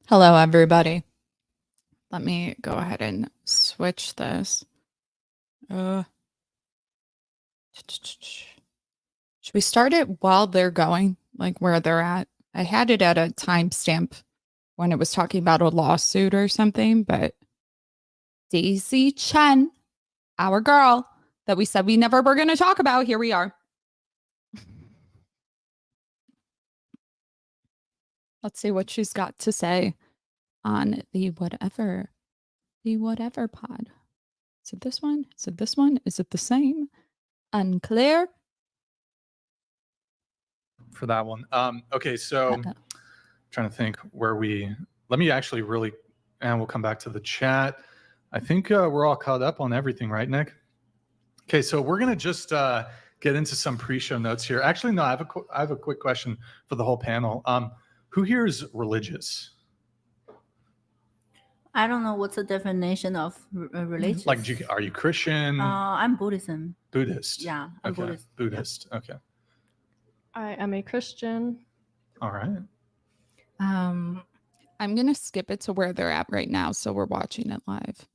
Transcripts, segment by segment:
Hello, everybody. Let me go ahead and switch this. Should we start it while they're going, like where they're at? I had it at a timestamp when it was talking about a lawsuit or something, but Daisy Chen, our girl that we said we never were going to talk about, here we are. Let's see what she's got to say on the whatever pod. Is it this one? Is it this one? Is it the same? Unclear. For that one. Okay, so trying to think where let me actually and we'll come back to the chat. I think we're all caught up on everything, right, Nick? Okay, so we're going to just get into some pre-show notes here. Actually, no, I have a quick question for the whole panel. Who here is religious? I don't know what's the definition of religious. Like, are you Christian? I'm Buddhism. Buddhist. Yeah, I'm okay. Buddhist. Buddhist. Yeah. Okay. I am a Christian. All right. I'm gonna skip it to where they're at right now, so we're watching it live.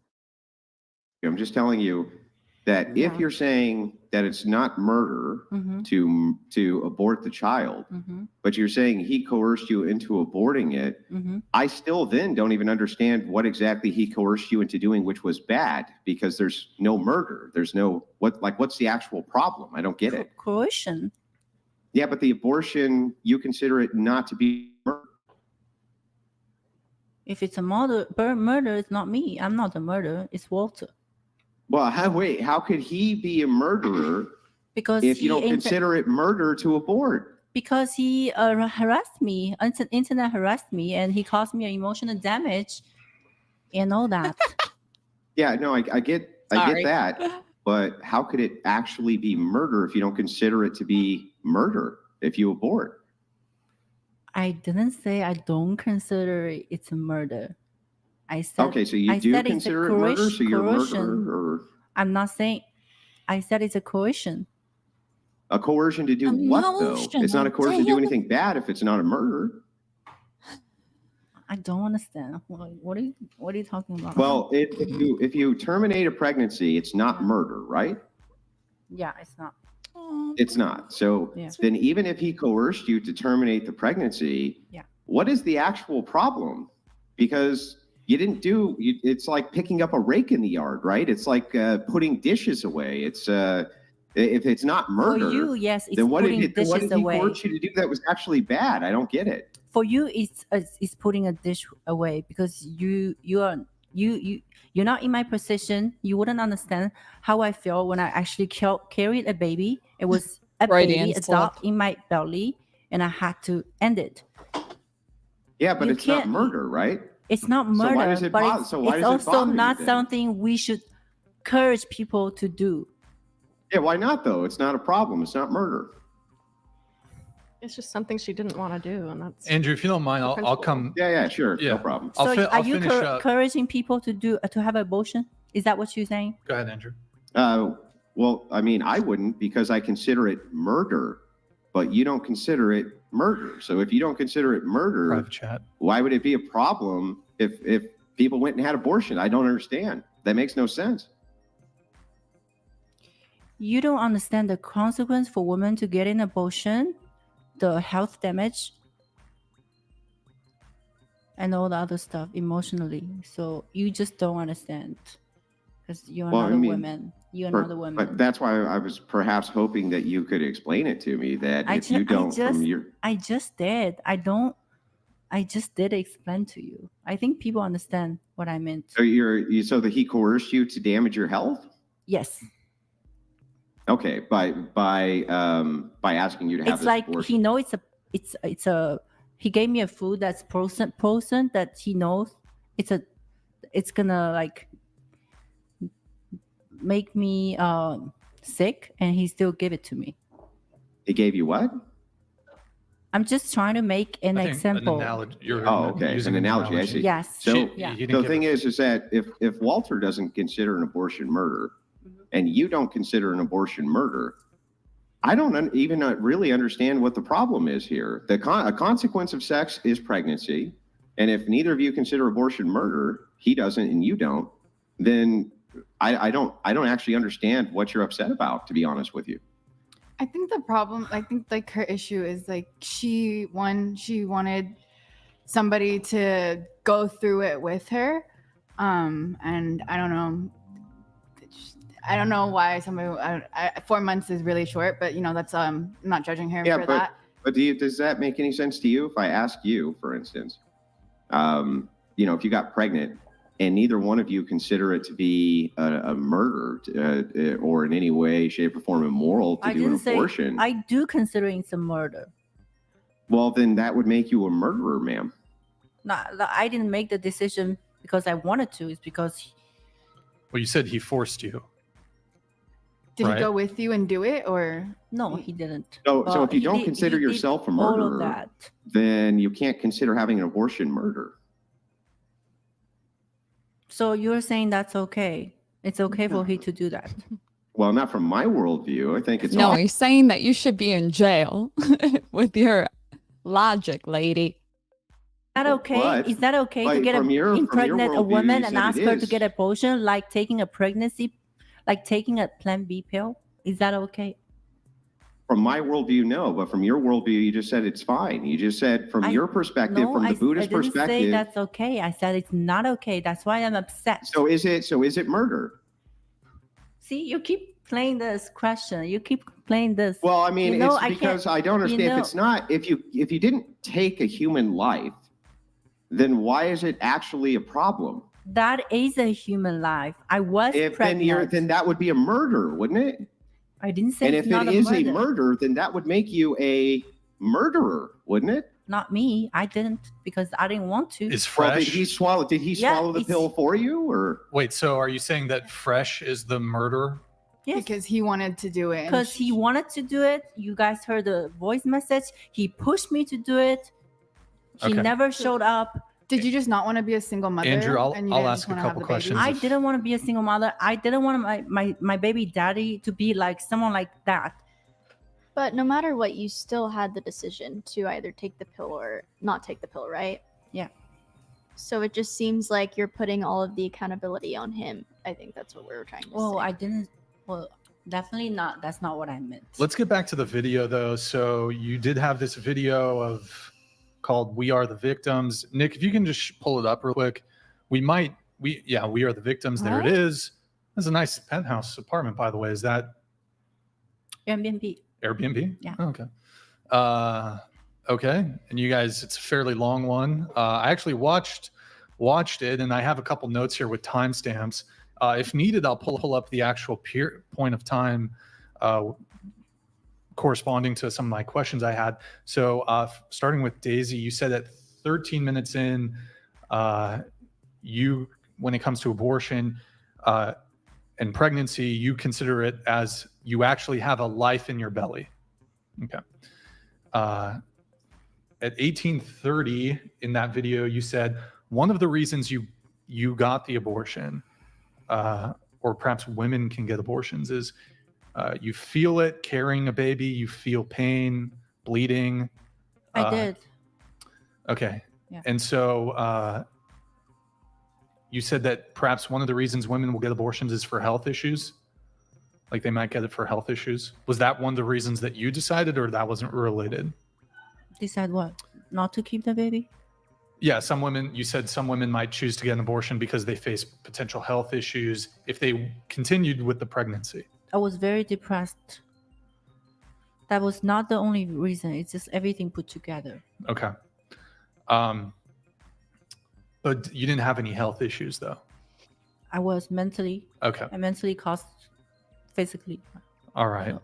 I'm just telling you that if you're saying that it's not murder to abort the child, but you're saying he coerced you into aborting it, I still then don't even understand what exactly he coerced you into doing, which was bad, because there's no murder. There's no, what's the actual problem? I don't get it. Coercion. Yeah, but the abortion, you consider it not to be murder. If it's a murder, it's not me. I'm not a murderer. It's Walter. Well, how could he be a murderer because if you don't consider it murder to abort? Because he harassed me, internet harassed me, and he caused me emotional damage and all that. Yeah, no, I get that. But how could it actually be murder if you don't consider it to be murder if you abort? I didn't say I don't consider it's a murder. I said okay, so you do consider it murder, so you're a murderer? Or? I'm not saying. I said it's a coercion. A coercion to do what, though? It's not a coercion to do anything bad if it's not a murder. I don't understand. What are you talking about? Well, if you terminate a pregnancy, it's not murder, right? Yeah, it's not. It's not. So then even if he coerced you to terminate the pregnancy, what is the actual problem? Because you didn't it's like picking up a rake in the yard, right? It's like putting dishes away. It's if it's not murder, for you, yes, it's then what putting did dishes he away. coerce you to do that was actually bad? I don't get it. For you, it's putting a dish away because you're not in my position. You wouldn't understand how I feel when I actually carried a baby. It was a baby, a dog in my belly, and I had to end it. Yeah, but it's not murder, right? It's not murder, so why does it but it's also not you, something we should encourage people to do. Yeah, why not though? It's not a problem. It's not murder. It's just something she didn't want to do, and that's Andrew. If you don't mind, I'll come. Yeah, sure, no problem. So, are you encouraging people to have abortion? Is that what you're saying? Go ahead, Andrew. Well, I mean, I wouldn't because I consider it murder, but you don't consider it murder. So if you don't consider it murder, private chat, why would it be a problem if people went and had abortion? I don't understand. That makes no sense. You don't understand the consequence for women to get an abortion, the health damage, and all the other stuff emotionally. So you just don't understand because you're not a woman. You're not a woman. But that's why I was perhaps hoping that you could explain it to me. That if you don't, I just did. I just did explain to you. I think people understand what I meant. So so that he coerced you to damage your health? Yes. Okay, by asking you to have it's this like abortion. He knows he gave me a food that's poison that he knows it's gonna like make me sick, and he still give it to me. He gave you what? I'm just trying to make an example. An analogy. Okay, an analogy. I see. Yes. So the thing is that if Walter doesn't consider an abortion murder, and you don't consider an abortion murder, I don't even really understand what the problem is here. A consequence of sex is pregnancy, And if neither of you consider abortion murder, he doesn't and you don't, then I don't actually understand what you're upset about, to be honest with you. I think like her issue is like she wanted somebody to go through it with her. And I don't know why somebody 4 months is really short, but that's I'm not judging her for that. But does that make any sense to you? If I ask you, for instance, if you got pregnant and neither one of you consider it to be a murder or in any way, shape, or form immoral to do an abortion. I do consider it's a murder. Well, then that would make you a murderer, ma'am. No, I didn't make the decision because I wanted to. It's because. Well, you said he forced you. Did he go with you and do it, or no? He didn't. So if you don't consider yourself a murderer, then you can't consider having an abortion murder. So you're saying that's okay? It's okay for he to do that? Well, not from my worldview. I think it's no. He's saying that you should be in jail with your logic, lady. Is that okay? Is that okay to impregnate a woman and ask her to get an abortion, like taking a pregnancy, like taking a Plan B pill? Is that okay? From my worldview, no. But from your worldview, you just said it's fine. You just said from your perspective, from the Buddhist perspective. I didn't say that's okay. I said it's not okay. That's why I'm upset. So is it murder? See, you keep playing this question. You keep playing this. Well, I mean, it's because I don't understand if it's not. If you didn't take a human life, then why is it actually a problem? That is a human life. I was pregnant. Then that would be a murder, wouldn't it? I didn't say. And if it is a murder, then that would make you a murderer, wouldn't it? Not me. I didn't because I didn't want to. Is fresh? Well, did he swallow the pill for you, or wait? So are you saying that fresh is the murder? Yes. Because he wanted to do it. Because he wanted to do it. You guys heard the voice message. He pushed me to do it. He never showed up. Did you just not want to be a single mother? Andrew, I'll ask a couple questions. I didn't want to be a single mother. I didn't want my baby daddy to be like someone like that. But no matter what, you still had the decision to either take the pill or not take the pill, right? Yeah. So it just seems like you're putting all of the accountability on him. I think that's what we were trying to say. Well, I didn't. Well, definitely not. That's not what I meant. Let's get back to the video, though. So you did have this video called "We Are the Victims." Nick, if you can just pull it up real quick. We Are the Victims. There it is. That's a nice penthouse apartment, by the way. Is that Airbnb? Yeah. Oh, okay. And you guys, it's a fairly long one. I actually watched it, and I have a couple notes here with timestamps. If needed, I'll pull up the actual point of time corresponding to some of my questions I had. So starting with Daisy, you said that 13 minutes in, when it comes to abortion and pregnancy, you consider it as you actually have a life in your belly. Okay. At 18:30 in that video, you said one of the reasons you got the abortion, or perhaps women can get abortions, is you feel it carrying a baby, you feel pain, bleeding. I did. Okay. Yeah. And so you said that perhaps one of the reasons women will get abortions is for health issues. Like they might get it for health issues. Was that one of the reasons that you decided, or that wasn't related? Decide what? Not to keep the baby? Yeah, you said some women might choose to get an abortion because they face potential health issues if they continued with the pregnancy. I was very depressed. That was not the only reason. It's just everything put together. Okay. But you didn't have any health issues, though? I was mentally. Okay. I mentally caused physically. All right. So.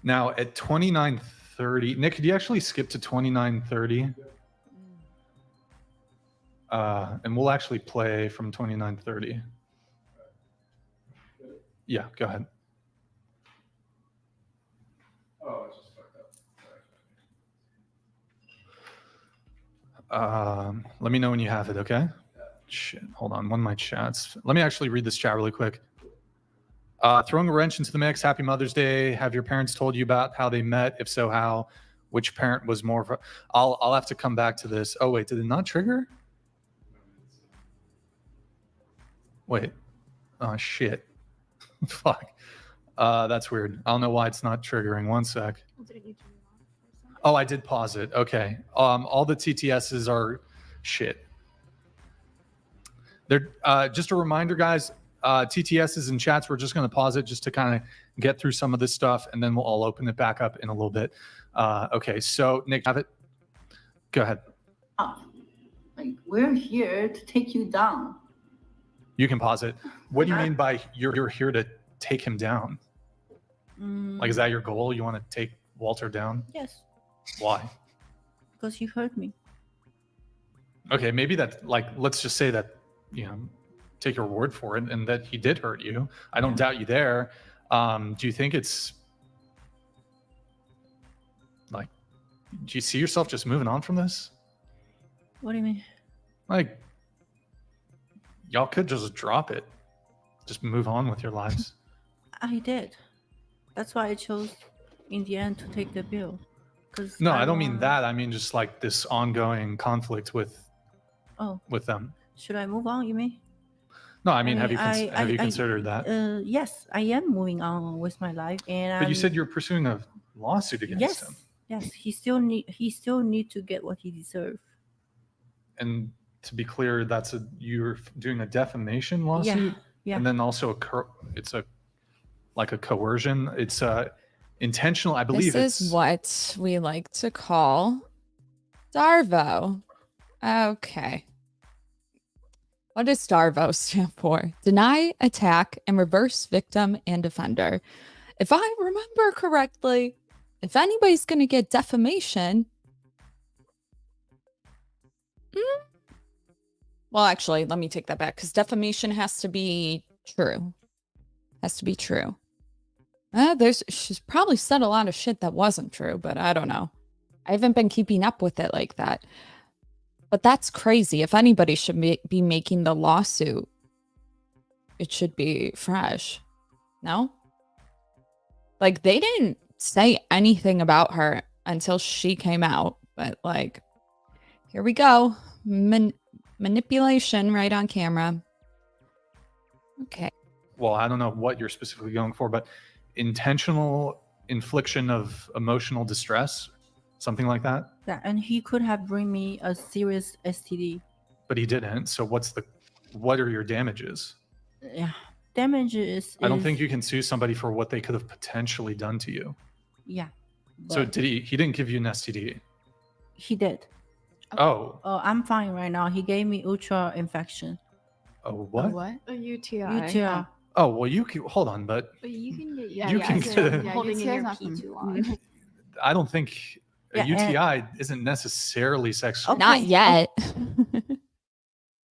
Now, at 29:30, Nick, could you actually skip to 29:30? And we'll actually play from 29:30. Yeah, go ahead. Oh, it's just fucked up. Let me know when you have it, okay? Shit, hold on. One of my chats. Let me actually read this chat really quick. Throwing a wrench into the mix. Happy Mother's Day. Have your parents told you about how they met? If so, how? Which parent was more of a... I'll have to come back to this. Oh, wait, did it not trigger? Wait. Oh, shit. Fuck. That's weird. I don't know why it's not triggering. One sec. Oh, I did pause it. Okay. All the TTSs are shit. They're just a reminder, guys. TTSs and chats, we're just going to pause it just to kind of get through some of this stuff, and then we'll open it back up in a little bit. Okay, so Nick, have it. Go ahead. Like, we're here to take you down. You can pause it. What do you mean by you're here to take him down? Like, is that your goal? You want to take Walter down? Yes. Why? Because you hurt me. Okay, maybe that, like, let's just say that, you know, take your word for it and that he did hurt you. I don't doubt you there. Do you think it's like, do you see yourself just moving on from this? What do you mean? Like, y'all could just drop it. Just move on with your lives. I did. That's why I chose in the end to take the bill. No, I don't mean that. I mean just like this ongoing conflict with them. Should I move on, you mean? No, I mean, have you considered that? Yes, I am moving on with my life, and but you said you're pursuing a lawsuit against him. Yes, he still need to get what he deserves. And to be clear, you're doing a defamation lawsuit. Yeah. And then also it's a coercion. It's intentional. I believe this is what we like to call DARVO. Okay. What does DARVO stand for? Deny, attack, and reverse victim and defender. If I remember correctly, if anybody's going to get defamation, well, actually, let me take that back, because defamation has to be true. Has to be true. She's probably said a lot of shit that wasn't true, but I don't know. I haven't been keeping up with it like that. But that's crazy. If anybody should be making the lawsuit, it should be Fresh. No? Like, they didn't say anything about her until she came out. But, like, here we go. Manipulation right on camera. Okay. Well, I don't know what you're specifically going for, but intentional infliction of emotional distress, something like that. Yeah, and he could have bring me a serious STD. But he didn't. So what are your damages? Yeah, damages. I don't think you can sue somebody for what they could have potentially done to you. Yeah. So did he didn't give you an STD? He did. Oh. Oh, I'm fine right now. He gave me ultra infection. Oh, what? What? A UTI. UTI. Oh, well, you can hold on, but you can get you can get holding in UTI your is not pee fun. too long. I don't think a UTI isn't necessarily sexual. Not yet.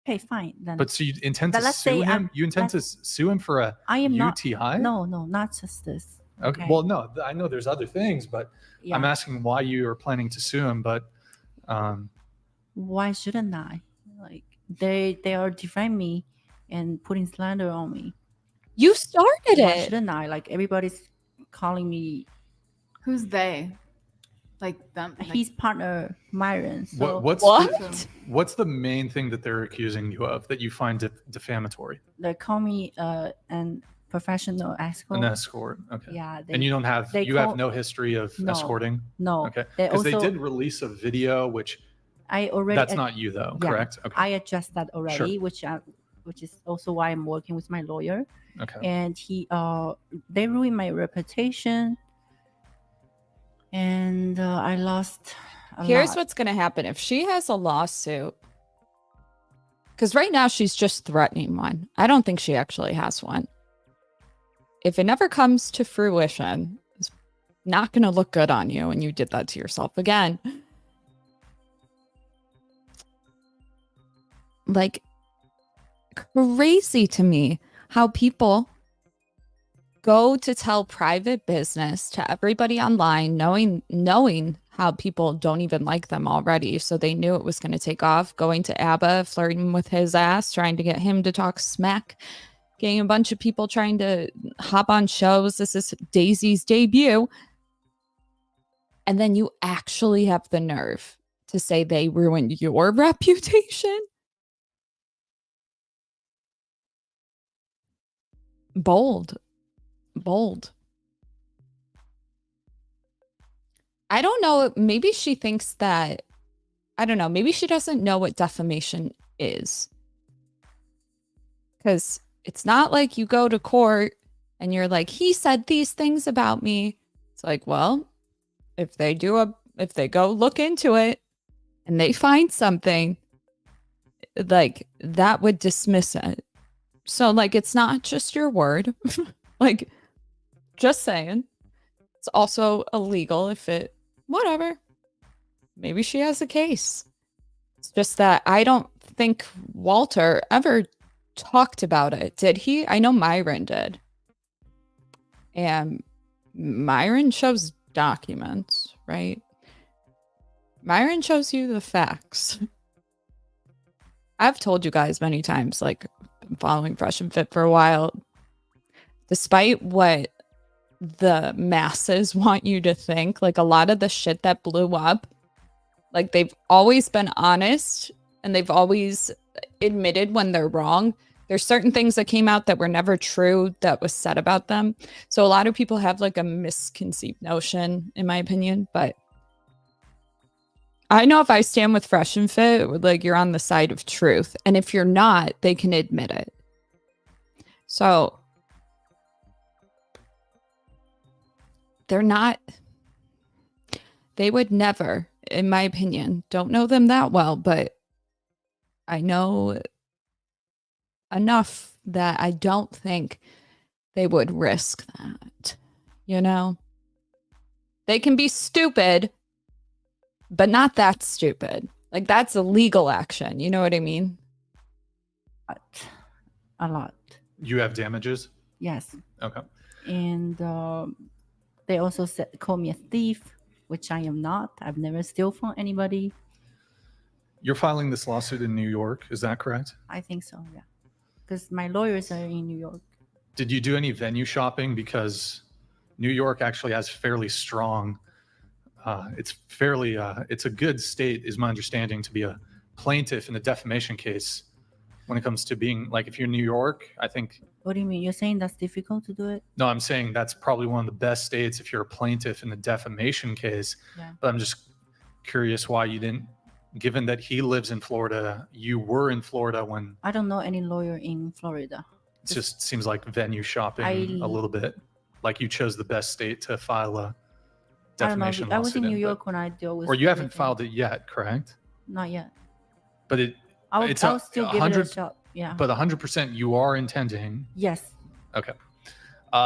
Okay, fine then. But so you intend But to let's sue say him? You intend to sue him for a UTI? No, not just this. Okay. Well, no, I know there's other things, but I'm asking why you are planning to sue him. But why shouldn't I? Like, they are defaming me and putting slander on me. You started Why it. shouldn't I? Like, everybody's calling me. Who's they? Like them? Like, His partner, Myron. So what's the main thing that they're accusing you of that you find defamatory? they call me an professional escort. An escort. Okay. Yeah. And you don't have have no history of escorting? No. Okay. Because they did release a video, which that's not you though, correct? Okay. I adjust that already, which is also why I'm working with my lawyer. Okay. And they ruined my reputation. And I lost Here's what's going to happen. If she has a lawsuit, because right now she's just threatening one. I don't think she actually has one. If it never comes to fruition, it's not going to look good on you, and you did that to yourself again. Like, crazy to me how people go to tell private business to everybody online, knowing how people don't even like them already. So they knew it was going to take off, going to ABBA, flirting with his ass, trying to get him to talk smack, getting a bunch of people trying to hop on shows. This is Daisy's debut. And then you actually have the nerve to say they ruined your reputation. Bold. I don't know. Maybe she thinks that, I don't know. Maybe she doesn't know what defamation is. Because it's not like you go to court and you're like, he said these things about me. It's like, well, if they go look into it and they find something, like, that would dismiss it. So, like, it's not just your word. Like, just saying. It's also illegal if it, whatever. Maybe she has a case. It's just that I don't think Walter ever talked about it. Did he? I know Myron did. And Myron shows documents, right? Myron shows you the facts. I've told you guys many times, like, been following Fresh and Fit for a while. Despite what the masses want you to think, like, a lot of the shit that blew up, like, they've always been honest and they've always admitted when they're wrong. There's certain things that came out that were never true that was said about them. So a lot of people have, like, a misconceived notion, in my opinion. But I know if I stand with Fresh and Fit, like, you're on the side of truth. And if you're not, they can admit it. So they're not, they would never, in my opinion, don't know them that well, but I know enough that I don't think they would risk that, you know? They can be stupid, but not that stupid. Like, that's a legal action, you know what I mean? A lot. You have damages? Yes. Okay. And they also call me a thief, which I am not. I've never stolen from anybody. You're filing this lawsuit in New York, is that correct? I think so, yeah. Because my lawyers are in New York. Did you do any venue shopping? Because New York actually has fairly strong, it's a good state, is my understanding, to be a plaintiff in a defamation case when it comes to being, like, if you're in New York, I think. What do you mean? You're saying that's difficult to do it? No, I'm saying that's probably one of the best states if you're a plaintiff in a defamation case. Yeah. But I'm just curious why you didn't, given that he lives in Florida, you were in Florida when. I don't know any lawyer in Florida. It just seems like venue shopping a little bit. Like you chose the best state to file a defamation lawsuit. I was in New York when I dealt with. Or you haven't filed it yet, correct? Not yet. But I'll still give it a shot. Yeah. But 100% you are intending. Yes. Okay.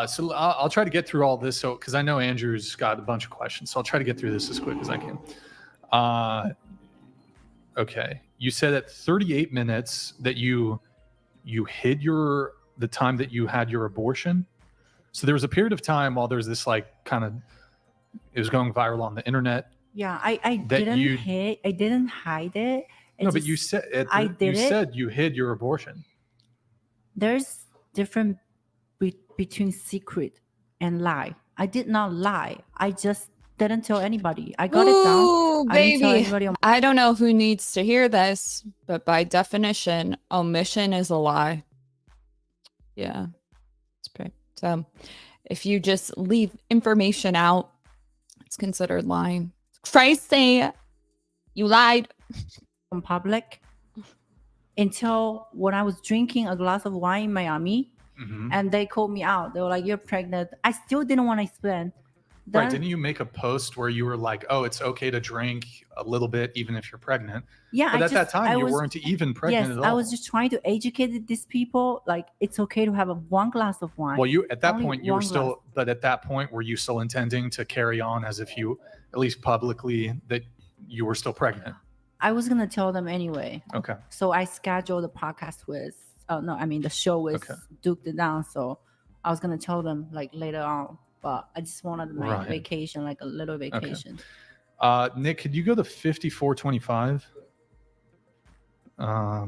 So I'll try to get through all this. So, because I know Andrew's got a bunch of questions, so I'll try to get through this as quick as I can. Okay. You said at 38 minutes that you hid the time that you had your abortion. So there was a period of time while there's this, like, kind of, it was going viral on the internet. Yeah, I didn't hide it. No, but you said said you hid your abortion. There's difference between secret and lie. I did not lie. I just didn't tell anybody. I got it down. Baby. I didn't tell anybody. I don't know who needs to hear this, but by definition, omission is a lie. Yeah, it's pretty. So if you just leave information out, it's considered lying. Crazy. You lied. In public until when I was drinking a glass of wine in Miami, and they called me out. They were like, "You're pregnant." I still didn't want to explain. Right? Didn't you make a post where you were like, "Oh, it's okay to drink a little bit even if you're pregnant"? Yeah, but at that time you weren't even pregnant at all. I was just trying to educate these people. Like, it's okay to have one glass of wine. Well, you at that point you were still, but at that point were you still intending to carry on as if you, at least publicly, that you were still pregnant? I was gonna tell them anyway. Okay. So I scheduled the podcast with, the show with Duke the Down. So I was gonna tell them, like, later on, but I just wanted my vacation, like a little vacation. Okay. Nick, could you go to 5425? Let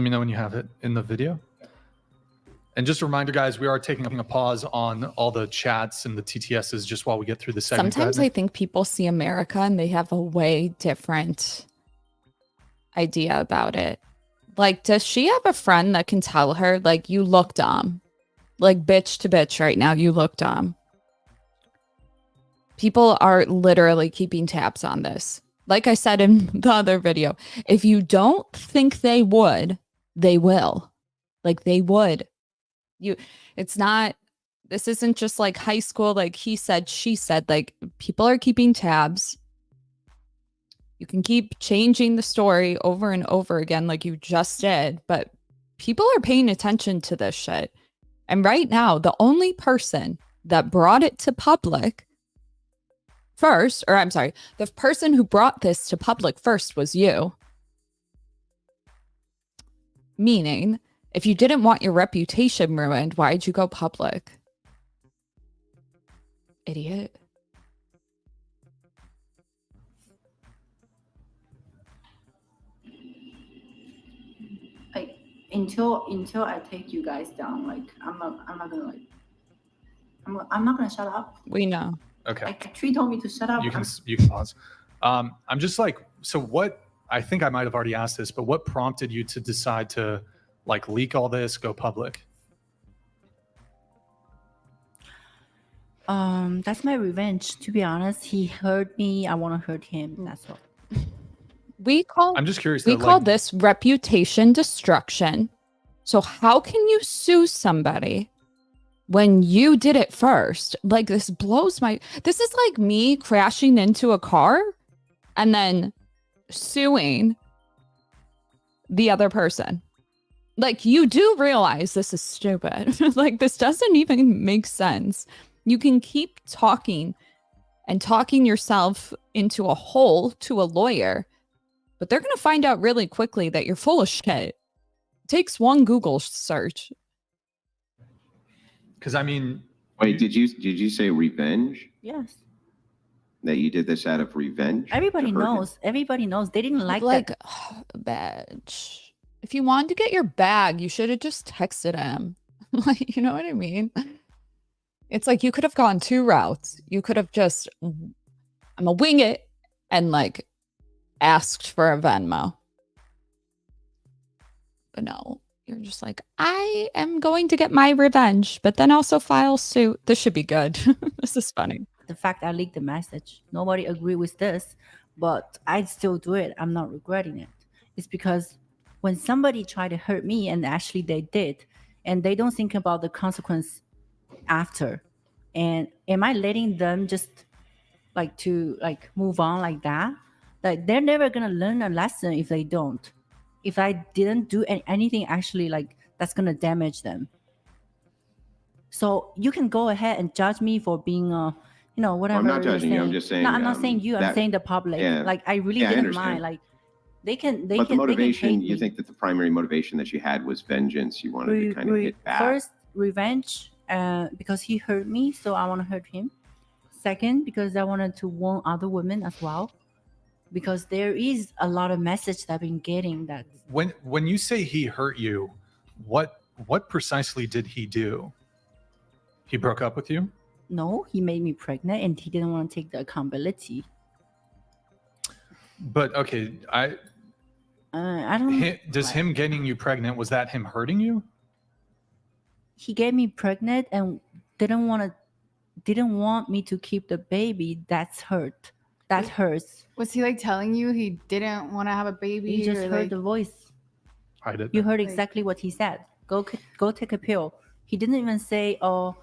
me know when you have it in the video. And just a reminder, guys, we are taking a pause on all the chats and the TTSs just while we get through the segment. Sometimes I think people see America and they have a way different idea about it. Like, does she have a friend that can tell her, like, you look dumb? Like, bitch to bitch right now, you look dumb. People are literally keeping tabs on this. Like I said in the other video, if you don't think they would, they will. Like, they would. It's not, this isn't just like high school, like he said, she said, like, people are keeping tabs. You can keep changing the story over and over again like you just did, but people are paying attention to this shit. And right now, the only person that brought it to public first, or I'm sorry, the person who brought this to public first was you. Meaning, if you didn't want your reputation ruined, why'd you go public? Idiot. Like until I take you guys down, like I'm not gonna like I'm not gonna shut up. We know. Okay. Like Tree told me to shut up. You can pause. I'm just like, so what, I think I might have already asked this, but what prompted you to decide to like leak all this, go public? That's my revenge. To be honest, he hurt me. I want to hurt him. That's all. I'm just curious. We though, call like, this reputation destruction. So how can you sue somebody when you did it first? Like, this blows my, this is like me crashing into a car and then suing the other person. Like, you do realize this is stupid. Like, this doesn't even make sense. You can keep talking and talking yourself into a hole to a lawyer, but they're going to find out really quickly that you're full of shit. It takes one Google search. because I mean, Wait, did you say revenge? Yes. That you did this out of revenge? Everybody to hurt him? knows. Everybody knows. They didn't like that. Badge. If you wanted to get your bag, you should have just texted him. Like, you know what I mean? It's like you could have gone two routes. You could have just, I'm gonna wing it and like asked for a Venmo. But no, you're just like, I am going to get my revenge, but then also file suit. This should be good. This is funny. The fact I leaked the message. Nobody agreed with this, but I'd still do it. I'm not regretting it. It's because when somebody tried to hurt me, and actually they did, and they don't think about the consequence after. And am I letting them just like to like move on like that? Like, they're never gonna learn a lesson if they don't. If I didn't do anything actually like that's gonna damage them. So you can go ahead and judge me for being whatever. I'm not you're judging you. I'm saying. just saying. No, I'm not saying you. I'm that- saying the public. yeah. Like, I really Yeah, I didn't understand. mind. Like, they can. But the motivation, they can hate you me. think that the primary motivation that you had was vengeance. You wanted to kind of hit back. First, revenge, because he hurt me, so I want to hurt him. Second, because I wanted to warn other women as well, because there is a lot of message that I've been getting that. when you say he hurt you, what precisely did he do? He broke up with you? No, he made me pregnant, and he didn't want to take the accountability. But okay, I don't. does him getting you pregnant, was that him hurting you? He get me pregnant and didn't want me to keep the baby. That's hurt. That hurts. Was he like telling you he didn't want to have a baby? You just or, heard like, the voice. I did. You heard exactly what he said. Go take a pill. He didn't even say, "Oh,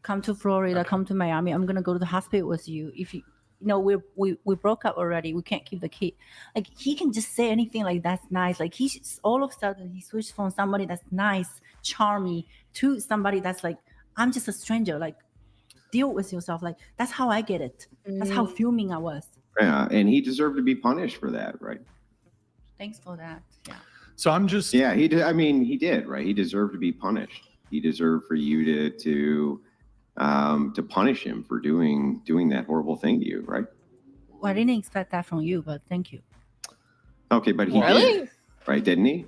come to Florida, come to Miami. I'm gonna go to the hospital with you." If you we broke up already. We can't keep the kid. Like, he can just say anything like that's nice. Like, he's all of a sudden he switched from somebody that's nice, charming, to somebody that's like, I'm just a stranger. Like, deal with yourself. Like, that's how I get it. That's how fuming I was. Yeah, and he deserved to be punished for that, right? Thanks for that. Yeah. So I'm just Yeah, he did. I mean, he did, right? He deserved to be punished. He deserved for you to punish him for doing that horrible thing to you, right? Well, I didn't expect that from you, but thank you. Okay, but he Really? did, right? Didn't he?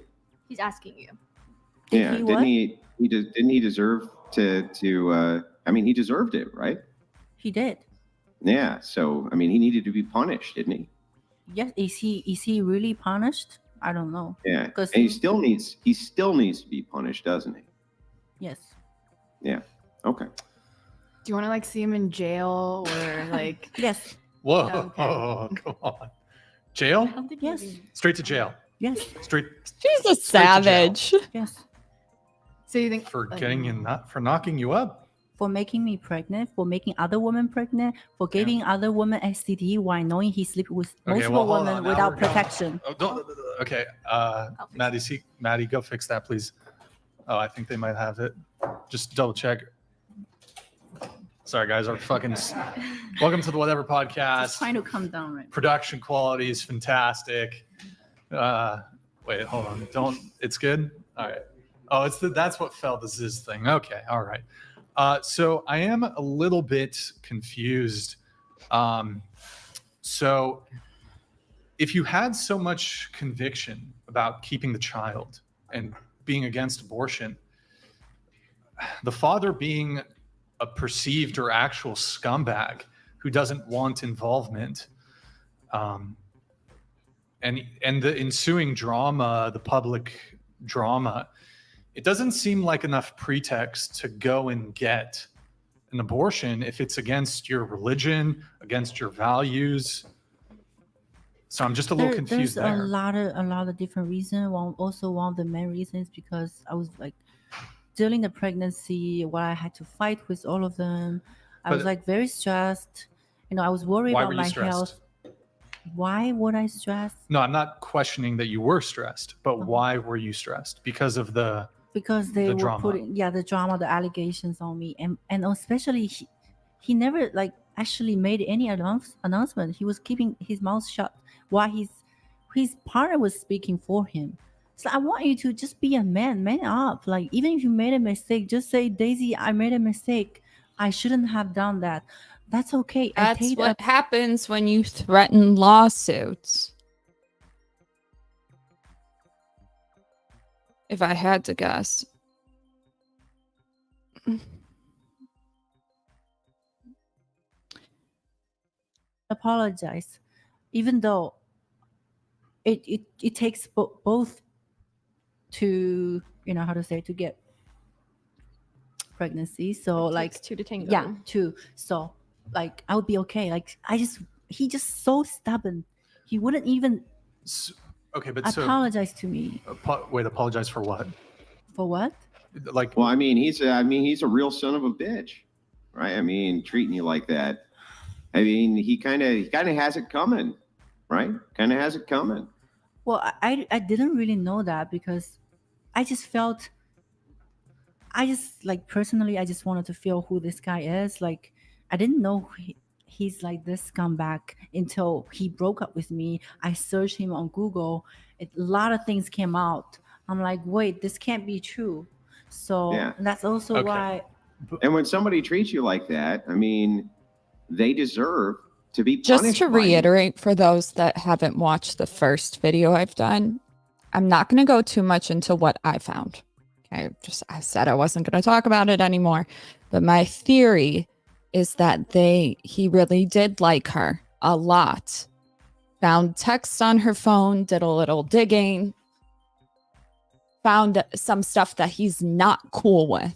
He's asking you. Did Yeah, he didn't what? didn't he deserve to I mean, he deserved it, right? He did. Yeah, so I mean, he needed to be punished, didn't he? Yes. Is he really punished? I don't know. Yeah, Because and he still needs to be punished, doesn't he? yes. Yeah. Okay. Do you want to like see him in jail or like? Yes. Whoa, Okay. come on. Jail? Yes. Straight to jail. Yes. Straight She's a Straight to jail. savage. Yes. So you think for like, getting you for knocking you up. For making me pregnant, for making other women pregnant, for giving other women STD while knowing he sleep with multiple hold women on. Now without we're going- protection. Oh, okay, Maddie, go fix that, please. Oh, I think they might have it. Just double check. Sorry, guys. Our fucking welcome to the Whatever Just Podcast. trying to come down, right? Production quality is fantastic. Wait, hold on. It's good. All right. Oh, that's what fell the Ziz thing. Okay, all right. So I am a little bit confused. So if you had so much conviction about keeping the child and being against abortion, the father being a perceived or actual scumbag who doesn't want involvement, and the ensuing drama, the public drama, it doesn't seem like enough pretext to go and get an abortion if it's against your religion, against your values. So I'm just a little confused There's there. a lot of different reasons. One of the main reasons because I was like during the pregnancy, where I had to fight with all of them. I was like very stressed. I was worried Why about were you my stressed? health. Why would I stress? No, I'm not questioning that you were stressed, but why were you stressed? Because of because they the were drama. putting the drama, the allegations on me, and especially he never like actually made any announcement. He was keeping his mouth shut while his partner was speaking for him. So I want you to just be a man up. Like even if you made a mistake, just say, Daisy, I made a mistake. I shouldn't have done that. That's okay. That's what happens when you threaten lawsuits. If I had to guess. Apologize, even though it takes both to how to say to get pregnancy. So like Takes two to tango. yeah, two. So like I would be okay. Like he just so stubborn. He wouldn't even okay, but apologize to me. Wait, apologize for what? For what? Like, well, he's a real son of a bitch, right? Treating you like that. He kind of has it coming, right? Kind of has it coming. Well, I didn't really know that because I just felt, personally, I just wanted to feel who this guy is. Like, I didn't know he's like this scumbag until he broke up with me. I searched him on Google. A lot of things came out. I'm like, wait, this can't be true. So that's also why. And when somebody treats you like that, they deserve to be punished. Just to reiterate for those that haven't watched the first video I've done, I'm not going to go too much into what I found. Okay, I said I wasn't going to talk about it anymore. But my theory is that he really did like her a lot. Found texts on her phone, did a little digging, found some stuff that he's not cool with,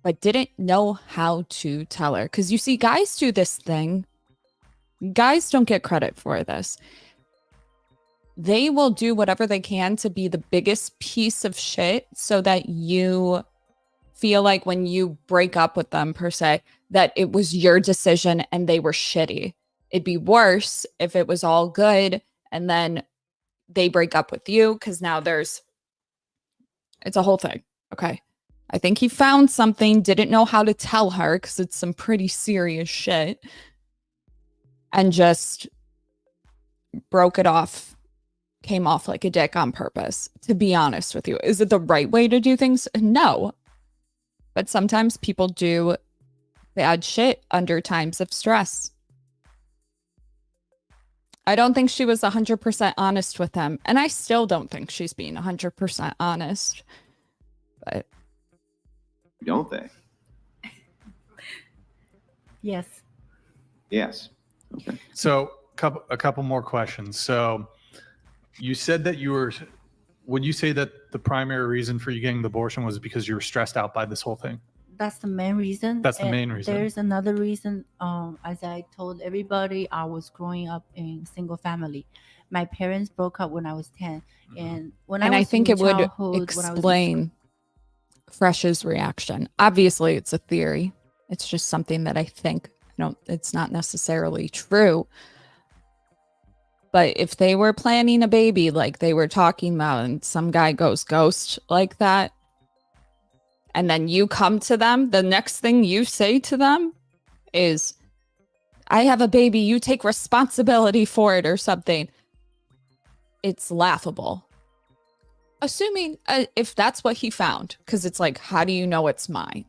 but didn't know how to tell her. Because you see, guys do this thing. Guys don't get credit for this. They will do whatever they can to be the biggest piece of shit so that you feel like when you break up with them, per se, that it was your decision and they were shitty. It'd be worse if it was all good and then they break up with you because now it's a whole thing. Okay. I think he found something, didn't know how to tell her because it's some pretty serious shit, and just broke it off, came off like a dick on purpose, to be honest with you. Is it the right way to do things? No. But sometimes people do bad shit under times of stress. I don't think she was 100% honest with him, and I still don't think she's being 100% honest. But don't they? Yes. Yes. Okay. So a couple more questions. So You said that would you say that the primary reason for you getting the abortion was because you were stressed out by this whole thing? That's the main reason. That's the main reason. There's another reason. As I told everybody, I was growing up in single family. My parents broke up when I was 10. And when I think it would childhood, explain Fresh's reaction. Obviously, it's a theory. It's just something that I think. It's not necessarily true. But if they were planning a baby like they were talking about and some guy goes ghost like that, and then you come to them, the next thing you say to them is, I have a baby, you take responsibility for it or something. It's laughable. Assuming if that's what he found, because it's like, how do you know it's mine?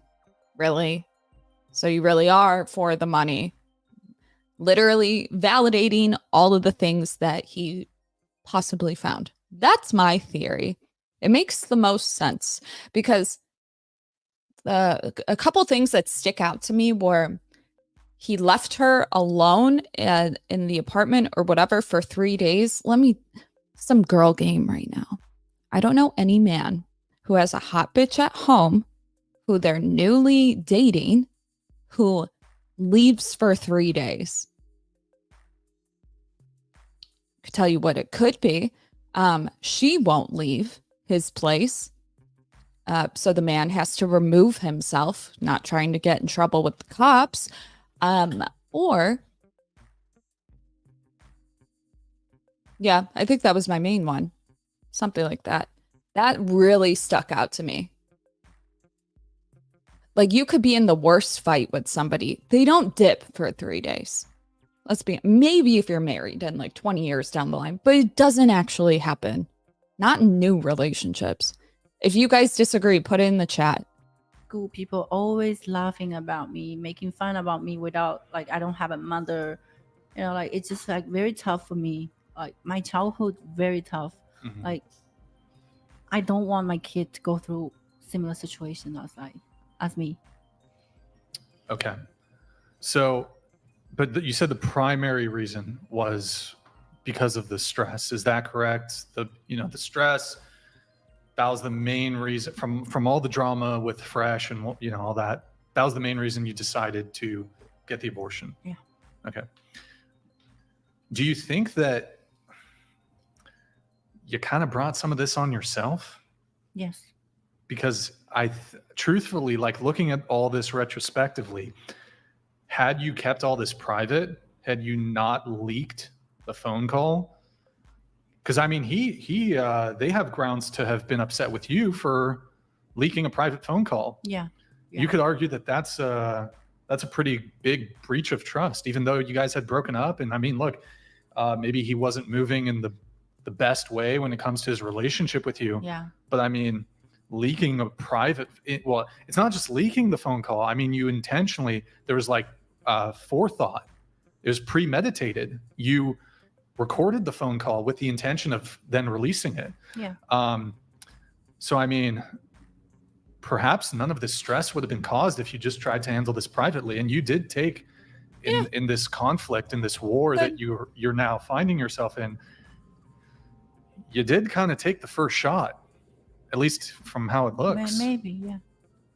Really? So you really are for the money. Literally validating all of the things that he possibly found. That's my theory. It makes the most sense because a couple things that stick out to me were he left her alone in the apartment or whatever for 3 days. Some girl game right now. I don't know any man who has a hot bitch at home, who they're newly dating, who leaves for 3 days. I could tell you what it could be. She won't leave his place. So the man has to remove himself, not trying to get in trouble with the cops. Or, yeah, I think that was my main one. Something like that. That really stuck out to me. Like, you could be in the worst fight with somebody. They don't dip for 3 days. Maybe if you're married and like 20 years down the line, but it doesn't actually happen. Not in new relationships. If you guys disagree, put it in the chat. School people always laughing about me, making fun about me without, like, I don't have a mother. Like, it's just like very tough for me. Like, my childhood, very tough. Mm-hmm. Like, I don't want my kid to go through similar situation as me. Okay. So, but you said the primary reason was because of the stress. Is that correct? The stress, that was the main reason from all the drama with Fresh and all that. That was the main reason you decided to get the abortion. Yeah. Okay. Do you think that you kind of brought some of this on yourself? Yes. Because truthfully, like, looking at all this retrospectively, had you kept all this private, had you not leaked the phone call, because I mean, they have grounds to have been upset with you for leaking a private phone call. Yeah. You could argue that that's a pretty big breach of trust, even though you guys had broken up. And I mean, look, maybe he wasn't moving in the best way when it comes to his relationship with you. Yeah. But I mean, leaking a private, it's not just leaking the phone call. I mean, you intentionally, there was like forethought. It was premeditated. You recorded the phone call with the intention of then releasing it. Yeah. So I mean, perhaps none of this stress would have been caused if you just tried to handle this privately. And you did take in this conflict, in this war that you're now finding yourself in. You did kind of take the first shot, at least from how it looks. Maybe, yeah.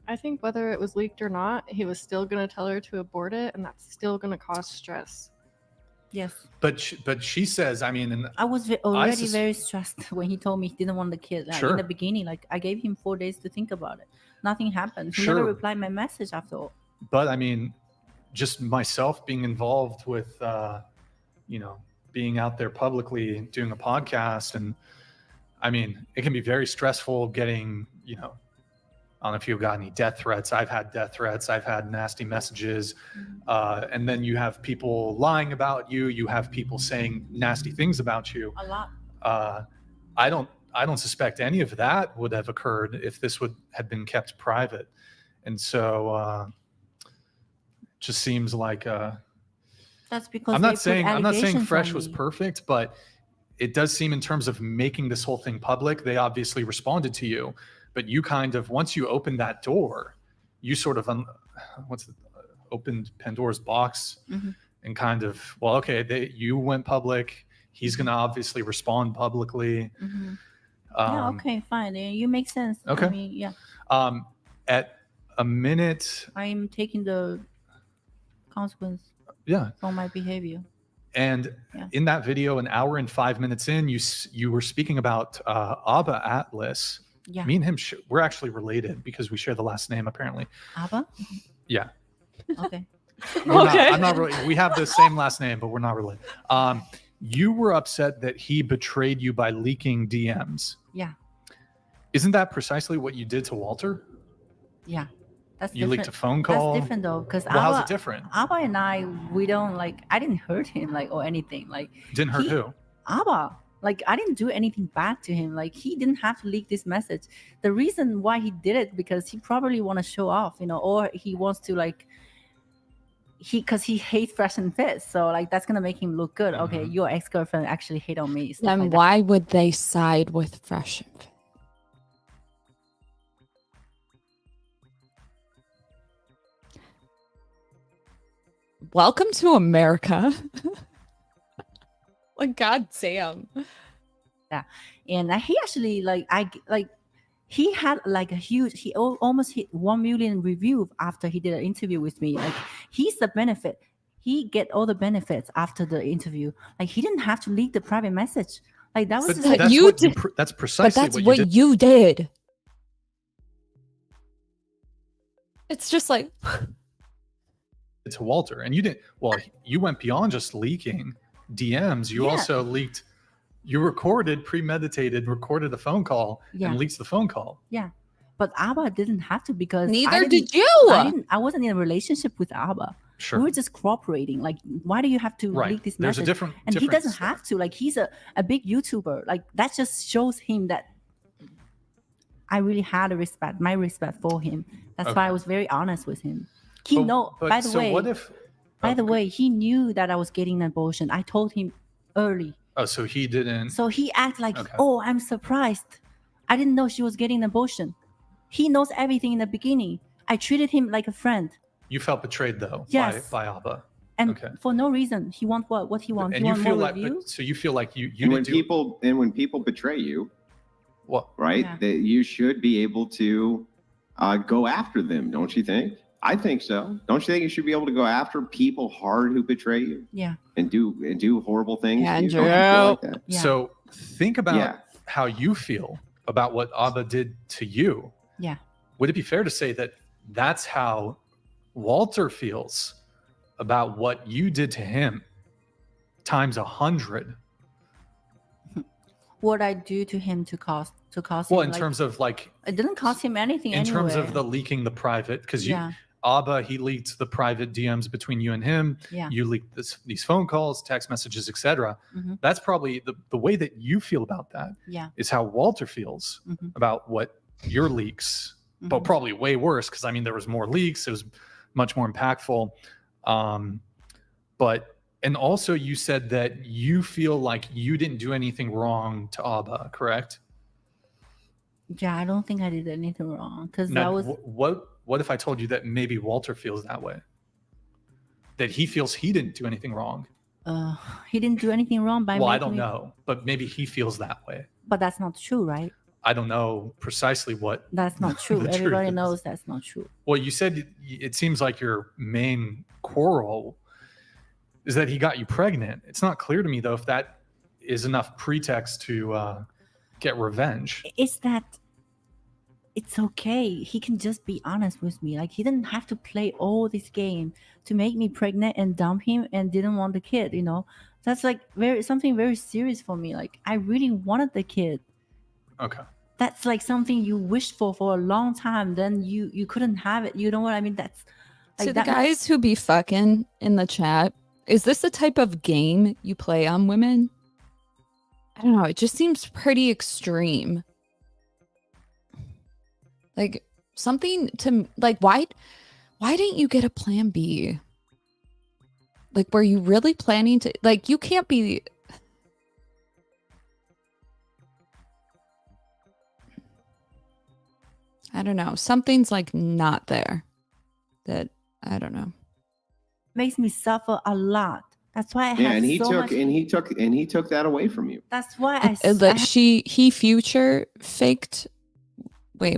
I think whether it was leaked or not, he was still going to tell her to abort it, and that's still going to cause stress. Yes. But she says, I mean, and I was already very stressed when he told me he didn't want the kid. Like, in the beginning, like, I gave him 4 days to think about it. Nothing happened. He never replied my message after all. But I mean, just myself being involved with, being out there publicly doing a podcast, and I mean, it can be very stressful getting, I don't know if you've got any death threats. I've had death threats. I've had nasty messages. And then you have people lying about you. You have people saying nasty things about you. A lot. I don't suspect any of that would have occurred if this had been kept private. And so just seems like that's because I'm not saying Fresh was perfect, but it does seem, in terms of making this whole thing public, they obviously responded to you. But you kind of, once you opened that door, you sort of opened Pandora's box, and kind of, you went public, He's going to obviously respond publicly. Yeah, okay, fine. You make sense. Okay. I mean, yeah. At a minute. I'm taking the consequence for my behavior. And in that video, an hour and 5 minutes in, you were speaking about Abba Atlas. Yeah. Me and him, we're actually related because we share the last name, apparently. Abba? Yeah. Okay. I'm not really. We have the same last name, but we're not related. You were upset that he betrayed you by leaking DMs. Yeah. Isn't that precisely what you did to Walter? Yeah. That's you different. Leaked a phone call. That's different though, because how's it different? Abba and I, we don't like. I didn't hurt him like or anything. Like didn't hurt who? Abba. Like I didn't do anything bad to him. Like he didn't have to leak this message. The reason why he did it because he probably want to show off, or he wants to like. Because he hates Fresh and Fit, so like that's gonna make him look good. Okay, your ex-girlfriend actually hate on me. Then like why would they side with Fresh and Fit? Welcome to America. Like goddamn. Yeah, and he actually he had like a huge. He almost hit 1 million review after he did an interview with me. Like he's the benefit. He get all the benefits after the interview. Like he didn't have to leak the private message. Like that was that's you did. That's precisely but that's what you did. It's just like it's Walter, and you didn't. Well, you went beyond just leaking DMs. You also leaked. You recorded, recorded a phone call and leaked the phone call. Yeah, but Abba didn't have to because neither did you. I wasn't in a relationship with Abba. Sure. We were just cooperating. Like, why do you have to leak this There's message? A different, and he doesn't have to. Like, he's a big YouTuber. Like, that just shows him that I really had my respect for him. That's why I was very honest with him. He by the way, he knew that I was getting an abortion. I told him early. Oh, so he didn't. So he acted like, oh, I'm surprised. I didn't know she was getting an abortion. He knows everything in the beginning. I treated him like a friend. You felt betrayed though, by Abba. And for no reason, he wants what he wants. And he you feel like, review? so you feel like you and when people betray you, that you should be able to go after them, don't you think? I think so. Don't you think you should be able to go after people hard who betray you? Yeah. And do horrible things? Yeah, you? Don't you feel like that? Yeah. So think about how you feel about what Abba did to you. Yeah. Would it be fair to say that that's how Walter feels about what you did to him times 100? What I do to him to cost well, him, in terms of like it didn't cost him anything in terms of the leaking the private, because Abba, he leaked the private DMs between you and him. Yeah. You leaked these phone calls, text messages, etc. That's probably the way that you feel about that. Yeah. Is how Walter feels about what your leaks, but probably way worse because I mean there was more leaks. It was much more impactful. And also you said that you feel like you didn't do anything wrong to Abba, correct? Yeah, I don't think I did anything wrong because Now, that was what if I told you that maybe Walter feels that way? That he feels he didn't do anything wrong. He didn't do anything wrong by I don't know, but maybe he feels that way. But that's not true, right? I don't know precisely what. That's not true. Everybody knows that's not true. Well, you said it seems like your main quarrel is that he got you pregnant. It's not clear to me though if that is enough pretext to get revenge. It's that it's okay. He can just be honest with me. Like he didn't have to play all this game to make me pregnant and dump him and didn't want the kid, That's like something very serious for me. Like I really wanted the kid. Okay. That's like something you wished for a long time. Then you couldn't have it. You know what I mean? That's like to the guys who be fucking in the chat. Is this the type of game you play on women? I don't know. It just seems pretty extreme. Like something to like, why didn't you get a plan B? Like, were you really planning to, like, you can't be. I don't know. Something's like not there that I don't know. Makes me suffer a lot That's why I Yeah, have and he so took much. and he took that away from you. That's why I. He future faked. Wait.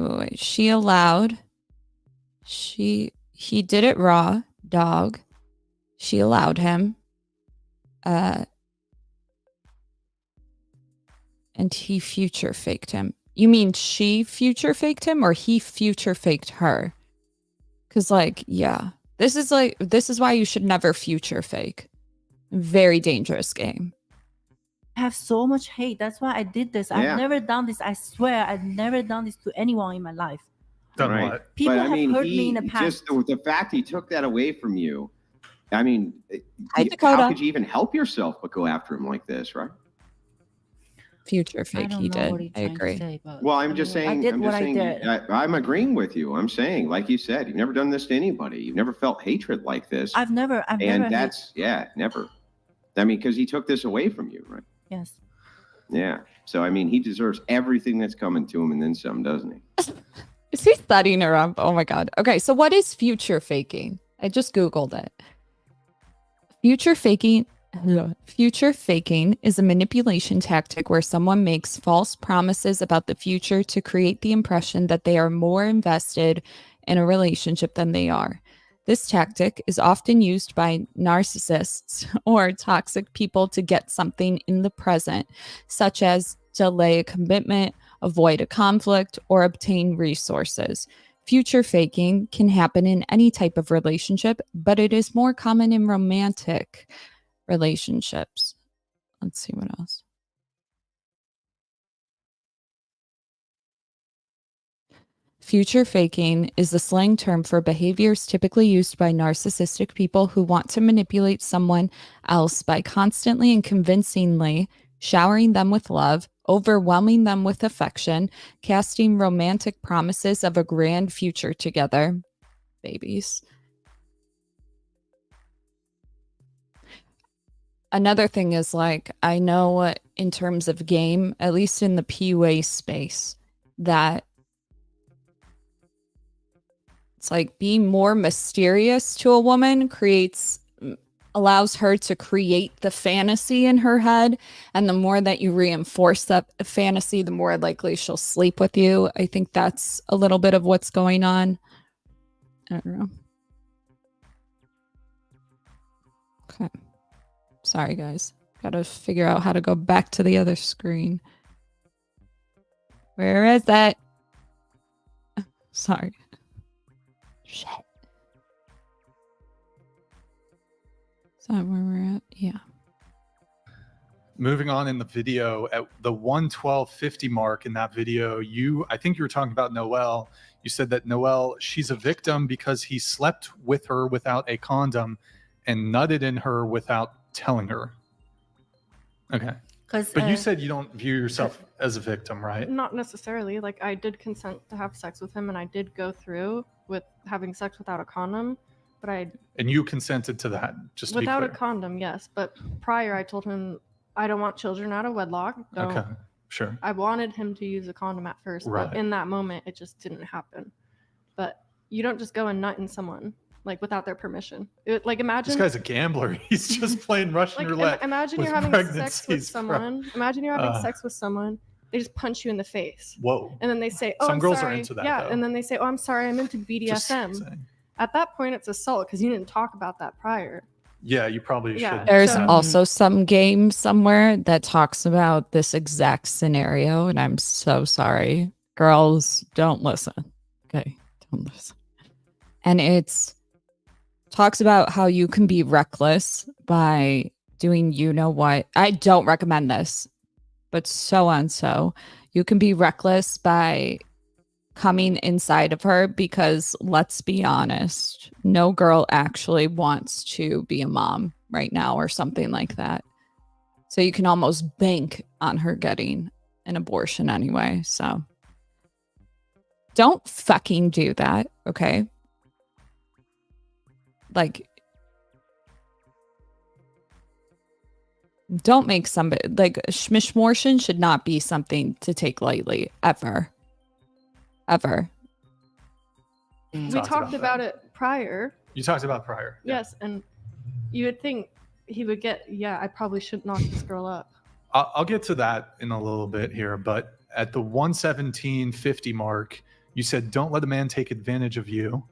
He did it raw, dog. She allowed him. And he future faked him. You mean she future faked him or he future faked her? Because, like, yeah. This is why you should never future fake. Very dangerous game. I have so much hate. That's why I did this. Yeah. I've never done this. I swear, I've never done this to anyone in my life. Done Right. what? People But, I have mean, hurt me in the past. Just the fact he took that away from you. I mean, Hi, Dakota. how could you even help yourself but go after him like this, right? Future I fake, don't he know what did. he's I trying agree. to say, but Well, I'm just I saying. did I'm what just I saying. did. I'm agreeing with you. I'm saying, like you said, you've never done this to anybody. You've never felt hatred like this. I've never. And that's never. I mean, because he took this away from you, right? Yes. Yeah. So I mean, he deserves everything that's coming to him, and then some, doesn't he? Is he setting her up? Oh my god. Okay, so what is future faking? I just Googled it. Future faking is a manipulation tactic where someone makes false promises about the future to create the impression that they are more invested in a relationship than they are. This tactic is often used by narcissists or toxic people to get something in the present, such as delay a commitment, avoid a conflict, or obtain resources. Future faking can happen in any type of relationship, but it is more common in romantic relationships. Let's see what else. Future faking is the slang term for behaviors typically used by narcissistic people who want to manipulate someone else by constantly and convincingly showering them with love, overwhelming them with affection, casting romantic promises of a grand future together. Babies. Another thing is, like, I know in terms of game, at least in the PUA space, that it's like being more mysterious to a woman allows her to create the fantasy in her head. And the more that you reinforce that fantasy, the more likely she'll sleep with you. I think that's a little bit of what's going on. I don't know. Okay. Sorry, guys. Gotta figure out how to go back to the other screen. Where is that? Sorry. Shit. Is that where we're at? Yeah. Moving on in the video, at the 1:12:50 mark in that video, I think you were talking about Noelle. You said that Noelle, she's a victim because he slept with her without a condom and nutted in her without telling her. Okay. But you said you don't view yourself as a victim, right? Not necessarily. Like, I did consent to have sex with him, and I did go through with having sex without a condom, but And you consented to that, just to without be a clear. condom, yes. But prior, I told him I don't want children out of wedlock. Okay, sure. I wanted him to use a condom at first, Right. but in that moment, it just didn't happen. But you don't just go and nut in someone like without their permission. Imagine This guy's a gambler. He's just playing Russian roulette. Imagine with you're having sex with pregnancies, bro. someone. Imagine you're having sex with someone. They just punch you in the face. Whoa. And then they say, "Oh, Some I'm girls sorry." are into that, Yeah, though. and then they say, "Oh, I'm sorry, I'm into Just BDSM." saying. At that point, it's assault because you didn't talk about that prior. Yeah, you probably Yeah. should. There's So- also some game somewhere that talks about this exact scenario, and I'm so sorry. Girls, don't listen. Okay, don't listen. And talks about how you can be reckless by doing you know what. I don't recommend this, but so and so. You can be reckless by coming inside of her because, let's be honest, no girl actually wants to be a mom right now or something like that. So you can almost bank on her getting an abortion anyway. So don't fucking do that, okay? Like, don't make somebody, like, schmishmortion should not be something to take lightly, ever. Ever. We Talked talked about about it prior. You talked about prior. Yeah. Yes, and you would think he would get, yeah, I probably should knock this girl up. I'll get to that in a little bit here, but at the 117.50 mark, you said, don't let a man take advantage of you.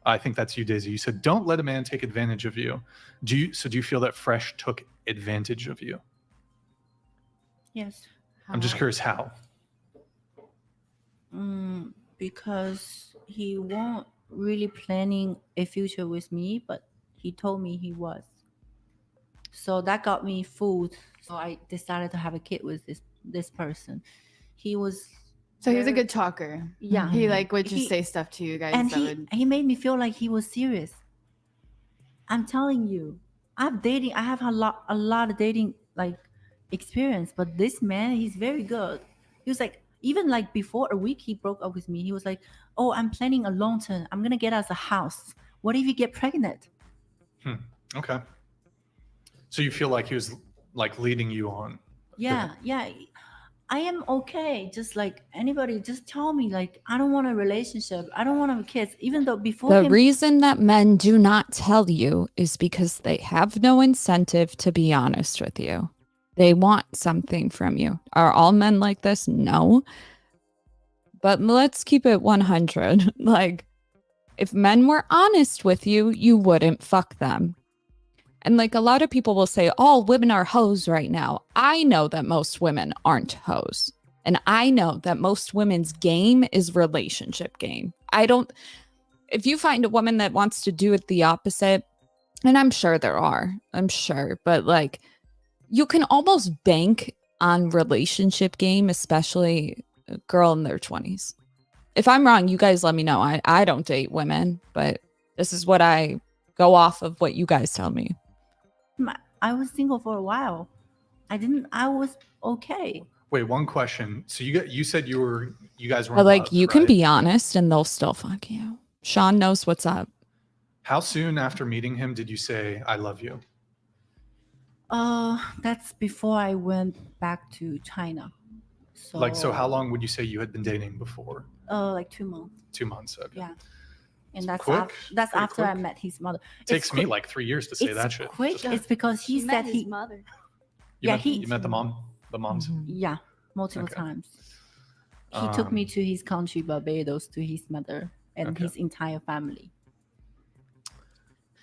I think that's you, Daisy. You said, don't let a man take advantage of you. Do you feel that Fresh took advantage of you? Yes. I'm just curious how. Because he won't really planning a future with me, but he told me he was. So that got me fooled. So I decided to have a kid with this person. He was. So he was a good talker. Yeah. He like would just say stuff to you guys. And that he made me feel like he was serious. I'm telling you, I have a lot of dating like experience, but this man, he's very good. He was like, even like before a week he broke up with me, he was like, oh, I'm planning a long term. I'm gonna get us a house. What if you get pregnant? Okay. So you feel like he was like leading you on? Yeah. I am okay. Just like anybody, just tell me, like, I don't want a relationship. I don't want to have kids. Even though before The reason that men do not tell you is because they have no incentive to be honest with you. They want something from you. Are all men like this? No. But let's keep it 100. Like, if men were honest with you, you wouldn't fuck them. And like a lot of people will say, all women are hoes right now. I know that most women aren't hoes. And I know that most women's game is relationship game. If you find a woman that wants to do it the opposite, and I'm sure there are, but like you can almost bank on relationship game, especially a girl in their 20s. If I'm wrong, you guys let me know. I don't date women, but this is what I go off of what you guys tell me. I was single for a while. I was okay. Wait, one question. So you said you guys were But in like love, you can right? be honest and they'll still fuck you. Sean knows what's up. How soon after meeting him did you say, I love you? That's before I went back to China. So how long would you say you had been dating before? Like 2 months. 2 months. Okay. Yeah. And It's that's quick. that's Pretty after I quick. met his mother. Takes me like 3 years to say that shit. Quick. It's because he She said met his mother. You met the moms? Yeah, multiple Okay. times. He took me to his country, Barbados, to his mother and Okay. his entire family.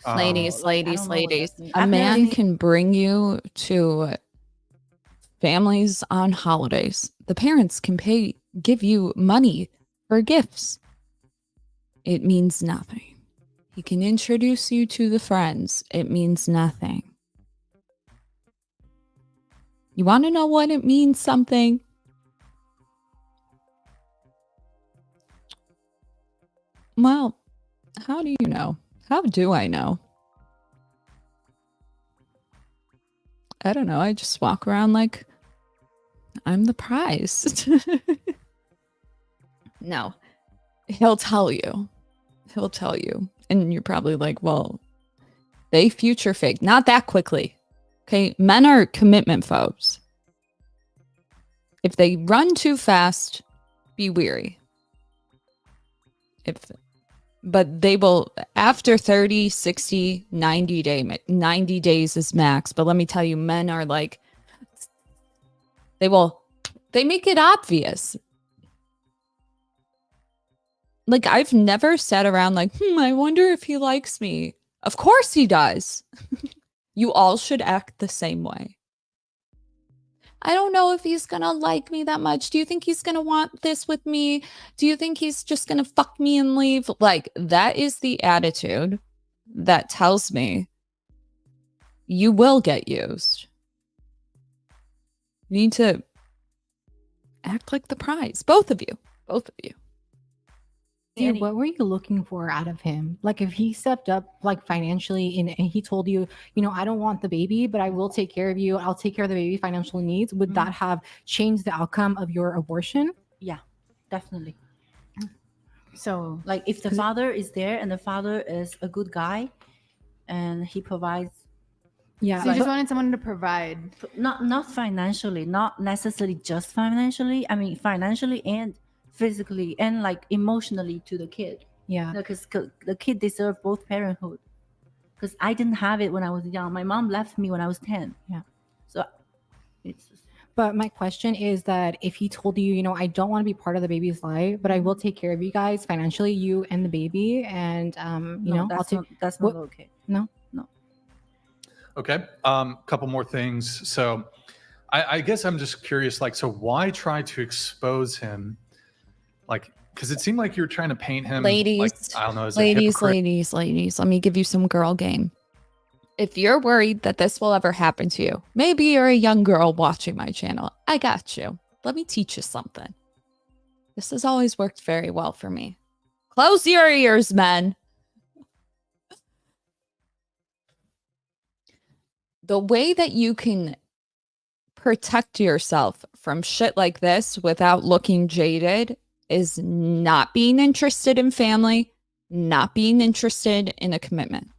Ladies, So, like, I ladies, don't know what ladies. that means. A I've never man seen- can bring you to families on holidays. The parents can give you money for gifts. It means nothing. He can introduce you to the friends. It means nothing. You want to know what it means something? Well, how do you know? How do I know? I don't know. I just walk around like I'm the prize. No, he'll tell you. He'll tell you. And you're probably like, well, they future fake. Not that quickly. Okay. Men are commitment phobes. If they run too fast, be weary. But they will, after 30, 60, 90 days is max. But let me tell you, men are like, they make it obvious. Like, I've never sat around like, I wonder if he likes me. Of course he does. You all should act the same way. I don't know if he's gonna like me that much. Do you think he's gonna want this with me? Do you think he's just gonna fuck me and leave? Like, that is the attitude that tells me you will get used. You need to act like the prize. Both of you. Dude, what were you looking for out of him? Like, if he stepped up like financially and he told you, I don't want the baby, but I will take care of you. I'll take care of the baby financial needs. Would that have changed the outcome of your abortion? Yeah, definitely. So Like, if the father is there and the father is a good guy and he provides, Yeah. you just wanted someone to provide. not financially, not necessarily just financially. I mean, financially and physically and like emotionally to the kid. yeah. Because the kid deserves both parenthood. because I didn't have it when I was young. My mom left me when I was 10. Yeah. So it's But my question is that if he told you, you know, I don't want to be part of the baby's life, but I will take care of you guys financially, you and the baby, and you know, that's not what- okay. no. Okay. Couple more things. So I guess I'm just curious, like, so why try to expose him? Like, because it seemed like you were trying to paint him, Ladies, like, I don't know, as a ladies, hypocrite. ladies, let me give you some girl game. If you're worried that this will ever happen to you, maybe you're a young girl watching my channel. I got you. Let me teach you something. This has always worked very well for me. Close your ears, men. The way that you can protect yourself from shit like this without looking jaded is not being interested in family, not being interested in a commitment.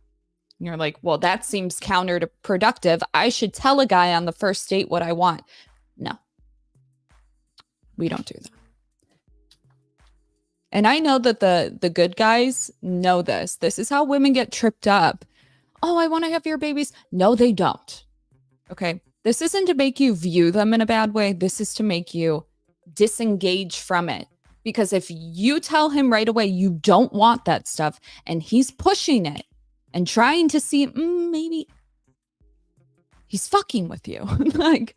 You're like, well, that seems counterproductive. I should tell a guy on the first date what I want. No, we don't do that. And I know that the good guys know this. This is how women get tripped up. Oh, I want to have your babies. No, they don't. Okay. This isn't to make you view them in a bad way. This is to make you disengage from it. Because if you tell him right away you don't want that stuff and he's pushing it and trying to see, maybe he's fucking with you. Like,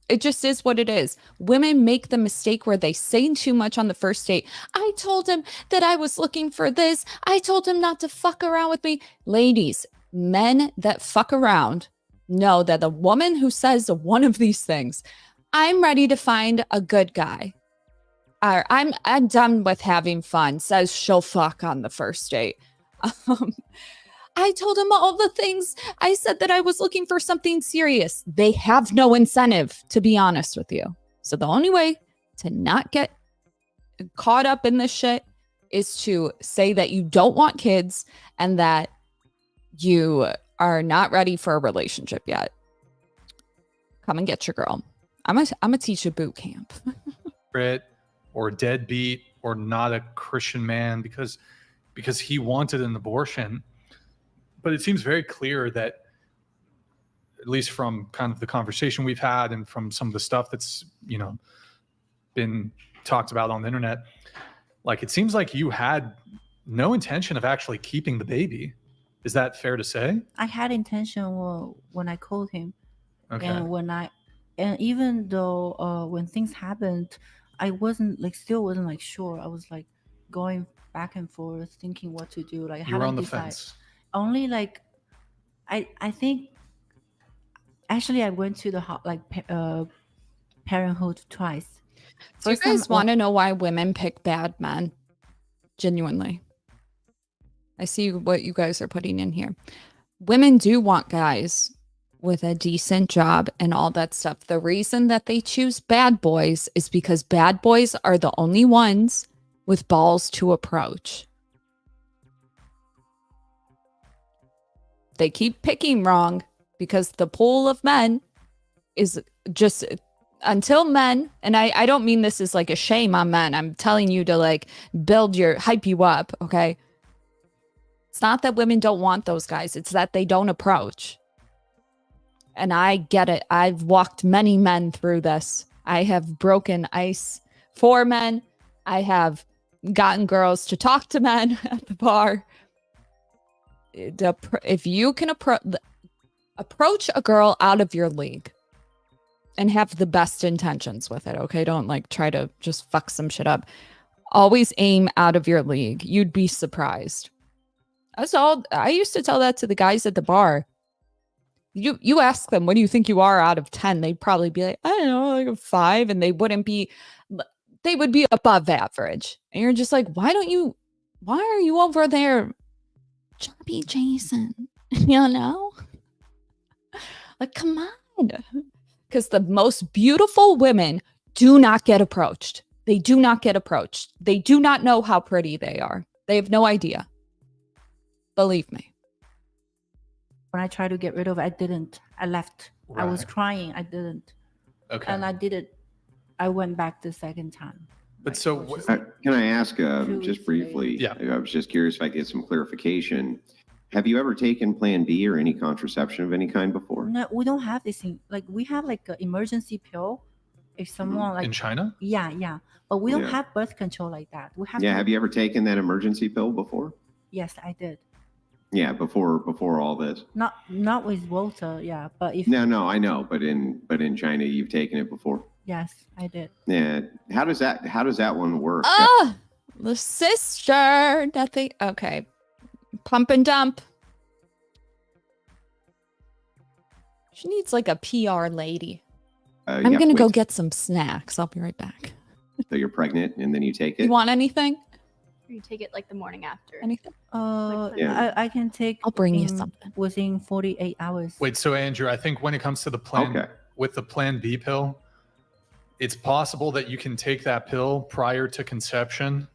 it just is what it is. Women make the mistake where they say too much on the first date. I told him that I was looking for this. I told him not to fuck around with me. Ladies, men that fuck around know that the woman who says one of these things, I'm ready to find a good guy, or I'm done with having fun, says she'll fuck on the first date. I told him all the things. I said that I was looking for something serious. They have no incentive, to be honest with you. So the only way to not get caught up in this shit is to say that you don't want kids and that you are not ready for a relationship yet. Come and get your girl. I'm a teach you boot camp. Or deadbeat or not a Christian man because he wanted an abortion. But it seems very clear that, at least from kind of the conversation we've had and from some of the stuff that's, you know, been talked about on the internet, like, it seems like you had no intention of actually keeping the baby. Is that fair to say? I had intention when I called him. Okay. And even though when things happened, I still wasn't sure. I was going back and forth, thinking what to do. Like, you were on the fence. Only I think actually I went to the parenthood twice. Do you guys want to know why women pick bad men? Genuinely. I see what you guys are putting in here. Women do want guys with a decent job and all that stuff. The reason that they choose bad boys is because bad boys are the only ones with balls to approach. They keep picking wrong because the pool of men is just, until men, and I don't mean this as like a shame on men. I'm telling you to hype you up, okay? It's not that women don't want those guys. It's that they don't approach. And I get it. I've walked many men through this. I have broken ice for men. I have gotten girls to talk to men at the bar. If you can approach a girl out of your league and have the best intentions with it, okay? Don't try to just fuck some shit up. Always aim out of your league. You'd be surprised. I used to tell that to the guys at the bar. You ask them, what do you think you are out of 10? They'd probably be like, I don't know, like a 5, and they would be above average. And you're just like, why are you over there? Chubby Jason, you know? Like, come on. Because the most beautiful women do not get approached. They do not get approached. They do not know how pretty they are. They have no idea. Believe me. When I tried to get rid of it, I didn't. I left. Right. I was crying. I didn't. Okay. And I did it. I went back the second time. But so can I ask just briefly? Yeah. I was just curious if I could get some clarification. have you ever taken Plan B or any contraception of any kind before? No, we don't have this thing. Like we have like an emergency pill. If someone like In China? yeah, but we don't Yeah. have birth control like that. We have Yeah, to, have you ever taken that emergency pill before? Yes, I did. Yeah, before all this. Not with water, yeah, but if No, I know, but in China you've taken it before. yes, I did. Yeah. How does that one work? Oh, the sister. Nothing. Okay. Pump and dump. She needs like a PR lady. I'm you have going to to go wait get some snacks. I'll be right back. till you're pregnant and then you take it. You want anything? You take it like the morning after. Anything? Yeah. I can take. I'll bring you in something. within 48 hours. Wait, so Andrew, I think when it comes to the plan Okay. with the Plan B pill, it's possible that you can take that pill prior to conception.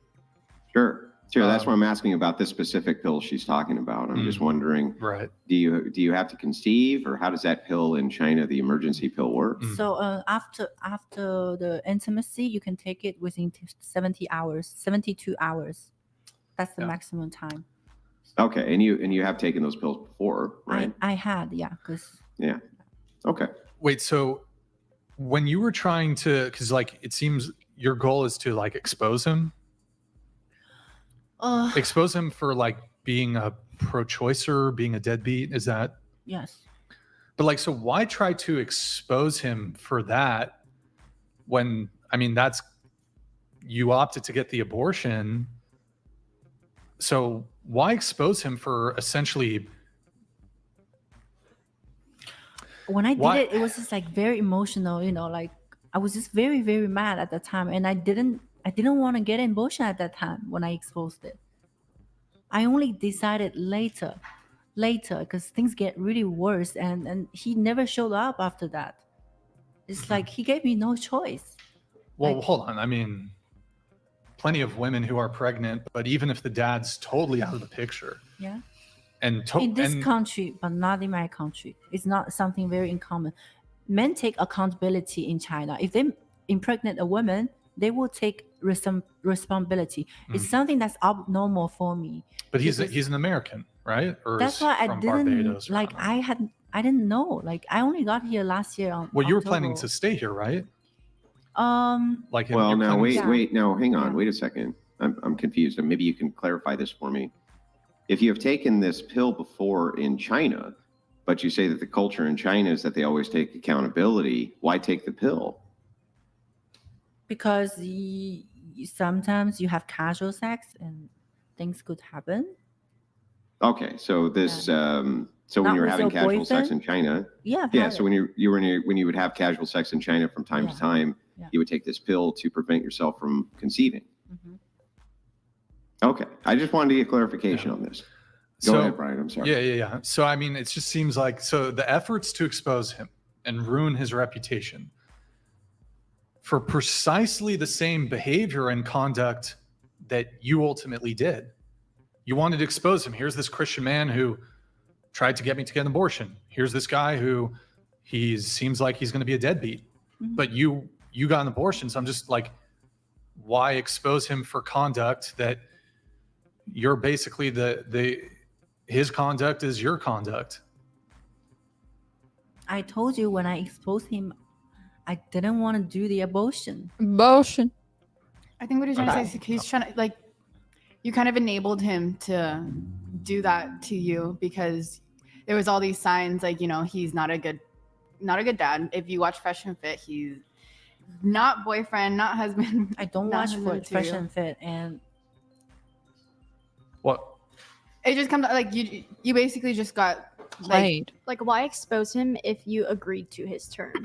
Sure. That's why I'm asking about this specific pill she's talking about. I'm just wondering, Right. do you have to conceive, or how does that pill in China, the emergency pill, work? So after the intimacy, you can take it within 72 hours. That's the Yeah. maximum time. Okay, and you have taken those pills before, right? I had, yeah, because Yeah. Okay. Wait, so when you were trying to, because like it seems your goal is to like expose him for like being a pro-choicer, being a deadbeat. Is that? yes. But like, so why try to expose him for that when, I mean, that's, you opted to get the abortion. So why expose him for essentially? When I did Why- it was just like very emotional, like I was just very, very mad at the time, and I didn't want to get an abortion at that time when I exposed it. I only decided later because things get really worse, and he never showed up after that. It's like he gave me no choice. Well, Like- hold on. I mean, plenty of women who are pregnant, but even if the dad's totally out of the picture, Yeah. and In this country, but not in my country, it's not something very uncommon. Men take accountability in China. If they impregnate a woman, they will take responsibility. It's something that's abnormal for me. but he's because- he's an American, right? Or That's is why I from didn't Barbados or like. something? I didn't know. Like I only got here last year. Well, you were planning October. to stay here, right? Like, Well, you're now planning- wait, Yeah. wait, no, hang on, Yeah. wait a second. I'm confused, and maybe you can clarify this for me. If you have taken this pill before in China, but you say that the culture in China is that they always take accountability, why take the pill? Because sometimes you have casual sex and things could happen. Okay, so this, so when Not you were with having your casual sex in boyfriend? China, Yeah. I've yeah. had So it. when you would have casual sex in China from time to Yeah. time, Yeah. you would take this pill to prevent yourself from conceiving. Mhm. Okay, I just wanted to get clarification on this. Go So- ahead, Brian. I'm sorry. Yeah. So, I mean, it just seems like, so the efforts to expose him and ruin his reputation for precisely the same behavior and conduct that you ultimately did. You wanted to expose him. Here's this Christian man who tried to get me to get an abortion. Here's this guy who seems like he's going to be a deadbeat, Mhm. but you got an abortion. So I'm just like, why expose him for conduct that you're basically his conduct is your conduct. I told you when I exposed him, I didn't want to do the abortion. Motion. I think what he's trying to say Okay. is he's trying to like you kind of enabled him to do that to you because there was all these signs like he's not a good dad. If you watch Fresh and Fit, he's not boyfriend, not husband. I don't not watch husband to Fresh you. and Fit, and What? It just comes like you basically just got like Played. Like, why expose him if you agreed to his terms?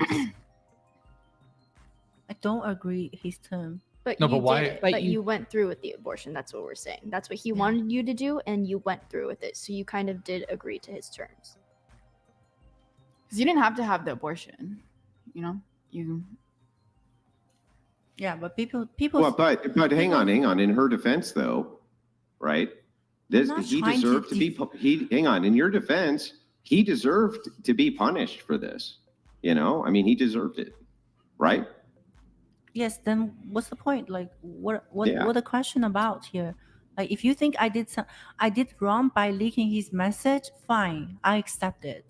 I don't agree his term. But No, you but why- did it. But But you- you went through with the abortion. That's what we're saying. That's what he wanted you to do, and you went through with it. So you kind of did agree to his terms. because you didn't have to have the abortion. You Yeah, but people. Well, but hang on. In her defense, though, right? This not he trying to deserved to be. Hang on. In your defense, he deserved to be punished for this. I mean, he deserved it, right? Yes, then what's the point? Like, what Yeah. the question about here? Like if you think I did wrong by leaking his message, fine, I accept it.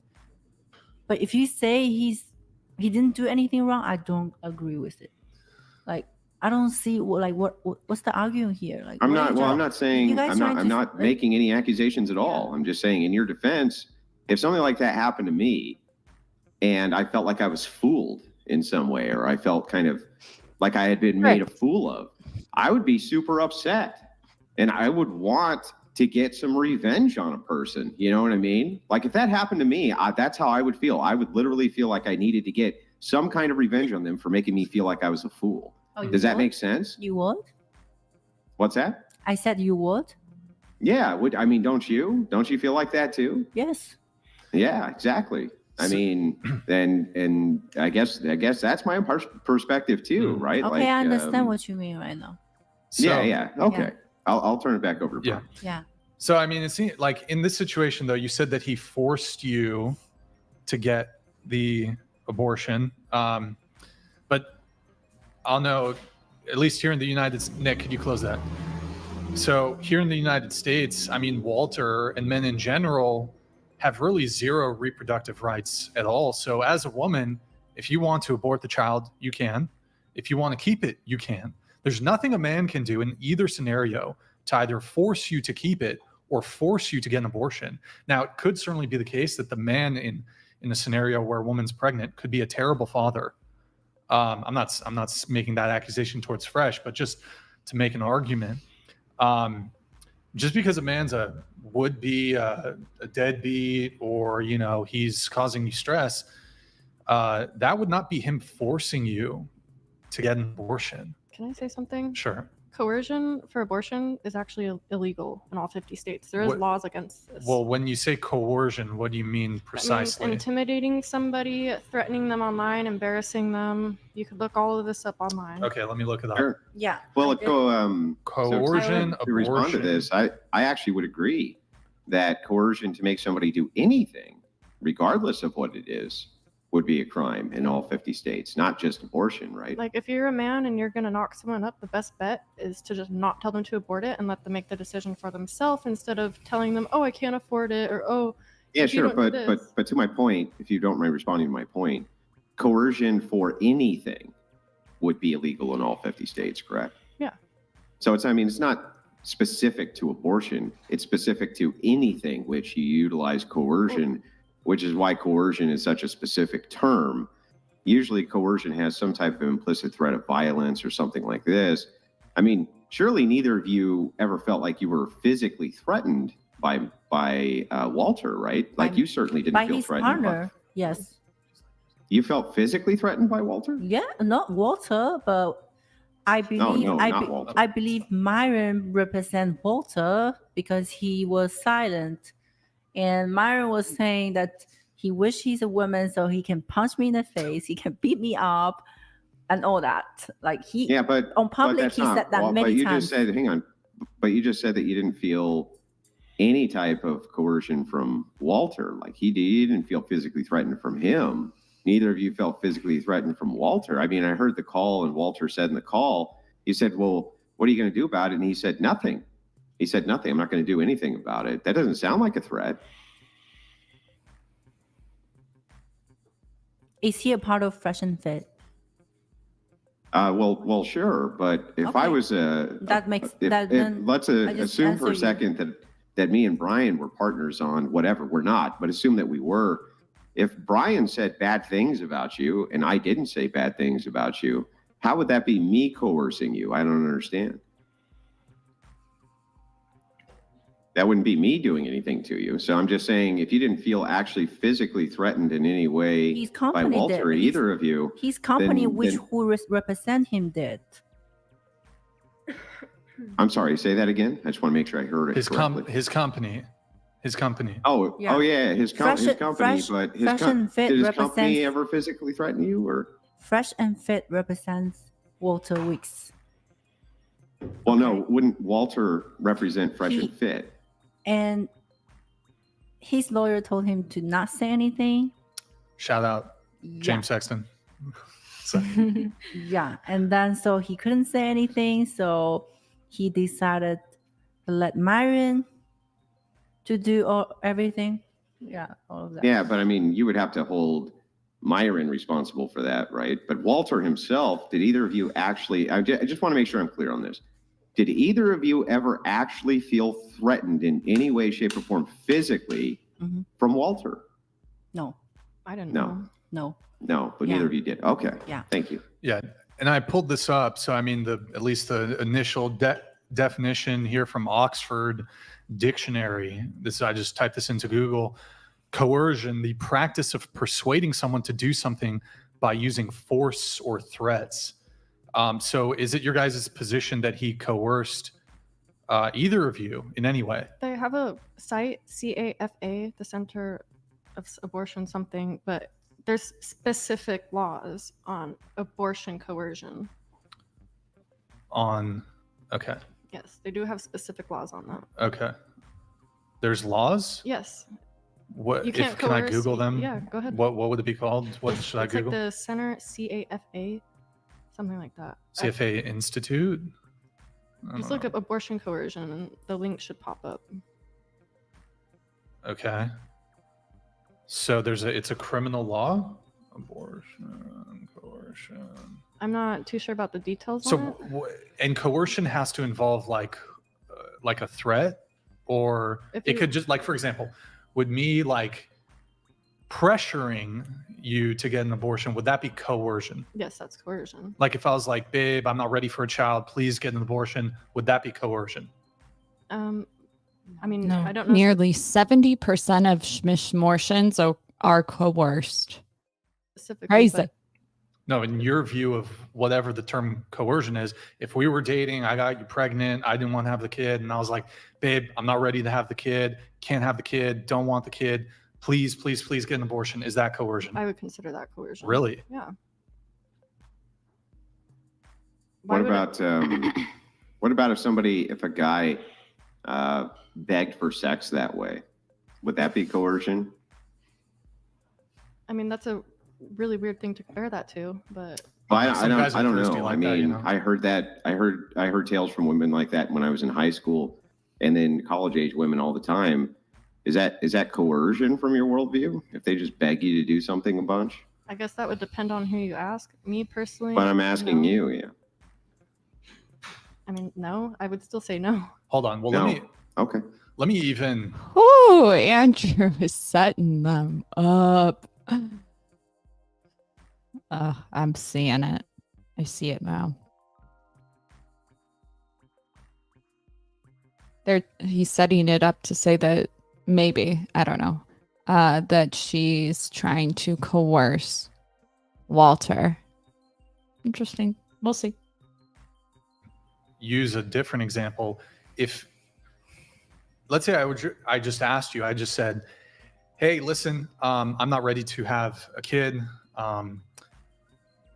But if you say he didn't do anything wrong, I don't agree with it. Like I don't see what's the argument here. Like I'm what are not. you Well, trying- I'm not saying. you guys I'm trying not to- making any accusations at all. I'm just saying, in your defense, if something like that happened to me, and I felt like I was fooled in some way, or I felt kind of like I had been made a fool of, I would be super upset, and I would want to get some revenge on a person. You know what I mean? Like if that happened to me, that's how I would feel. I would literally feel like I needed to get some kind of revenge on them for making me feel like I was a fool. Oh, you Does that would? make sense? You would? What's that? I said you would. Yeah. I mean, don't you? Don't you feel like that too? Yes. Yeah, exactly. I mean, and I guess that's my perspective too, right? Okay, like, I understand what you mean right now. So, yeah. Okay. Yeah. I'll turn it back over to Yeah. Brian. Yeah. So, I mean, it seems like in this situation, though, you said that he forced you to get the abortion. But I'll know, at least here in the United States, Nick, could you close that? So here in the United States, I mean, Walter and men in general have really zero reproductive rights at all. So as a woman, if you want to abort the child, you can. If you want to keep it, you can. There's nothing a man can do in either scenario to either force you to keep it or force you to get an abortion. Now, it could certainly be the case that the man in a scenario where a woman's pregnant could be a terrible father. I'm not making that accusation towards Fresh, but just to make an argument. Just because a man's would be a deadbeat, or he's causing you stress, that would not be him forcing you to get an abortion. Can I say something? Sure. Coercion for abortion is actually illegal in all 50 states. There is What- laws against this. Well, when you say coercion, what do you mean That means precisely? intimidating somebody, threatening them online, embarrassing them. You could look all of this up online. Okay, let me look it up. Sure. Yeah. Well, I let's did. go. Coercion, To respond to abortion. this, I actually would agree that coercion to make somebody do anything, regardless of what it is, would be a crime in all 50 states, not just abortion, right? Like if you're a man and you're gonna knock someone up, the best bet is to just not tell them to abort it and let them make the decision for themselves instead of telling them, "Oh, I can't afford it," or "Oh, Yeah, if you sure, don't do but to my point, if you don't mind responding to my point, coercion for anything would be illegal in all 50 states, correct? Yeah. So it's not specific to abortion. It's specific to anything which you utilize coercion, which is why coercion is such a specific term. Usually coercion has some type of implicit threat of violence or something like this. I mean, surely neither of you ever felt like you were physically threatened by Walter, right? Like By- you certainly didn't By feel his threatened. partner. Yes. You felt physically threatened by Walter? Yeah, not Walter, but I believe not Walter. I believe Myron represents Walter because he was silent, and Myron was saying that he wished he's a woman so he can punch me in the face, he can beat me up, and all that. Like he Yeah, but on public that's he not, said that well, many but you times. just said, hang on, but you just said that you didn't feel any type of coercion from Walter. Like you didn't feel physically threatened from him. Neither of you felt physically threatened from Walter. I mean, I heard the call, and Walter said in the call, he said, "Well, what are you going to do about it?" And he said, "Nothing." He said, "Nothing. I'm not going to do anything about it." That doesn't sound like a threat. Is he a part of Fresh and Fit? Well, sure. But if I Okay. was That makes- if- that- if- then let's I just assume for a answer you. second that me and Brian were partners on whatever. We're not, but assume that we were. If Brian said bad things about you and I didn't say bad things about you, how would that be me coercing you? I don't understand. That wouldn't be me doing anything to you. So I'm just saying, if you didn't feel actually physically threatened in any way His by company Walter, or did. either of you, His company, then- which then- who represent him, did. I'm sorry, say that again. I just want to make sure I heard it His correctly. company. Oh, Yeah. oh yeah, his company, but Fresh and Fit did his represents company ever physically threaten you, or? Fresh and Fit represents Walter Weeks. Well, no, wouldn't Walter represent Fresh and Fit? And his lawyer told him to not say anything. Shout out James Sexton. Sorry. Yeah. And then so he couldn't say anything. So he decided let Myron to do everything. Yeah, all of that. Yeah, but I mean, you would have to hold Myron responsible for that, right? But Walter himself, did either of you actually, I just want to make sure I'm clear on this. Did either of you ever actually feel threatened in any way, shape, or form physically from Walter? No. I didn't No. know. No. No, but Yeah. neither of you did. Okay. Yeah. Thank you. Yeah, and I pulled this up. So I mean, at least the initial definition here from Oxford Dictionary. I just typed this into Google. Coercion, the practice of persuading someone to do something by using force or threats. So is it your guys' position that he coerced either of you in any way? They have a site, CAFA, the Center of Abortion something, but there's specific laws on abortion coercion. Okay. Yes, they do have specific laws on that. Okay. There's laws? Yes. What You can't can I coerce- Google them? Yeah, go ahead. What would it be called? What should I It's like Google? the Center, CAFA, something like that. CFA Institute? I Just don't look know. up abortion coercion and the link should pop up. Okay. So it's a criminal law? Abortion, coercion. I'm not too sure about the details So, on it. and coercion has to involve like a threat, or If it you- could just, like, for example, would me like pressuring you to get an abortion, would that be coercion? Yes, that's coercion. Like if I was like, babe, I'm not ready for a child, please get an abortion, would that be coercion? I mean, No. I don't know. Nearly 70% of schmishmortions are coerced. Specifically, Crazy. but No, in your view of whatever the term coercion is, if we were dating, I got you pregnant, I didn't want to have the kid, and I was like, babe, I'm not ready to have the kid, can't have the kid, don't want the kid, please, please, please get an abortion. Is that coercion? I would consider that coercion. Really? Yeah. What Why would it- about if a guy begged for sex that way? Would that be coercion? I mean, that's a really weird thing to compare that to, but Well, I Some don't guys are know. thirsty like I that, mean, you know? I heard tales from women like that when I was in high school, and then college age women all the time. Is that coercion from your worldview? If they just beg you to do something a bunch? I guess that would depend on who you ask. Me personally. But I'm asking no. you, yeah. I mean, no, I would still say no. Hold on. Well, No. Okay. let me even, Oh, Andrew is setting them up. I'm seeing it. I see it now. He's setting it up to say that maybe, I don't know, that she's trying to coerce Walter. Interesting. We'll see. use a different example. If, let's say I just asked you, I just said, hey, listen, I'm not ready to have a kid.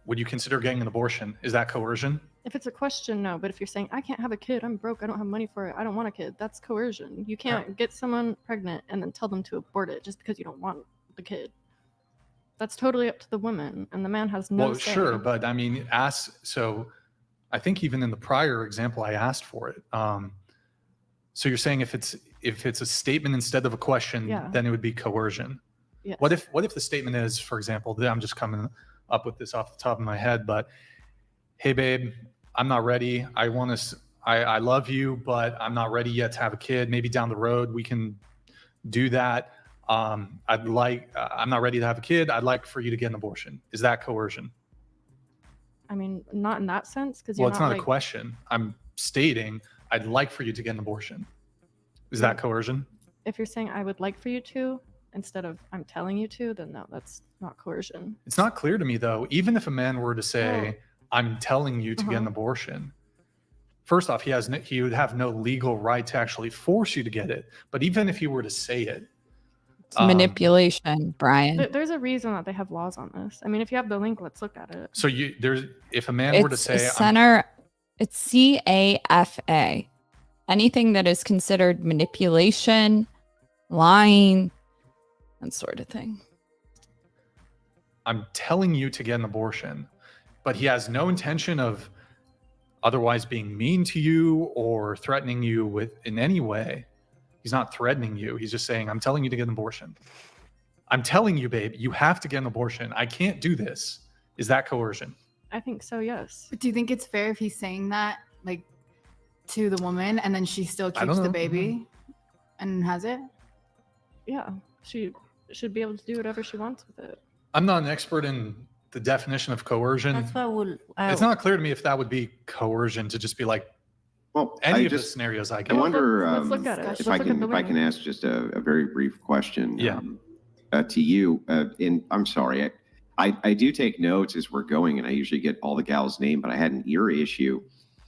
Would you consider getting an abortion? Is that coercion? If it's a question, no. But if you're saying, I can't have a kid, I'm broke, I don't have money for it, I don't want a kid, that's coercion. You can't get someone pregnant and then tell them to abort it just because you don't want the kid. That's totally up to the woman, and the man has no Well, say. sure, but I mean, so I think even in the prior example, I asked for it. So you're saying if it's a statement instead of a question, Yeah. then it would be coercion. Yes. What if the statement is, for example, I'm just coming up with this off the top of my head, but hey, babe, I'm not ready. I love you, but I'm not ready yet to have a kid. Maybe down the road we can do that. I'm not ready to have a kid. I'd like for you to get an abortion. Is that coercion? I mean, not in that sense, because Well, you're it's not not like, a question. I'm stating I'd like for you to get an abortion. Is that coercion? if you're saying I would like for you to, instead of I'm telling you to, then no, that's not coercion. It's not clear to me though. Even if a man were to say, I'm telling you to get an Uh-huh. abortion, first off, he would have no legal right to actually force you to get it. But even if he were to say it, It's manipulation, Brian. There's a reason that they have laws on this. I mean, if you have the link, let's look at it. so if a man were to It's say, it's CAFA. Anything that is considered manipulation, lying, that sort of thing. I'm telling you to get an abortion, but he has no intention of otherwise being mean to you or threatening you with in any way. He's not threatening you. He's just saying, I'm telling you to get an abortion. I'm telling you, babe, you have to get an abortion. I can't do this. Is that coercion? I think so, yes. But do you think it's fair if he's saying that, like, to the woman, and then she still I don't keeps the know. baby and has it? Yeah, she should be able to do whatever she wants with it. I'm not an expert in the definition of coercion. That's why It's not clear to me if that would be coercion to just be like, Well, any I of the just, scenarios I I get. wonder Let's look at it. if Let's I look at can the if I can winning. ask just a very brief question. Yeah. To you. I'm sorry. I do take notes as we're going, and I usually get all the gals' name, but I had an ear issue,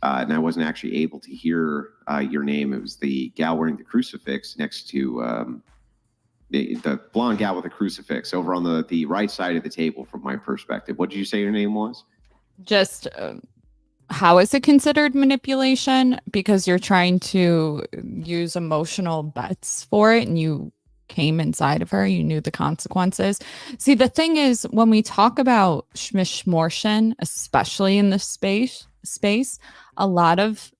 and I wasn't actually able to hear your name. It was the gal wearing the crucifix next to the blonde gal with the crucifix over on the right side of the table from my perspective. What did you say your name was? Just how is it considered manipulation? Because you're trying to use emotional bets for it, and you came inside of her, you knew the consequences. See, the thing is, when we talk about schmishmortion, especially in this space, a lot of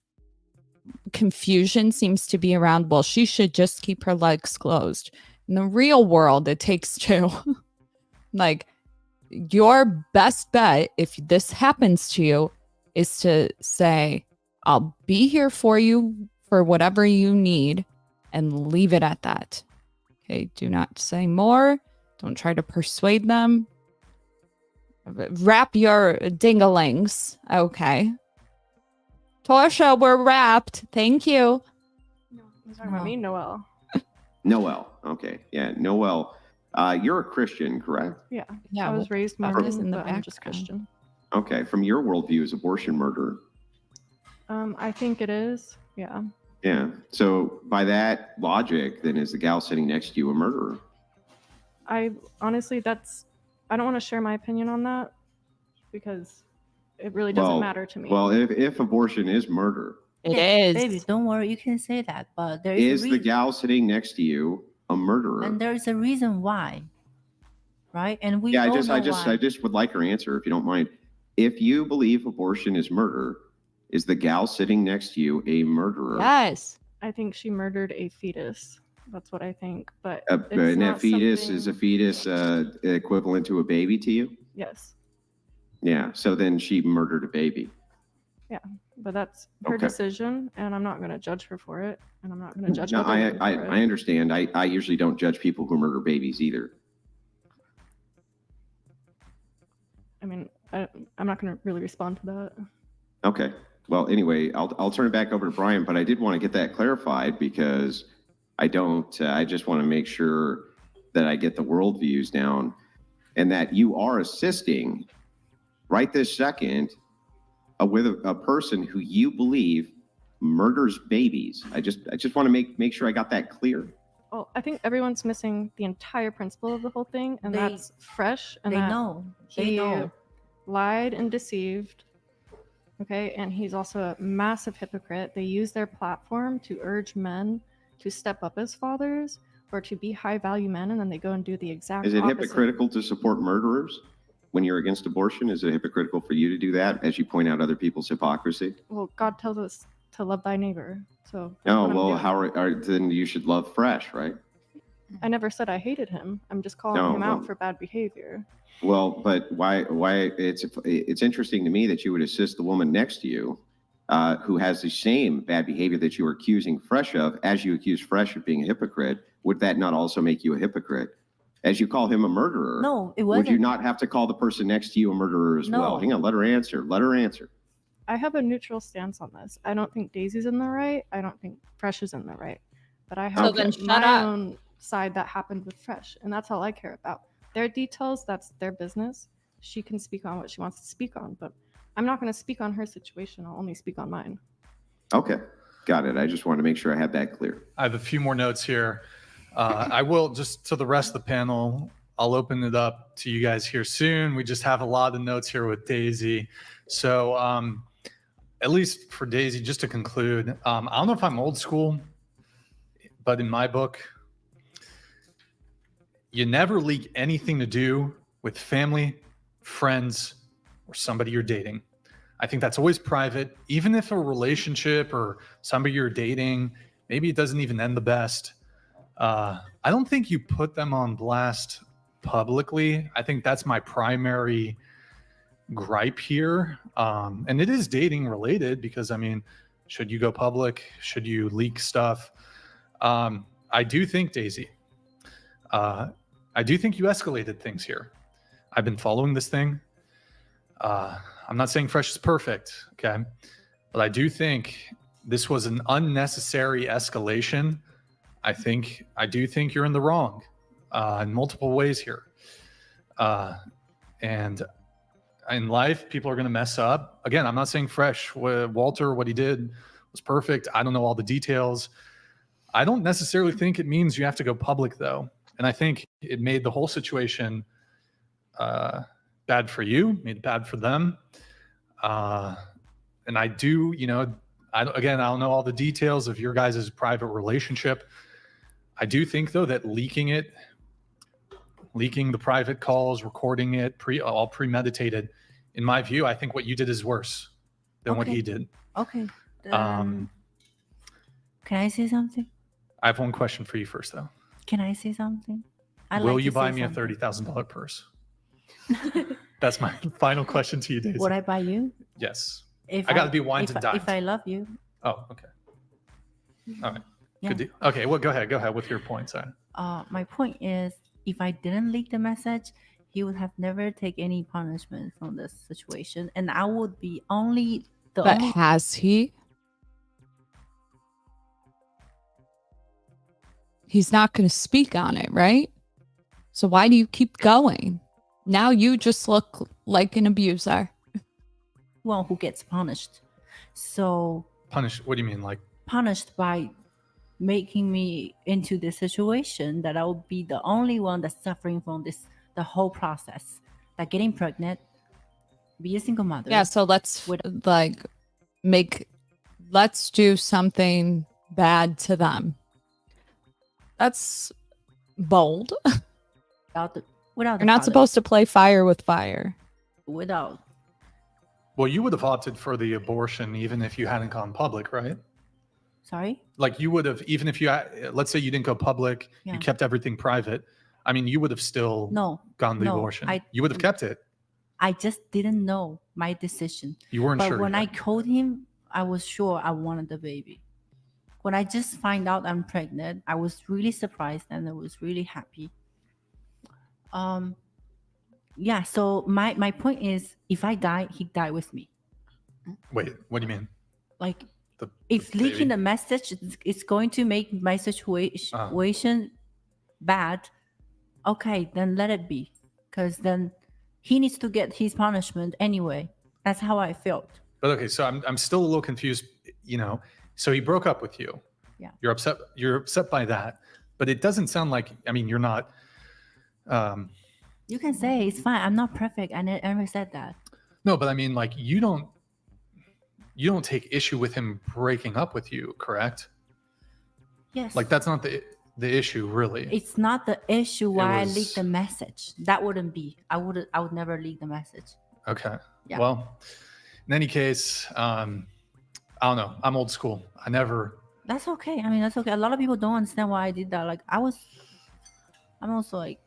confusion seems to be around, well, she should just keep her legs closed. In the real world, it takes two. Like, your best bet, if this happens to you, is to say, I'll be here for you for whatever you need, and leave it at that. Okay, do not say more. Don't try to persuade them. Wrap your dingalings. Okay. Torshaa, we're wrapped. Thank you. No, I'm talking about me, Noelle. Noelle. Okay. Yeah, Noelle. You're a Christian, correct? Yeah. Yeah, I was raised that Mormon, is in the but I'm just background. Christian. Okay. From your worldview, is abortion murder? I think it is. Yeah. Yeah. So by that logic, then is the gal sitting next to you a murderer? I honestly, I don't want to share my opinion on that because it really doesn't matter to me. Well, if abortion is murder, It is. Baby, don't worry. You can say that, but there is is a the reason. gal sitting next to you a murderer? And there's a reason why, right? And we Yeah, all know I why. just would like her answer, if you don't mind. If you believe abortion is murder, is the gal sitting next to you a murderer? Yes. I think she murdered a fetus. That's what I think. But And it's that not fetus is a something- fetus equivalent to a baby to you? Yes, Yeah. So then she murdered a baby. but that's her Okay. decision, and I'm not going to judge her for it, and I'm not going to judge No, other women for I it. understand. I usually don't judge people who murder babies either. I mean, I'm not going to really respond to that. Okay. Well, anyway, I'll turn it back over to Brian, but I did want to get that clarified because I don't. I just want to make sure that I get the worldviews down, and that you are assisting right this second with a person who you believe murders babies. I just want to make sure I got that clear. Well, I think everyone's missing the entire principle of the whole thing, and They- that's fresh. And They that know. They he know. lied and deceived. Okay, and he's also a massive hypocrite. They use their platform to urge men to step up as fathers or to be high value men, and then they go and do the exact Is it opposite. hypocritical to support murderers when you're against abortion? Is it hypocritical for you to do that as you point out other people's hypocrisy? Well, God tells us to love thy neighbor. So that's Oh, what I'm well, doing. then you should love fresh, right? I never said I hated him. I'm just calling No, him well- out for bad behavior. Well, but why it's interesting to me that you would assist the woman next to you who has the same bad behavior that you are accusing Fresh of, as you accuse Fresh of being a hypocrite. Would that not also make you a hypocrite? As you call him a murderer, No, it would wasn't. you not have to call the person next to you a murderer as well? No. Hang on, let her answer. Let her answer. I have a neutral stance on this. I don't think Daisy's in the right. I don't think Fresh is in the right. But I have then shut my up. own side that happened with Fresh, and that's all I care about. Their details, that's their business. She can speak on what she wants to speak on, but I'm not going to speak on her situation. I'll only speak on mine. Okay, got it. I just wanted to make sure I had that clear. I have a few more notes here. I will just to the rest of the panel. I'll open it up to you guys here soon. We just have a lot of notes here with Daisy. So at least for Daisy, just to conclude, I don't know if I'm old school, but in my book, you never leak anything to do with family, friends, or somebody you're dating. I think that's always private. Even if a relationship or somebody you're dating, maybe it doesn't even end the best. I don't think you put them on blast publicly. I think that's my primary gripe here. And it is dating related because, I mean, should you go public? Should you leak stuff? I do think, Daisy, I do think you escalated things here. I've been following this thing. I'm not saying Fresh is perfect, okay? But I do think this was an unnecessary escalation. I do think you're in the wrong in multiple ways here. And in life, people are going to mess up. Again, I'm not saying Fresh, Walter, what he did was perfect. I don't know all the details. I don't necessarily think it means you have to go public, though. And I think it made the whole situation bad for you, made it bad for them. And I do, I don't know all the details of your guys' private relationship. I do think, though, that leaking the private calls, recording it, all premeditated, in my view, I think what you did is worse than what he did. Okay. Can I say something? I have one question for you first, though. Can I say something? Will you buy me a $30,000 purse? That's my final question to you, Daisy. Would I buy you? Yes. If I got to be wine to dine. If I love you. Oh, okay. All right. Yeah. Good deal. Okay, well, go ahead with your points. My point is, if I didn't leak the message, he would have never take any punishment from this situation, and I would be only the But only. has he? He's not going to speak on it, right? So why do you keep going? Now you just look like an abuser. One who gets punished. So Punished? What do you mean? Like punished by making me into this situation that I will be the only one that's suffering from the whole process, like getting pregnant, be a single mother. Yeah, so let's let's do something bad to them. That's bold. Without You're not supposed to play fire with fire. Without. Well, you would have opted for the abortion even if you hadn't gone public, right? Sorry? Like you would have, even if let's say you didn't go public, you kept everything private. I mean, you would have still gone the abortion. You would have kept it. I just didn't know my decision. You weren't sure. But when I called him, I was sure I wanted the baby. When I just find out I'm pregnant, I was really surprised and I was really happy. Yeah, so my point is, if I die, he die with me. Wait, what do you mean? Like, if leaking the message is going to make my situation bad, okay, then let it be. Because then he needs to get his punishment anyway. That's how I felt. But okay, so I'm still a little confused, So he broke up with you. Yeah. You're upset by that. But it doesn't sound like, I mean, you're not you can say it's fine. I'm not perfect. I never said that. No, but I mean, like, you don't take issue with him breaking up with you, correct? Yes. Like, that's not the issue, really. It's not the issue why I leaked the message. That wouldn't be. I would never leak the message. Okay. Yeah. Well, in any case, I don't know. I'm old school. That's okay. I mean, that's okay. A lot of people don't understand why I did that. Like, I'm also like,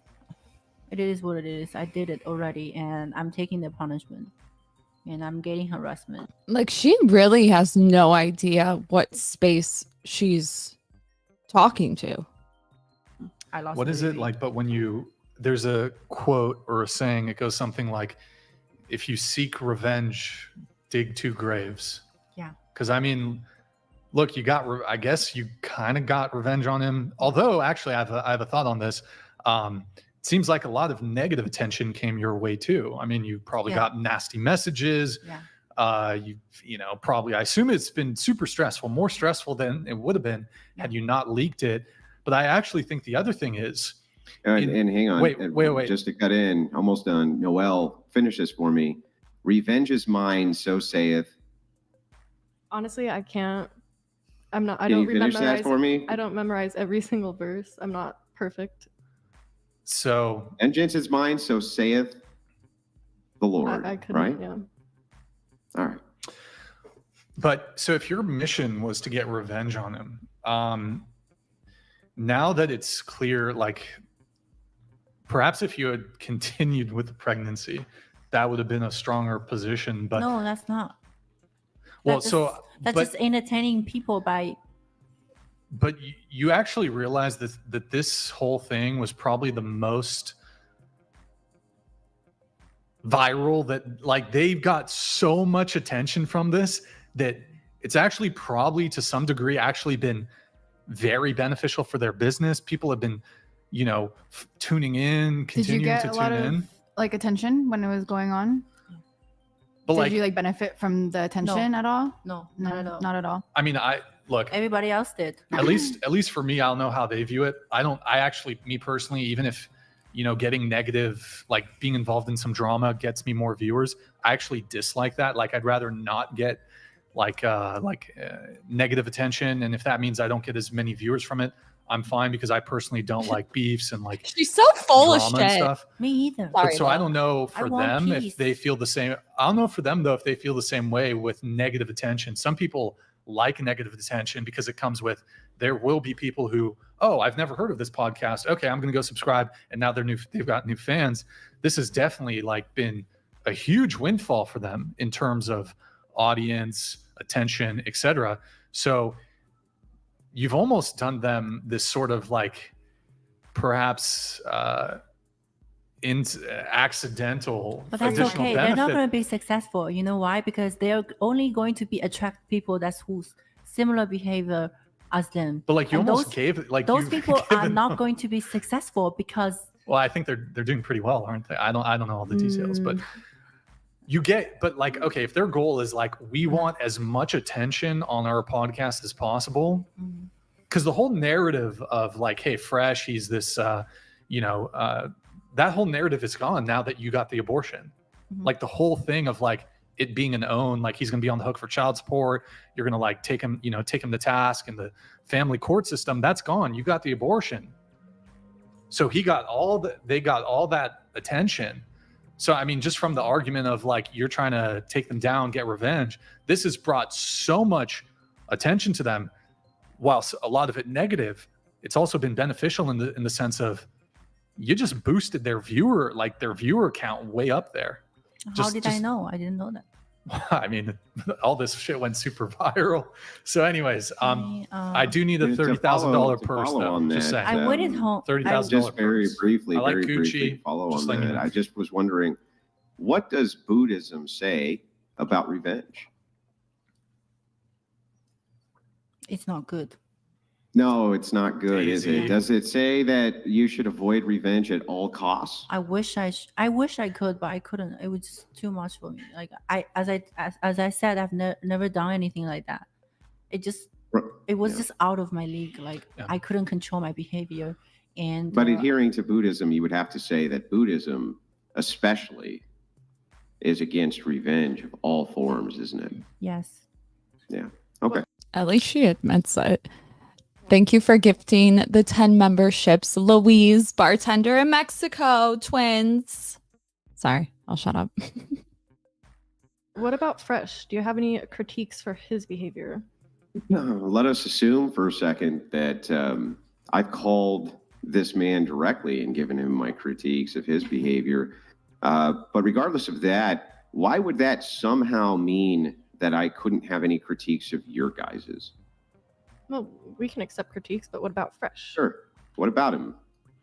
it is what it is. I did it already, and I'm taking the punishment, and I'm getting harassment. Like, she really has no idea what space she's talking to. I lost. What is it like? But when there's a quote or a saying, it goes something like, "If you seek revenge, dig two graves." Yeah. Because I mean, look, I guess you kind of got revenge on him. Although, actually, I have a thought on this. It seems like a lot of negative attention came your way too. I mean, you probably got nasty messages. Yeah. Probably, I assume it's been super stressful, more stressful than it would have been had you not leaked it. But I actually think the other thing is, and hang on, wait, just to cut in, almost done. Noel, finish this for me. Revenge is mine, so saith. Honestly, I can't. I don't finish that for me? I don't memorize every single verse. I'm not perfect. So vengeance is mine, so saith the Lord. I couldn't, right? Yeah. All right. But so if your mission was to get revenge on him, now that it's clear, like perhaps if you had continued with the pregnancy, that would have been a stronger position. But no, that's not. well, That's just entertaining people by. But you actually realize that this whole thing was probably the most viral, that like they've got so much attention from this that it's actually probably to some degree actually been very beneficial for their business. People have been, tuning in, Did you continuing get to a tune lot in. of like attention when it was going on? But Did you like benefit from the attention at all? No, not at all. Not at all. I mean, look, Everybody else did. at least for me, I'll know how they view it. I actually, me personally, even if getting negative, like being involved in some drama gets me more viewers, I actually dislike that. Like I'd rather not get negative attention, and if that means I don't get as many viewers from it, I'm fine, because I personally don't like beefs and like She's so full of drama and shit. stuff. Me either. Sorry, But so I don't know for want them peace. if they feel the same. I don't know for them though if they feel the same way with negative attention. Some people like negative attention because it comes with, there will be people who, oh, I've never heard of this podcast. Okay, I'm going to go subscribe, and now they've got new fans. This has definitely like been a huge windfall for them in terms of audience, attention, etc. So you've almost done them this sort of like perhaps accidental But that's additional okay. benefit. They're not going to be successful. You know why? Because they're only going to be attract people that's who's similar behavior as them. But like you And almost those, gave like those you've people are given not them- going to be successful because. Well, I think they're doing pretty well, aren't they? I don't know all the details, but but like, okay, if their goal is like, we want as much attention on our podcast as possible, because the whole narrative of like, hey, Fresh, he's this, that whole narrative is gone now that you got the abortion. Like the whole thing of like it being an own, like he's going to be on the hook for child support. You're going to like take him to task in the family court system. That's gone. You got the abortion. So they got all that attention. So, I mean, just from the argument of like, you're trying to take them down, get revenge, this has brought so much attention to them. Whilst a lot of it negative, it's also been beneficial in the sense of you just boosted their viewer count way up there. How did I know? I didn't know that. I mean, all this shit went super viral. So anyways, I do need a $30,000 purse though. On Just that, saying. I waited home. $30,000 just very purse. briefly, I like very Gucci. briefly follow Just on letting you that. know. I just was wondering, what does Buddhism say about revenge? It's not good. No, it's not good, is Daisy. it? Does it say that you should avoid revenge at all costs? I wish I could, but I couldn't. It was just too much for me. Like as I said, I've never done anything like that. It was just out of my league. Like I couldn't control my behavior. And But adhering to Buddhism, you would have to say that Buddhism, especially, is against revenge of all forms, isn't it? yes. Yeah. Okay. At least she admits it. Thank you for gifting the 10 memberships, Louise, bartender in Mexico, twins. Sorry, I'll shut up. What about Fresh? Do you have any critiques for his behavior? No, let us assume for a second that I've called this man directly and given him my critiques of his behavior. But regardless of that, why would that somehow mean that I couldn't have any critiques of your guys's? Well, we can accept critiques, but what about Fresh? Sure. What about him?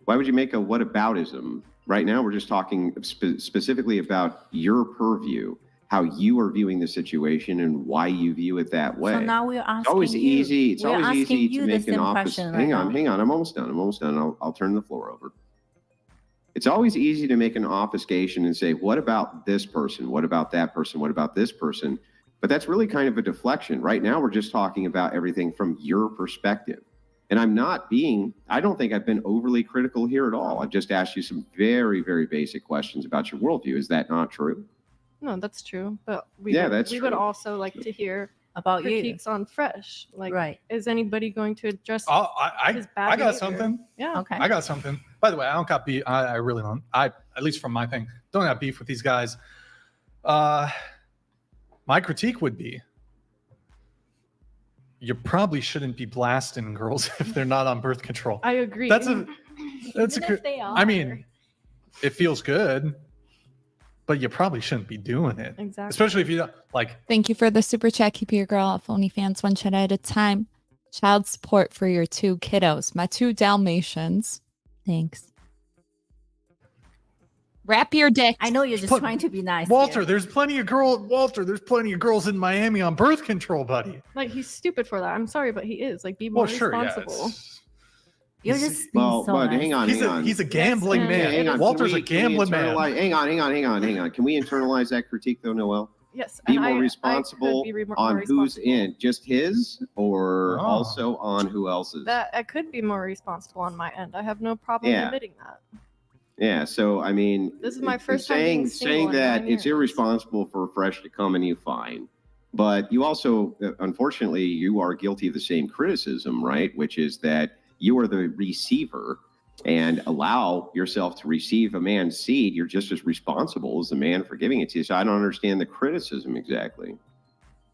Why would you make a whataboutism? Right now, we're just talking specifically about your purview, how you are viewing the situation and why you view it that way. So now we're asking It's always you. easy. It's We're always asking easy you to the make an same office. question Hang right on. I'm almost done. I'll turn the floor over. It's always easy to make an obfuscation and say, what about this person? What about that person? What about this person? But that's really kind of a deflection. Right now, we're just talking about everything from your perspective. And I don't think I've been overly critical here at all. I've just asked you some very, very basic questions about your worldview. Is that not true? No, that's true. But we would true. also like to hear About you. critiques on Fresh. Like, Right. is anybody going to address I his bad got behavior? something. Yeah. Okay. I got something. By the way, I don't got beef. I really don't. At least from my thing, don't have beef with these guys. My My critique would be, you probably shouldn't be blasting girls if they're not on birth control. I agree. That's Even if they I mean, are. it feels good, but you probably shouldn't be doing it. Exactly. Especially if you don't like. Thank you for the super chat. Keep your girl off OnlyFans one chat at a time. Child support for your 2 kiddos. My 2 Dalmatians. Thanks. Wrap your dick. I know you're just trying to be nice. Walter, here. there's plenty of girls in Miami on birth control, buddy. Like, he's stupid for that. I'm sorry, but he is. Like, be more Well, sure, yeah. responsible. You're He's- just being Well, so but nice. hang on. He's a gambling Yes, man. Hang on. Walter's Can a gambling can we man. Hang on. Can we internalize that critique though, Noel? Yes. Be and more I responsible could be more on who's responsible. in, just his, or Oh. also on who else's? That I could be more responsible on my end. I have no problem Yeah. admitting that. Yeah, so I mean, This is my it's first time being single saying in that 9 it's years. irresponsible for Fresh to come and you fine, but you also, unfortunately, you are guilty of the same criticism, right? Which is that you are the receiver and allow yourself to receive a man's seed. You're just as responsible as the man for giving it to you. So I don't understand the criticism exactly.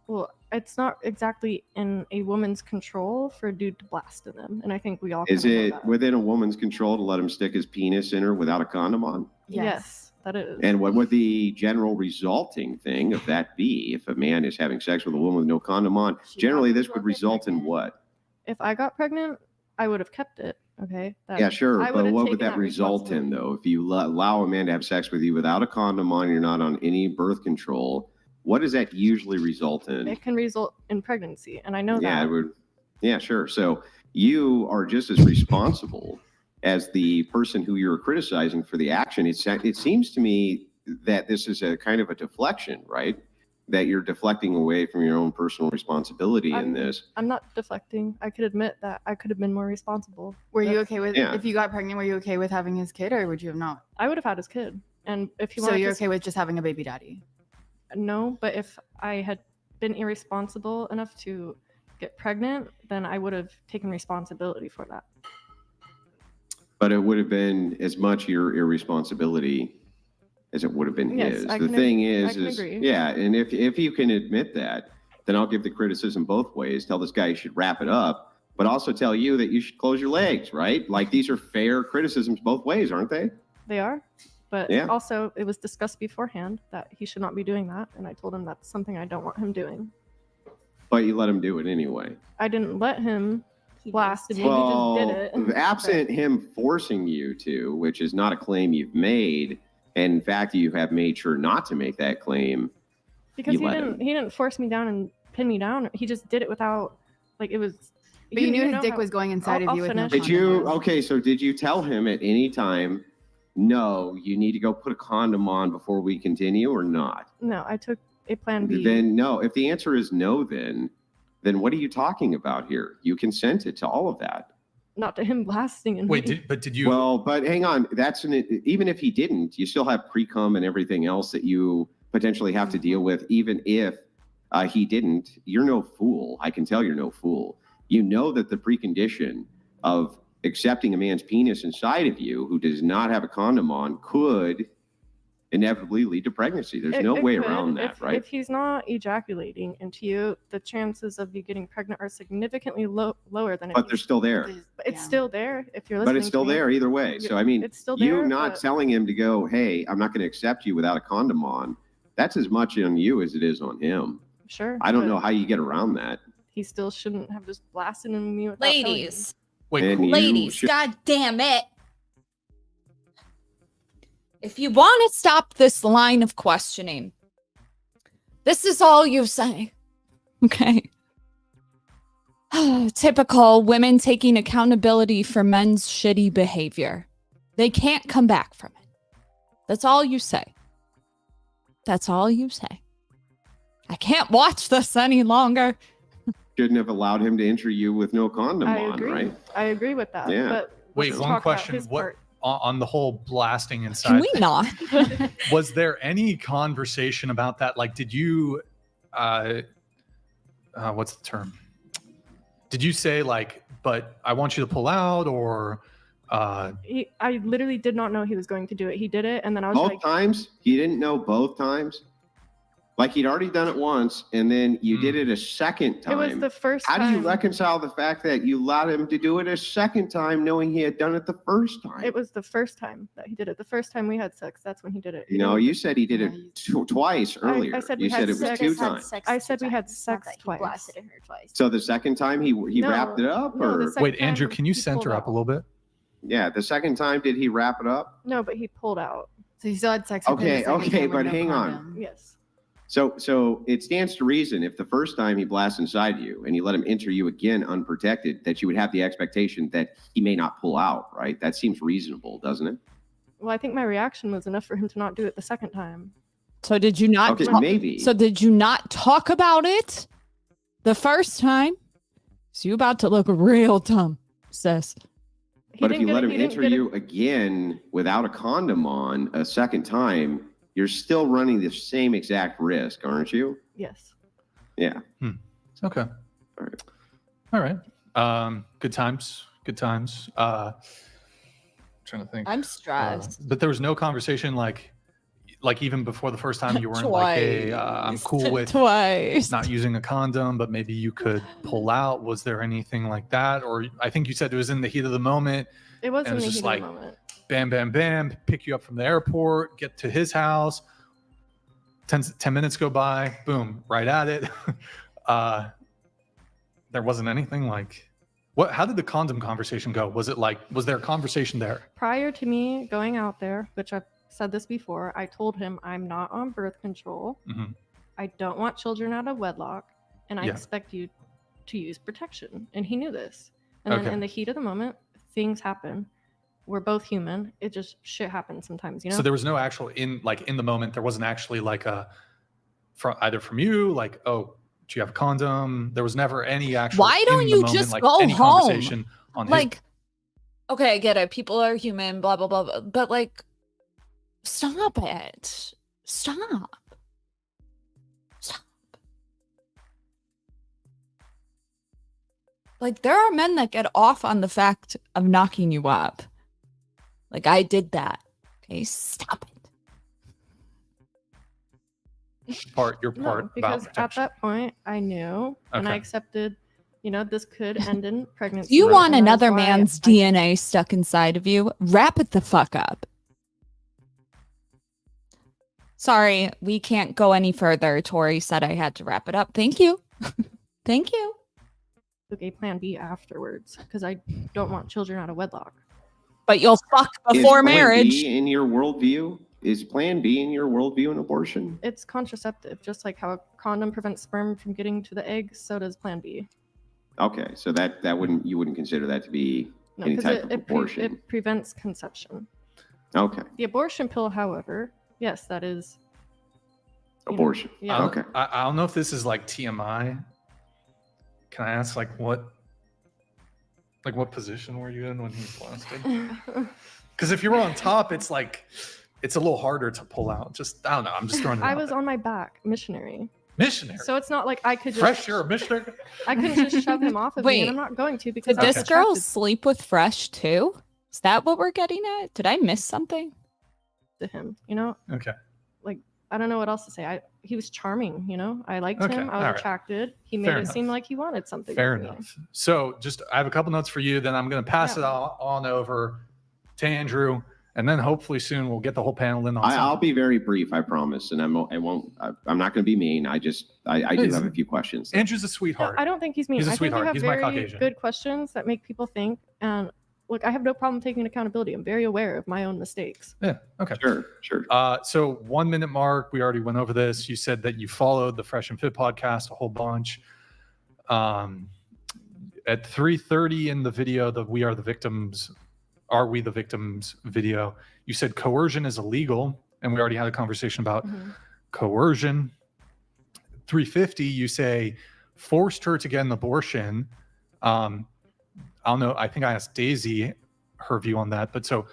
Well, it's not exactly in a woman's control for a dude to blast in them, and I think we all. Is kinda know it that. within a woman's control to let him stick his penis in her without a condom on? Yes, that is. And what would the general resulting thing of that be if a man is having sex with a woman with no condom on? She Generally, probably this will would get result in pregnant. what? If I got pregnant, I would have kept it. Okay. Yeah, sure. I But would've what would taken that result in, responsibility. though? If you allow a man to have sex with you without a condom on, you're not on any birth control, what does that usually result in? It can result in pregnancy, and I know Yeah, that. it would. Yeah, sure. So you are just as responsible as the person who you're criticizing for the action. It seems to me that this is a kind of a deflection, right? That you're deflecting away from your own personal responsibility in this. I'm not deflecting. I could admit that I could have been more responsible. Were you That's- okay with Yeah. if you got pregnant? Were you okay with having his kid, or would you have not? I would have had his kid, and if he So wanted you're to okay with just having a baby daddy? No, but if I had been irresponsible enough to get pregnant, then I would have taken responsibility for that. But it would have been as much your irresponsibility as it would have been Yes, his. I The can thing I is, can agree. yeah, and if you can admit that, then I'll give the criticism both ways. Tell this guy you should wrap it up, but also tell you that you should close your legs, right? Like these are fair criticisms both ways, aren't they? They are, but Yeah. also it was discussed beforehand that he should not be doing that, and I told him that's something I don't want him doing. But you let him do it anyway. I didn't let him He blast just me. Well, He just did it. absent him forcing you to, which is not a claim you've made, and in fact you have made sure not to make that claim. Because you let him. he didn't force me down and pin me down. He just did it without, like, it was. But you knew his know dick how- was going inside I'll of you with no finish. Did you? condom on. Okay, so did you tell him at any time, no, you need to go put a condom on before we continue, or not? No, I took a plan B. Then no. If the answer is no, then what are you talking about here? You consented to all of that. Not to him blasting and Wait, me. did you? Well, but hang on. Even if he didn't, you still have pre-cum and everything else that you potentially have to deal with. Even if he didn't, you're no fool. I can tell you're no fool. You know that the precondition of accepting a man's penis inside of you who does not have a condom on could inevitably lead to pregnancy. There's no It way could. around that, if, right? If he's not ejaculating into you, the chances of you getting pregnant are significantly lower than if But they're still there. But it's Yeah. still there if you're listening. But it's still to me. there either way. So I mean, It's still you there, not but- telling him to go, hey, I'm not going to accept you without a condom on. That's as much on you as it is on him. Sure. I don't but know how you get around that. He still shouldn't have just blasted in me without telling me. Ladies, Wait, And cool. you ladies, should- god damn it. If you want to stop this line of questioning, this is all you say. Okay. Typical women taking accountability for men's shitty behavior. They can't come back from it. That's all you say. That's all you say. I can't watch this any longer. Shouldn't have allowed him to enter you with no condom I on, agree. right? I agree with that. Yeah. But Wait, let's one talk about question. his What part. on the whole blasting Can inside? we not? Was there any conversation about that? Like, did you, what's the term? Did you say like, but I want you to pull out, or I literally did not know he was going to do it. He did it, and then I was Both like, times? He didn't know both times? Like he'd already done it once, and then you did it a second time. It was the first How time. do you reconcile the fact that you allowed him to do it a second time, knowing he had done it the first time? It was the first time that he did it. The first time we had sex, that's when he did it. No, you said he did it twice earlier. I said you we said had it was sex. two Had times. sex I two said we had times, not sex that he twice. blasted her twice. So the second time he No, wrapped it up, no, or the second Wait, Andrew, time can you he center pulled up a out. little bit? yeah, the second time did he wrap it up? No, but he pulled out. So you still had sex with him the Okay, second okay, time with but no hang on. condom. Yes. So it stands to reason if the first time he blasts inside you and you let him enter you again unprotected, that you would have the expectation that he may not pull out, right? That seems reasonable, doesn't it? Well, I think my reaction was enough for him to not do it the second time. So did you not? Okay, talk- maybe. So did you not talk about it the first time? So you about to look real dumb, sis. He But if didn't you get let it- him he didn't enter get it- you again without a condom on a second time, you're still running the same exact risk, aren't you? Yes. Yeah. Okay. All right. All right. Good times. Good times. Trying to think. I'm stressed. But there was no conversation like even before the first time you weren't like, hey, I'm cool with twice. not using a condom, but maybe you could pull out. Was there anything like that? Or I think you said it was in the heat of the moment. It was And in it was the just heat like- of the moment. Bam, bam, bam. Pick you up from the airport, get to his house. 10 minutes go by. Boom, right at it. There wasn't anything like what? How did the condom conversation go? Was it like, was there a conversation there? Prior to me going out there, which I've said this before, I told him I'm not on birth control. Mhm. I don't want children out of wedlock, and I Yeah. expect you to use protection. And he knew this. And then Okay. in the heat of the moment, things happen. We're both human. It just shit happens sometimes, you know? So there was no actual in the moment. There wasn't actually like either from you, like, oh, do you have a condom? There was never any actual. Why don't in the you moment, just like, go any home? conversation on his Like, okay, I get it. People are human, blah, blah, blah. But like, stop it. Stop. Stop. Like, there are men that get off on the fact of knocking you up. Like, I did that. Okay, stop it. your part No, about because at protection. that point, I knew and I Okay. accepted, this could end in pregnancy. You want and that is another why man's I- DNA stuck inside of you? Wrap it the fuck up. Sorry, we can't go any further. Tori said I had to wrap it up. Thank you. Thank you. took a plan B afterwards because I don't want children out of wedlock. But you'll fuck Is before Plan marriage. B in your worldview? Is Plan B in your worldview an abortion? It's contraceptive, just like how a condom prevents sperm from getting to the egg, so does Plan B. Okay, so you wouldn't consider that to be No, any because type of abortion. it prevents conception. Okay, The abortion pill, however, yes, that is you know, abortion. yeah. Okay. I don't know if this is like TMI. Can I ask what position were you in when he blasted? Because if you were on top, it's like it's a little harder to pull out. Just I don't know. I'm just throwing it I out was there. on my back, missionary. Missionary. So it's not like I could just Fresh, you're a missionary. I couldn't just shove him off of me, Wait, and I'm not going to because Did I'm this Okay. girl attracted sleep with Fresh too? Is that what we're getting at? Did I miss something? to him. Okay. I don't know what else to say. He was charming. I liked Okay, him. I was all right. attracted. He made Fair it enough. seem like he wanted something. Fair with me. enough. So I have a couple notes for you. Then I'm going to pass Yeah. it on over to Andrew, and then hopefully soon we'll get the whole panel in on I'll something. be very brief, I promise, and I'm not going to be mean. I do have a few questions. Andrew's a No, sweetheart. I don't think he's mean. He's a I think sweetheart. you have He's my very Caucasian. good questions that make people think. And look, I have no problem taking accountability. I'm very aware of my own mistakes. Yeah. Okay. Sure. So 1 minute mark, we already went over this. You said that you followed the Fresh and Fit podcast a whole bunch. At 3:30 in the video, the "We Are the Victims," "Are We the Victims" video, you said coercion is illegal, and we already had a conversation about coercion. 3:50, you say forced her to get an abortion. I don't know. I think I asked Daisy her view on that, but so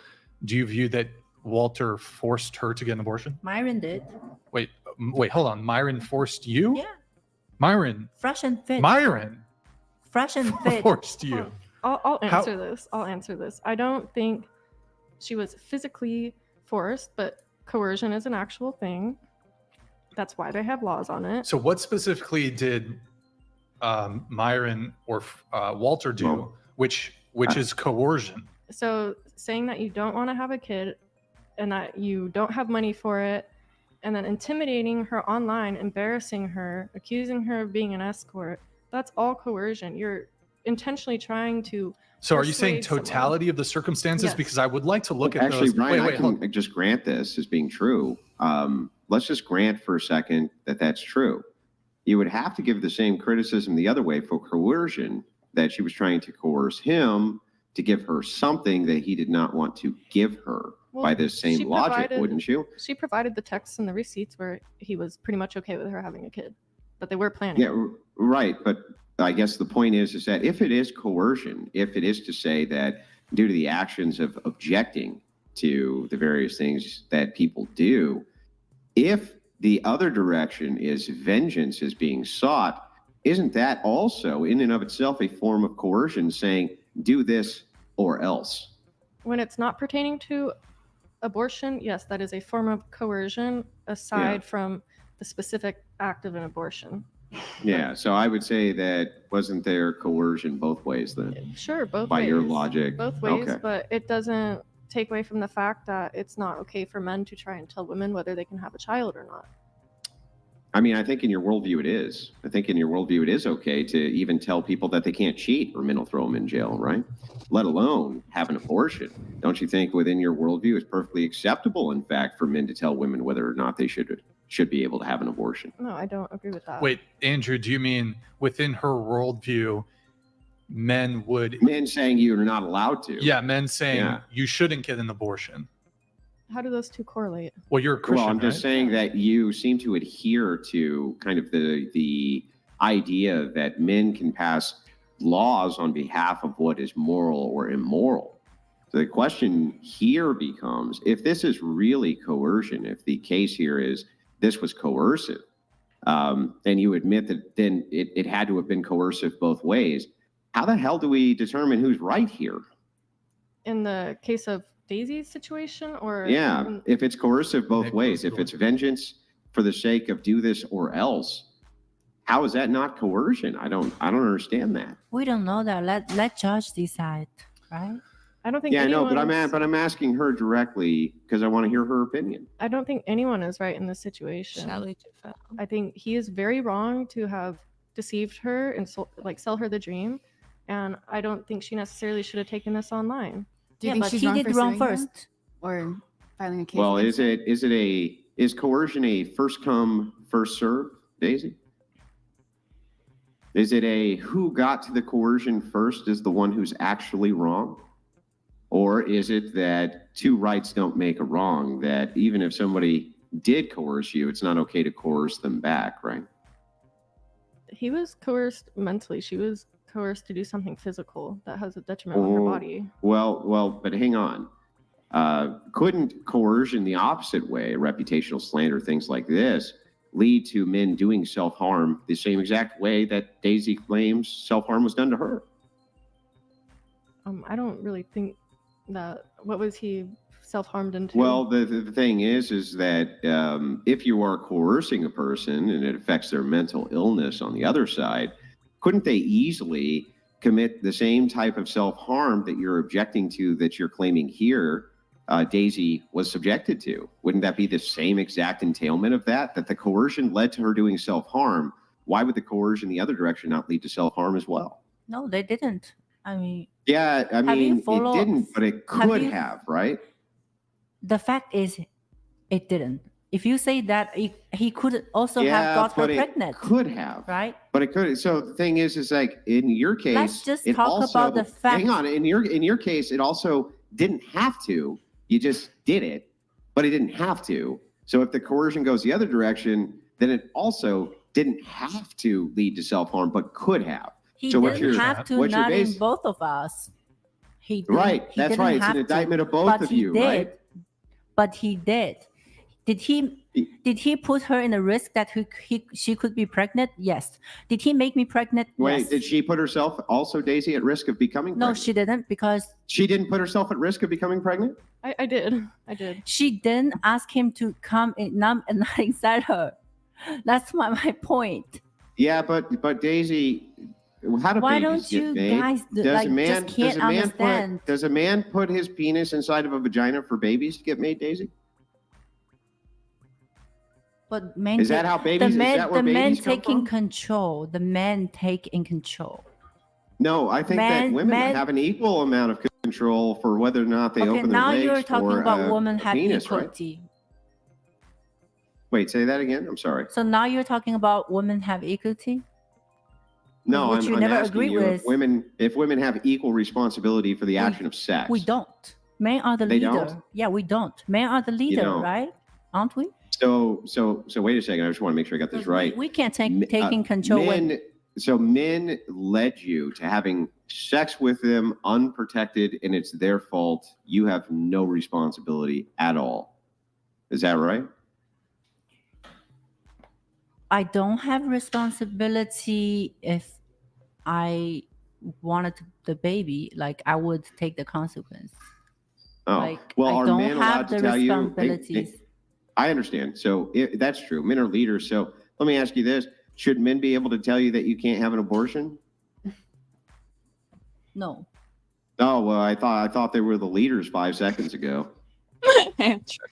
do you view that Walter forced her to get an abortion? Myron did. Wait, hold on. Myron forced you? Yeah. Myron. Fresh and fit. Myron Fresh and fit. forced you. I'll How- answer this. I'll answer this. I don't think she was physically forced, but coercion is an actual thing. That's why they have laws on it. So what specifically did Myron or Walter do, Well, which is coercion? So saying that you don't want to have a kid and that you don't have money for it, and then intimidating her online, embarrassing her, accusing her of being an escort, that's all coercion. You're intentionally trying to. So are you saying persuade someone. totality of the circumstances? Yes. Because I would like to look at Actually, those. Brian, Wait, I can just grant this as being true. Let's just grant for a second that that's true. You would have to give the same criticism the other way for coercion, that she was trying to coerce him to give her something that he did not want to give her. Well, By this same she logic, provided- wouldn't you? She provided the texts and the receipts where he was pretty much okay with her having a kid, but they were planning. Yeah, right. But I guess the point is that if it is coercion, if it is to say that due to the actions of objecting to the various things that people do, if the other direction is vengeance is being sought, isn't that also in and of itself a form of coercion, saying do this or else? When it's not pertaining to abortion, yes, that is a form of coercion aside from the specific act of an abortion. Yeah, so I would say that wasn't there coercion both ways then? Sure, both By ways. your logic. Both ways, Okay. but it doesn't take away from the fact that it's not okay for men to try and tell women whether they can have a child or not. I mean, I think in your worldview it is. I think in your worldview it is okay to even tell people that they can't cheat or men will throw them in jail, right? Let alone have an abortion. Don't you think within your worldview it's perfectly acceptable, in fact, for men to tell women whether or not they should be able to have an abortion? No, I don't agree with that. Wait, Andrew, do you mean within her worldview, men would? Men saying you're not allowed to. Yeah, men saying Yeah. you shouldn't get an abortion. How do those two correlate? Well, you're a Christian, Well, I'm just right? saying that you seem to adhere to kind of the idea that men can pass laws on behalf of what is moral or immoral. So the question here becomes, if this is really coercion, if the case here is this was coercive, and you admit that then it had to have been coercive both ways, how the hell do we determine who's right here? In the case of Daisy's situation, or Yeah, if it's coercive both Maybe ways, if it's vengeance for the sake of do this or else, how is that not coercion? I don't understand that. We don't know that. Let judge decide, right? I don't think. Yeah, I know, but anyone's- I'm asking her directly because I want to hear her opinion. I don't think anyone is right in this situation. Shelley Dufell. I think he is very wrong to have deceived her and sell her the dream, and I don't think she necessarily should have taken this online. Do you Yeah, think but she's he wrong did for wrong suing her? first. Or filing a case? Well, against her? is coercion a first come, first serve, Daisy? Is it a who got to the coercion first is the one who's actually wrong? Or is it that two rights don't make a wrong, that even if somebody did coerce you, it's not okay to coerce them back, right? He was coerced mentally. She was coerced to do something physical that has a detriment on her Oh. body. Well, but hang on. Couldn't coercion the opposite way, reputational slander, things like this, lead to men doing self-harm the same exact way that Daisy claims self-harm was done to her? I don't really think that. What was he self-harmed into? Well, the thing is that if you are coercing a person and it affects their mental illness on the other side, couldn't they easily commit the same type of self-harm that you're objecting to, that you're claiming here Daisy was subjected to? Wouldn't that be the same exact entailment of that the coercion led to her doing self-harm? Why would the coercion the other direction not lead to self-harm as well? No, they didn't. I mean, Yeah, I Have you mean, it followed- didn't, but it have could you- have, right? the fact is, it didn't. If you say that, he could also have Yeah, got her but it pregnant, could have. right? But it could. So the thing is like in your case, Let's just it talk also, about the fact. Hang on. In your case, it also didn't have to. You just did it, but it didn't have to. So if the coercion goes the other direction, then it also didn't have to lead to self-harm, but could have. He So what's didn't your- have to, what's your not in base- both of us. He didn't, Right. he That's didn't right. It's have an to, indictment of both but of he you, did. right? But he did. Did he put her in a risk that she could be pregnant? Yes. Did he make me pregnant? Wait, Yes. did she put herself also, Daisy, at risk of becoming No, pregnant? she didn't, because She didn't put herself at risk of becoming pregnant? I did. I did. she didn't ask him to come in, not inside her. That's my point. Yeah, but Daisy, how do Why babies don't get you made? guys Does a man put his penis inside of a vagina for babies to get made, Daisy? But men Is that how babies? Is that where the men babies come taking from? control. The men take in control. No, I think that women have an equal amount of control for whether or not they open their now legs you're talking for about women a have penis, equality. right? Wait, say that again. I'm sorry. So now you're talking about women have equality? No, Which you I'm never asking agree you with. if women have equal responsibility for the action of sex. We don't. Men are the They leader. don't? Yeah, we don't. Men are the leader, don't. right? Aren't we? So wait a second. I just want to make sure I got this right. We can't taking control. So men led you to having sex with them unprotected, and it's their fault. You have no responsibility at all. Is that right? I don't have responsibility if I wanted the baby. Like I would take the consequence. Oh, Like well, I are don't men have allowed to the tell you? responsibilities. I understand. So that's true. Men are leaders. So let me ask you this: should men be able to tell you that you can't have an abortion? No. Oh well, I thought they were the leaders 5 seconds ago.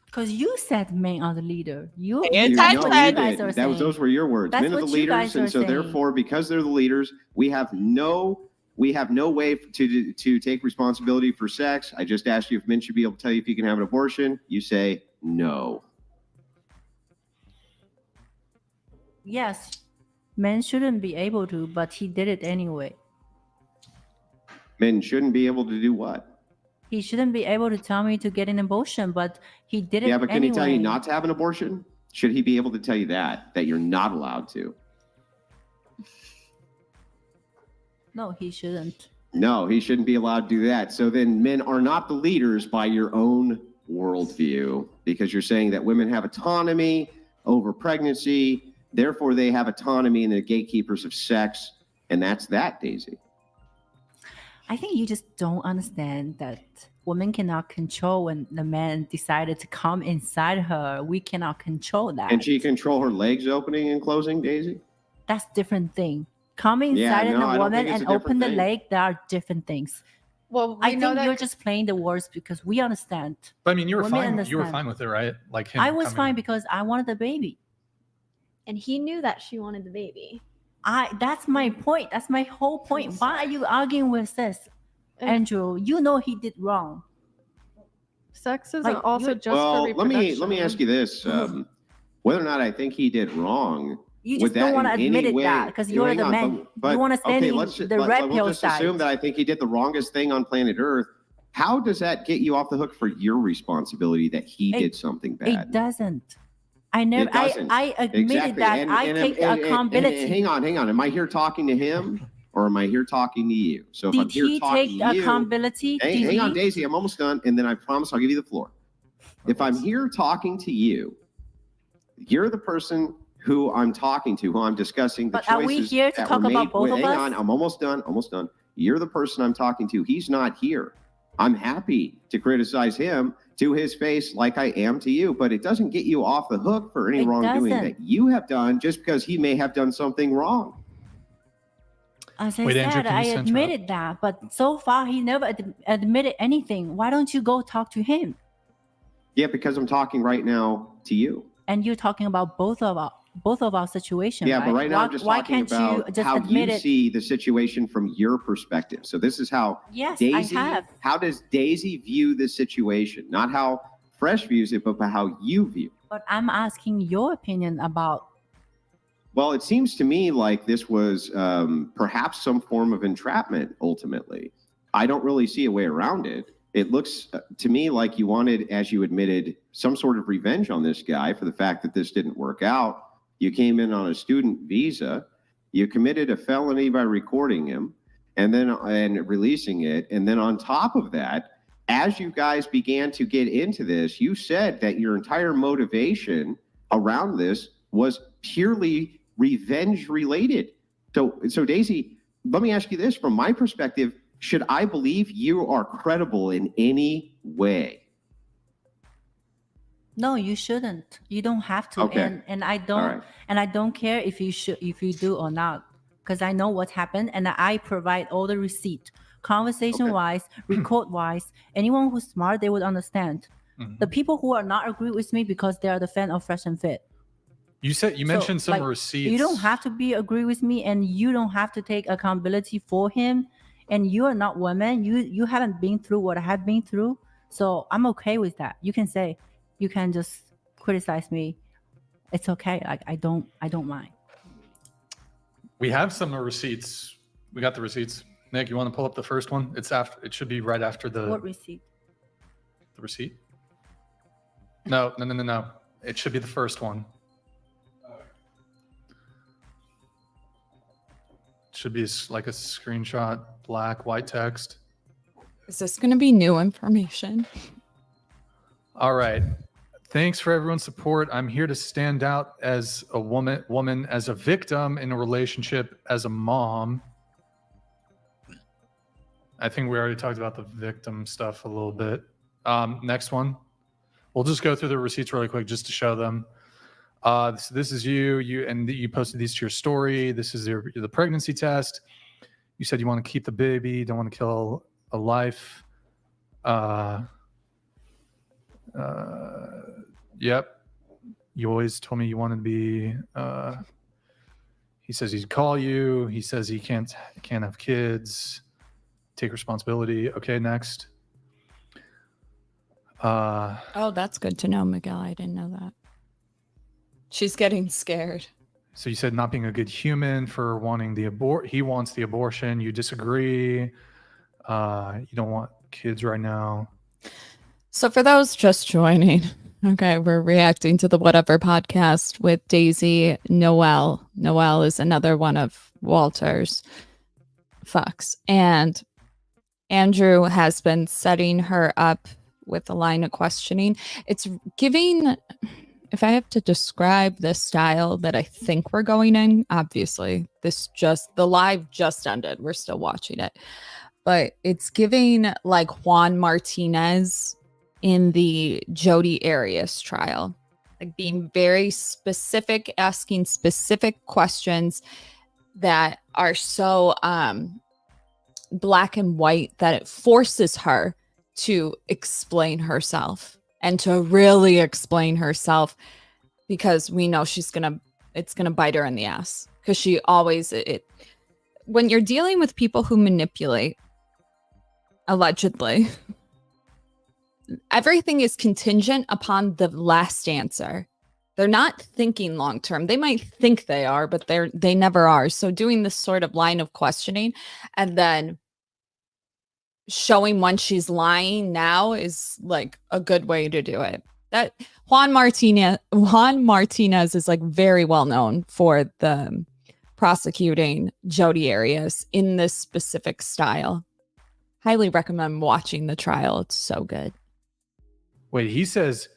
Because you said men are the leader. You It's that's I what said- you guys are saying. Those were your words. That's Men are the what you guys leaders, and are so saying. therefore, because they're the leaders, we have no way to take responsibility for sex. I just asked you if men should be able to tell you if you can have an abortion. You say no. Yes, men shouldn't be able to, but he did it anyway. Men shouldn't be able to do what? He shouldn't be able to tell me to get an abortion, but he did it Yeah, but can anyway. he tell you not to have an abortion? Should he be able to tell you that you're not allowed to? No, he shouldn't. No, he shouldn't be allowed to do that. So then men are not the leaders by your own worldview, because you're saying that women have autonomy over pregnancy. Therefore, they have autonomy and they're gatekeepers of sex. And that's that, Daisy. I think you just don't understand that women cannot control when the man decided to come inside her. We cannot control that. Can she control her legs opening and closing, Daisy? That's different thing. Come inside I a don't woman think it's and a open different the thing. leg, there are different things. Well, I think you're just playing the words because we understand. But I mean, you were Women fine. You were understand. fine with it, right? Like him. I was coming fine in. because I wanted the baby. And he knew that she wanted the baby. That's my point. That's my whole point. Why are you arguing with this, Andrew? You know he did wrong. Sex isn't Like, also you- just for Well, reproduction. let me ask you this: whether or not I think he did wrong. You would just don't that want to in admit any it way- that because you're hang the on, man. but- You want to stand in let's the red we'll pill just side. assume that I think he did the wrongest thing on planet Earth. How does that get you off the hook for your responsibility that he did something bad? It doesn't. I never. It doesn't. I admitted Exactly. that. And- I and- take and- accountability. hang on. Am I here talking to him or am I here talking to you? So if I'm Did here he talking take to you, accountability? hang on, Daisy. I'm almost done, and then I promise I'll give you the floor. If I'm here talking to you, you're the person who I'm talking to, who I'm discussing the But are choices we here to that talk were about made. both of Hang us? on, I'm almost done. You're the person I'm talking to. He's not here. I'm happy to criticize him to his face like I am to you, but it doesn't get you off the hook for any It wrongdoing doesn't. that you have done just because he may have done something wrong. As I Wait, Andrew, said, can you I center admitted that, but so far he never admitted anything. Why don't you go talk to him? Yeah, because I'm talking right now to you. And you're talking about both of our situations. Yeah, right? but right now why, I'm just why talking can't you about just how admit you it? see the situation from your perspective. So this is how Yes, Daisy, I have. how does Daisy view this situation? Not how Fresh views it, but how you view it. But I'm asking your opinion about. Well, it seems to me like this was perhaps some form of entrapment, ultimately. I don't really see a way around it. It looks to me like you wanted, as you admitted, some sort of revenge on this guy for the fact that this didn't work out. You came in on a student visa. You committed a felony by recording him and releasing it. And then on top of that, as you guys began to get into this, you said that your entire motivation around this was purely revenge related. So Daisy, let me ask you this from my perspective. Should I believe you are credible in any way? No, you shouldn't. You don't have to. Okay. And I All don't right. and I don't care if you do or not, because I know what happened and I provide all the receipt. Conversation wise, record wise, anyone who's smart, they would understand. The people who are not agree with me because they are the fan of Fresh and Fit. You mentioned some like, receipts. You don't have to agree with me, and you don't have to take accountability for him. And you are not woman. You haven't been through what I have been through, so I'm okay with that. You can just criticize me. It's okay. Like I don't mind. We have some receipts. We got the receipts. Nick, you want to pull up the first one? It should be right after the What receipt? The receipt? No. It should be the first one. It should be like a screenshot, black, white text. Is this going to be new information? All right. Thanks for everyone's support. I'm here to stand out as a woman as a victim in a relationship, as a mom. I think we already talked about the victim stuff a little bit. Next one. We'll just go through the receipts really quick just to show them. So this is you posted these to your story. This is the pregnancy test. You said you want to keep the baby, don't want to kill a life. Yep. You always told me you wanted to be. He says he'd call you. He says he can't have kids. Take responsibility. Okay, next. Oh, that's good to know, Miguel. I didn't know that. She's getting scared. So you said not being a good human for wanting he wants the abortion. You disagree. You don't want kids right now. So for those just joining, okay, we're reacting to the Whatever podcast with Daisy Noelle. Noelle is another one of Walter's fucks. And Andrew has been setting her up with a line of questioning. It's giving, if I have to describe the style that I think we're going in, obviously the live just ended. We're still watching it, but it's giving like Juan Martinez in the Jodi Arias trial, like being very specific, asking specific questions that are so black and white that it forces her to explain herself and to really explain herself, because we know it's gonna bite her in the ass, because she always when you're dealing with people who manipulate, allegedly, everything is contingent upon the last answer. They're not thinking long term. They might think they are, but they never are. So doing this sort of line of questioning and then showing when she's lying now is like a good way to do it. That Juan Martinez is like very well known for the prosecuting Jodi Arias in this specific style. Highly recommend watching the trial. It's so good. Wait, he said,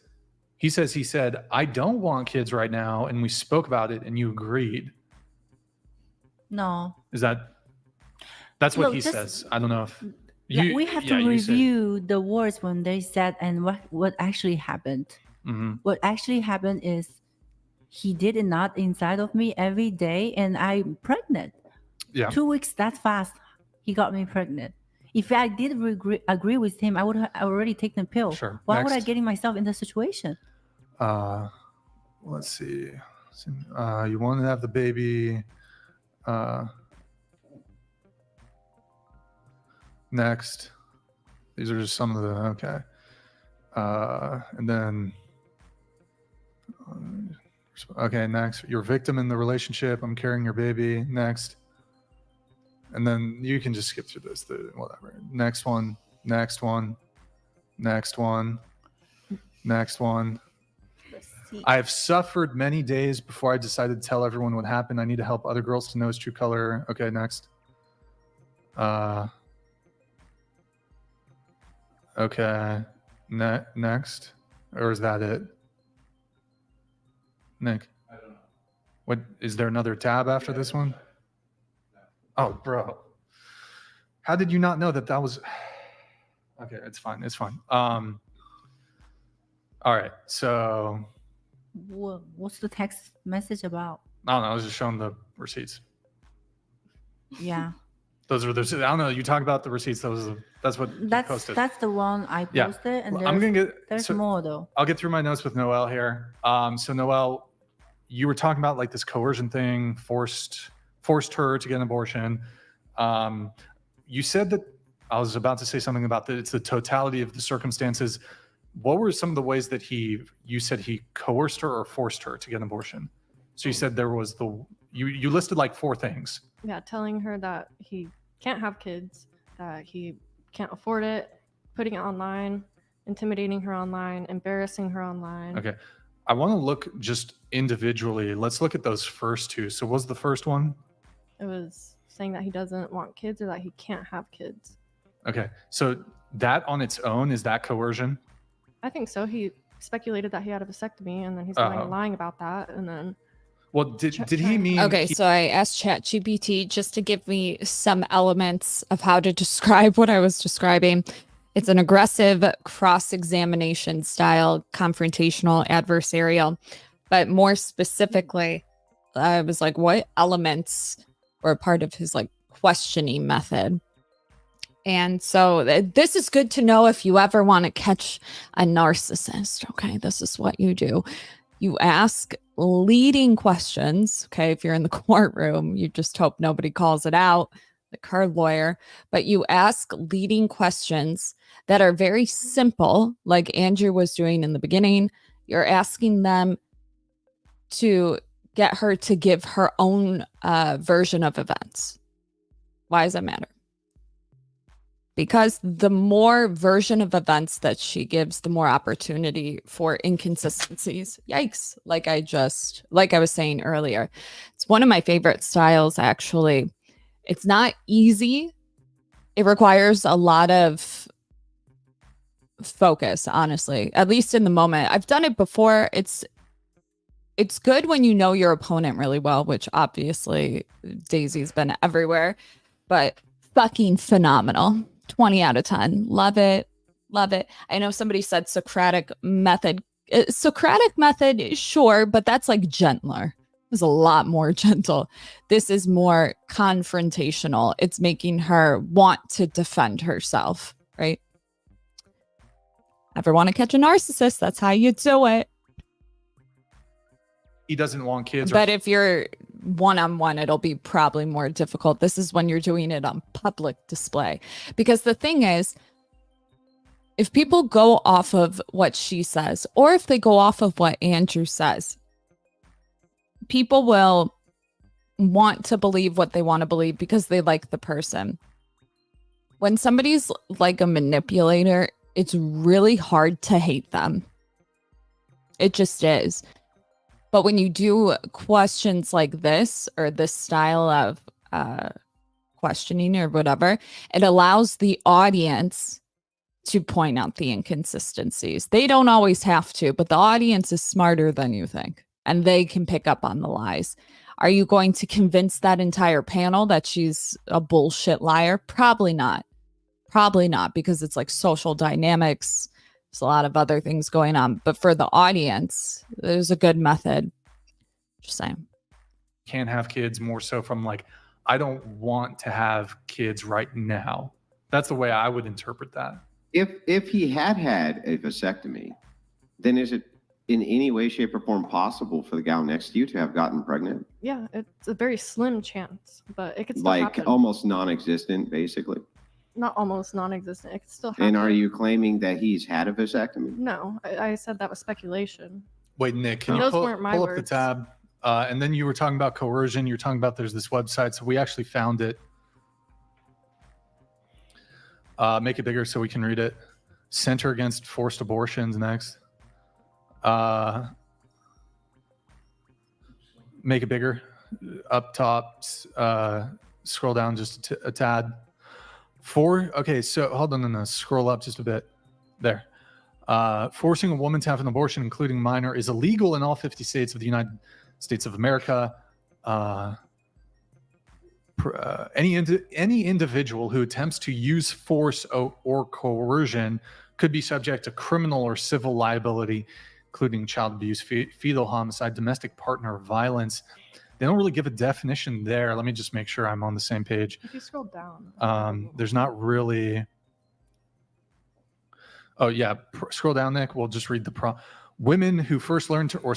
I don't want kids right now, and we spoke about it and you agreed. No. That's what he says. I don't know if we have to review the words when they said and what actually happened. Mm-hmm. What actually happened is he did it not inside of me every day, and I'm pregnant. Yeah. 2 weeks that fast, he got me pregnant. If I did agree with him, I would have already taken the pill. Sure. Why would I get myself in this situation? Let's see. You want to have the baby. Next. These are just some of the, okay. And then, okay, next. You're a victim in the relationship. I'm carrying your baby. Next. And then you can just skip through this, whatever. Next one. Next one. Next one. Next one. I have suffered many days before I decided to tell everyone what happened. I need to help other girls to know his true color. Okay, next. Okay. Next. Or is that it? Nick? I don't know. What, is there another tab after this one? Oh, bro. How did you not know that was... Okay, it's fine. It's fine. All right. So What's the text message about? I don't know. I was just showing the receipts. Yeah. Those are the. I don't know. You talk about the receipts. That's what you posted. That's the one I Yeah. posted, and I'm gonna there's so more though. I'll get through my notes with Noelle here. So Noelle, you were talking about like this coercion thing, forced her to get an abortion. You said that I was about to say something about that. It's the totality of the circumstances. What were some of the ways that you said he coerced her or forced her to get an abortion? So you said there was you listed like 4 things. Yeah, telling her that he can't have kids, that he can't afford it, putting it online, intimidating her online, embarrassing her online. Okay. I want to look just individually. Let's look at those first 2. So what was the first one? It was saying that he doesn't want kids or that he can't have kids. Okay. So that on its own, is that coercion? I think so. He speculated that he had a vasectomy, and then he's lying about that, and then. Well, did he mean? Okay, so I asked ChatGPT just to give me some elements of how to describe what I was describing. It's an aggressive cross-examination style, confrontational, adversarial. But more specifically, I was like, what elements were part of his like questioning method? And so this is good to know if you ever want to catch a narcissist. Okay, this is what you do. You ask leading questions. Okay, if you're in the courtroom, you just hope nobody calls it out, like her lawyer. But you ask leading questions that are very simple, like Andrew was doing in the beginning. You're asking them to get her to give her own version of events. Why does that matter? Because the more version of events that she gives, the more opportunity for inconsistencies. Yikes. Like I was saying earlier, it's one of my favorite styles, actually. It's not easy. It requires a lot of focus, honestly, at least in the moment. I've done it before. It's good when you know your opponent really well, which obviously Daisy's been everywhere, but fucking phenomenal. 20 out of 10. Love it. Love it. I know somebody said Socratic method. Socratic method, sure, but that's like gentler. It's a lot more gentle. This is more confrontational. It's making her want to defend herself, right? Ever want to catch a narcissist? That's how you do it. He doesn't want kids. But if you're one-on-one, it'll be probably more difficult. This is when you're doing it on public display. Because the thing is, if people go off of what she says, or if they go off of what Andrew says, people will want to believe what they want to believe because they like the person. When somebody's like a manipulator, it's really hard to hate them. It just is. But when you do questions like this, or this style of questioning or whatever, it allows the audience to point out the inconsistencies. They don't always have to, but the audience is smarter than you think, and they can pick up on the lies. Are you going to convince that entire panel that she's a bullshit liar? Probably not. Probably not, because it's like social dynamics. There's a lot of other things going on. But for the audience, there's a good method. Just saying. Can't have kids more so from like, I don't want to have kids right now. That's the way I would interpret that. If he had a vasectomy, then is it in any way, shape, or form possible for the gal next to you to have gotten pregnant? Yeah, it's a very slim chance, but it could still like happen. Almost non-existent, basically. Not almost non-existent. It could still happen. And are you claiming that he's had a vasectomy? No, I said that was speculation. Wait, Nick, can Those you weren't my pull up the words. tab? And then you were talking about coercion. You're talking about there's this website. So we actually found it. Make it bigger so we can read it. Center Against Forced Abortions next. Make it bigger. Up top. Scroll down just a tad. Okay, so hold on, no, scroll up just a bit. There. Forcing a woman to have an abortion, including minor, is illegal in all 50 states of the United States of America. Any individual who attempts to use force or coercion could be subject to criminal or civil liability, including child abuse, fetal homicide, domestic partner violence. They don't really give a definition there. Let me just make sure I'm on the same page. If you scroll down, There's not really. Oh yeah, scroll down, Nick. We'll just read the Women who first learn to or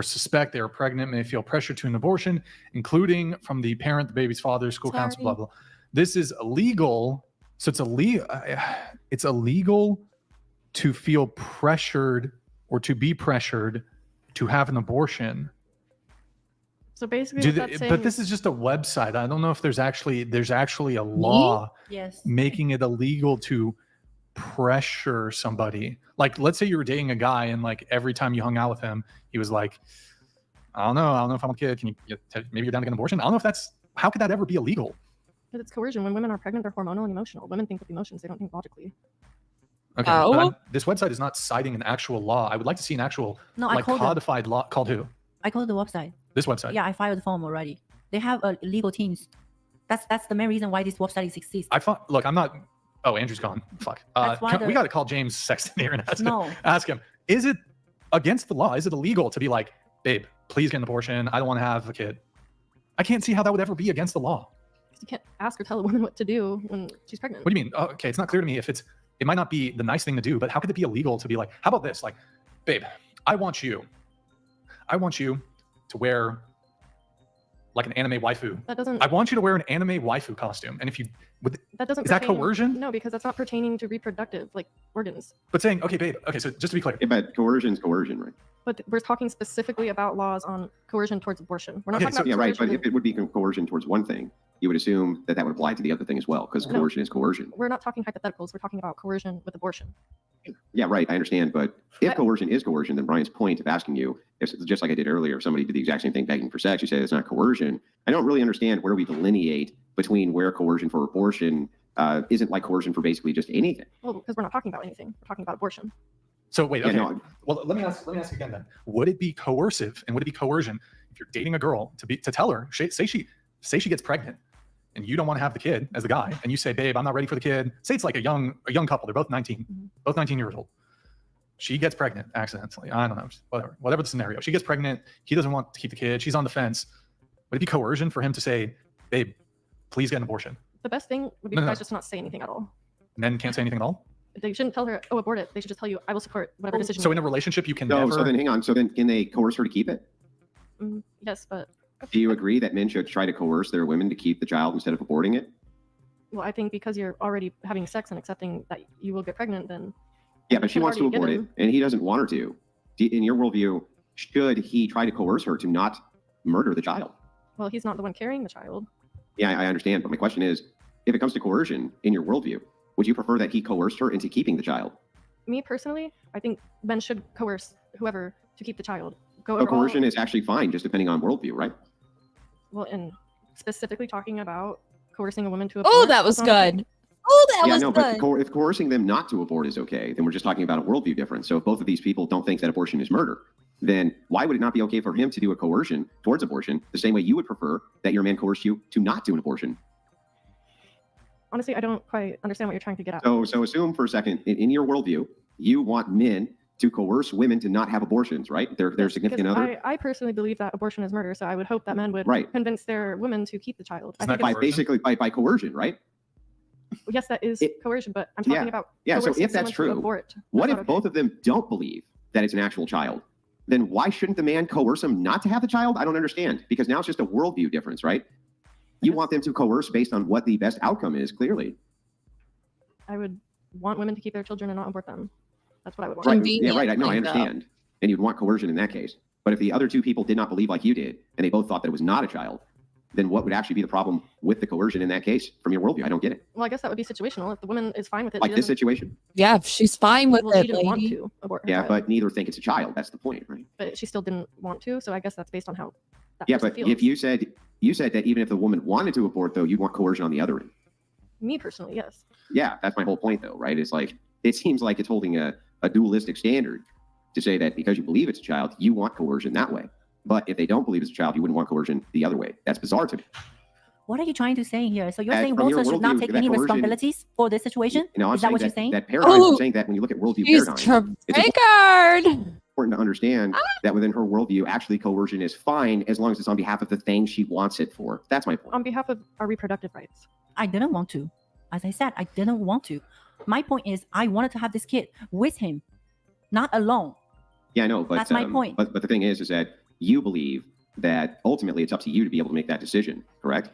suspect they are pregnant may feel pressure to an abortion, including from the parent, the baby's father, school counsel, blah blah. This is illegal. So it's illegal to feel pressured or to be pressured to have an abortion. So basically, but this is just a website. I don't know if there's actually a law making it illegal to pressure somebody. Like, let's say you were dating a guy and like every time you hung out with him, he was like, I don't know if I'm a kid. Can you maybe you're down to get an abortion? I don't know if how could that ever be illegal? Because it's coercion. When women are pregnant, they're hormonal and emotional. Women think with emotions, they don't think logically. Okay, but this website is not citing an actual law. I would like to see an actual codified law. Called who? I called the website. This website? Yeah, I filed the form already. They have legal teams. That's the main reason why this website exists. Look, I'm not. Oh, Andrew's gone. Fuck. We got to call James Sexton here and ask him. Is it against the law? Is it illegal to be like, babe, please get an abortion. I don't want to have a kid. I can't see how that would ever be against the law. You can't ask or tell a woman what to do when she's pregnant. What do you mean? Okay, it's not clear to me if it might not be the nice thing to do, but how could it be illegal to be like, how about this? Like, babe, I want you to wear like an anime waifu. I want you to wear an anime waifu costume. And if you is that coercion? No, because that's not pertaining to reproductive organs. But saying, okay, babe, okay, so just to be clear. Yeah, but coercion is coercion, right? But we're talking specifically about laws on coercion towards abortion. We're not talking about yeah, right. But if it would be coercion towards one thing, you would assume that would apply to the other thing as well, because coercion is coercion. We're not talking hypotheticals. We're talking about coercion with abortion. Yeah, right. I understand. But if coercion is coercion, then Brian's point of asking you, if just like I did earlier, if somebody did the exact same thing begging for sex, you say it's not coercion. I don't really understand where we delineate between where coercion for abortion isn't like coercion for basically just anything. Well, because we're not talking about anything. We're talking about abortion. So wait, okay. Yeah, no, well, let me ask again then. Would it be coercive and would it be coercion if you're dating a girl to tell her, say she gets pregnant and you don't want to have the kid as the guy, and you say, babe, I'm not ready for the kid. Say it's like a young couple, they're both 19, both 19 years old. She gets pregnant accidentally. I don't know, whatever the scenario. She gets pregnant. He doesn't want to keep the kid. She's on the fence. Would it be coercion for him to say, babe, please get an abortion? The best thing would be for guys just to not say anything at all. Men can't say anything at all? They shouldn't tell her, abort it. They should just tell you, I will support whatever decision. So in a relationship, you can never... So then hang on. So then can they coerce her to keep it? Yes, but... Do you agree that men should try to coerce their women to keep the child instead of aborting it? Well, I think because you're already having sex and accepting that you will get pregnant, then... Yeah, but she wants to abort it, and he doesn't want her to. In your worldview, should he try to coerce her to not murder the child? Well, he's not the one carrying the child. Yeah, I understand. But my question is, if it comes to coercion in your worldview, would you prefer that he coerced her into keeping the child? Me personally, I think men should coerce whoever to keep the child. Coercion is actually fine, just depending on worldview, right? Well, and specifically talking about coercing a woman to abort. Oh, that was good. Oh, that was good. But if coercing them not to abort is okay, then we're just talking about a worldview difference. So if both of these people don't think that abortion is murder, then why would it not be okay for him to do a coercion towards abortion the same way you would prefer that your man coerced you to not do an abortion? Honestly, I don't quite understand what you're trying to get at. So assume for a second, in your worldview, you want men to coerce women to not have abortions, right? Their significant other. I personally believe that abortion is murder, so I would hope that men would convince their women to keep the child. By coercion, right? Yes, that is coercion, but I'm talking about so if that's true, what if both of them don't believe that it's an actual child? Then why shouldn't the man coerce them not to have the child? I don't understand, because now it's just a worldview difference, right? You want them to coerce based on what the best outcome is, clearly. I would want women to keep their children and not abort them. That's what I would want. Right. Yeah, right. I understand. And you'd want coercion in that case. But if the other two people did not believe like you did, and they both thought that it was not a child, then what would actually be the problem with the coercion in that case from your worldview? I don't get it. Well, I guess that would be situational. If the woman is fine with it. Like this situation? Yeah, if she's fine with it, she didn't want to abort her child. But neither think it's a child. That's the point, right? But she still didn't want to, so I guess that's based on how that but feels. If you said that even if the woman wanted to abort, though, you'd want coercion on the other end. Me personally, yes. Yeah, that's my whole point, though, right? It's like, it seems like it's holding a dualistic standard to say that because you believe it's a child, you want coercion that way. But if they don't believe it's a child, you wouldn't want coercion the other way. That's bizarre to me. What are you trying to say here? So you're saying from your Walter should not worldview, take that any coercion- responsibilities for this situation? You know, I'm Is that saying what you're saying? that paradigm, Oh, I'm saying that when you look at worldview He's paradigm, it's triggered. important to understand that within her worldview, actually coercion is fine as long as it's on behalf of the thing she wants it for. That's my point. On behalf of our reproductive rights. I didn't want to. As I said, I didn't want to. My point is, I wanted to have this kid with him, not alone. Yeah, I know, but That's my point. But the thing is that you believe that ultimately it's up to you to be able to make that decision, correct?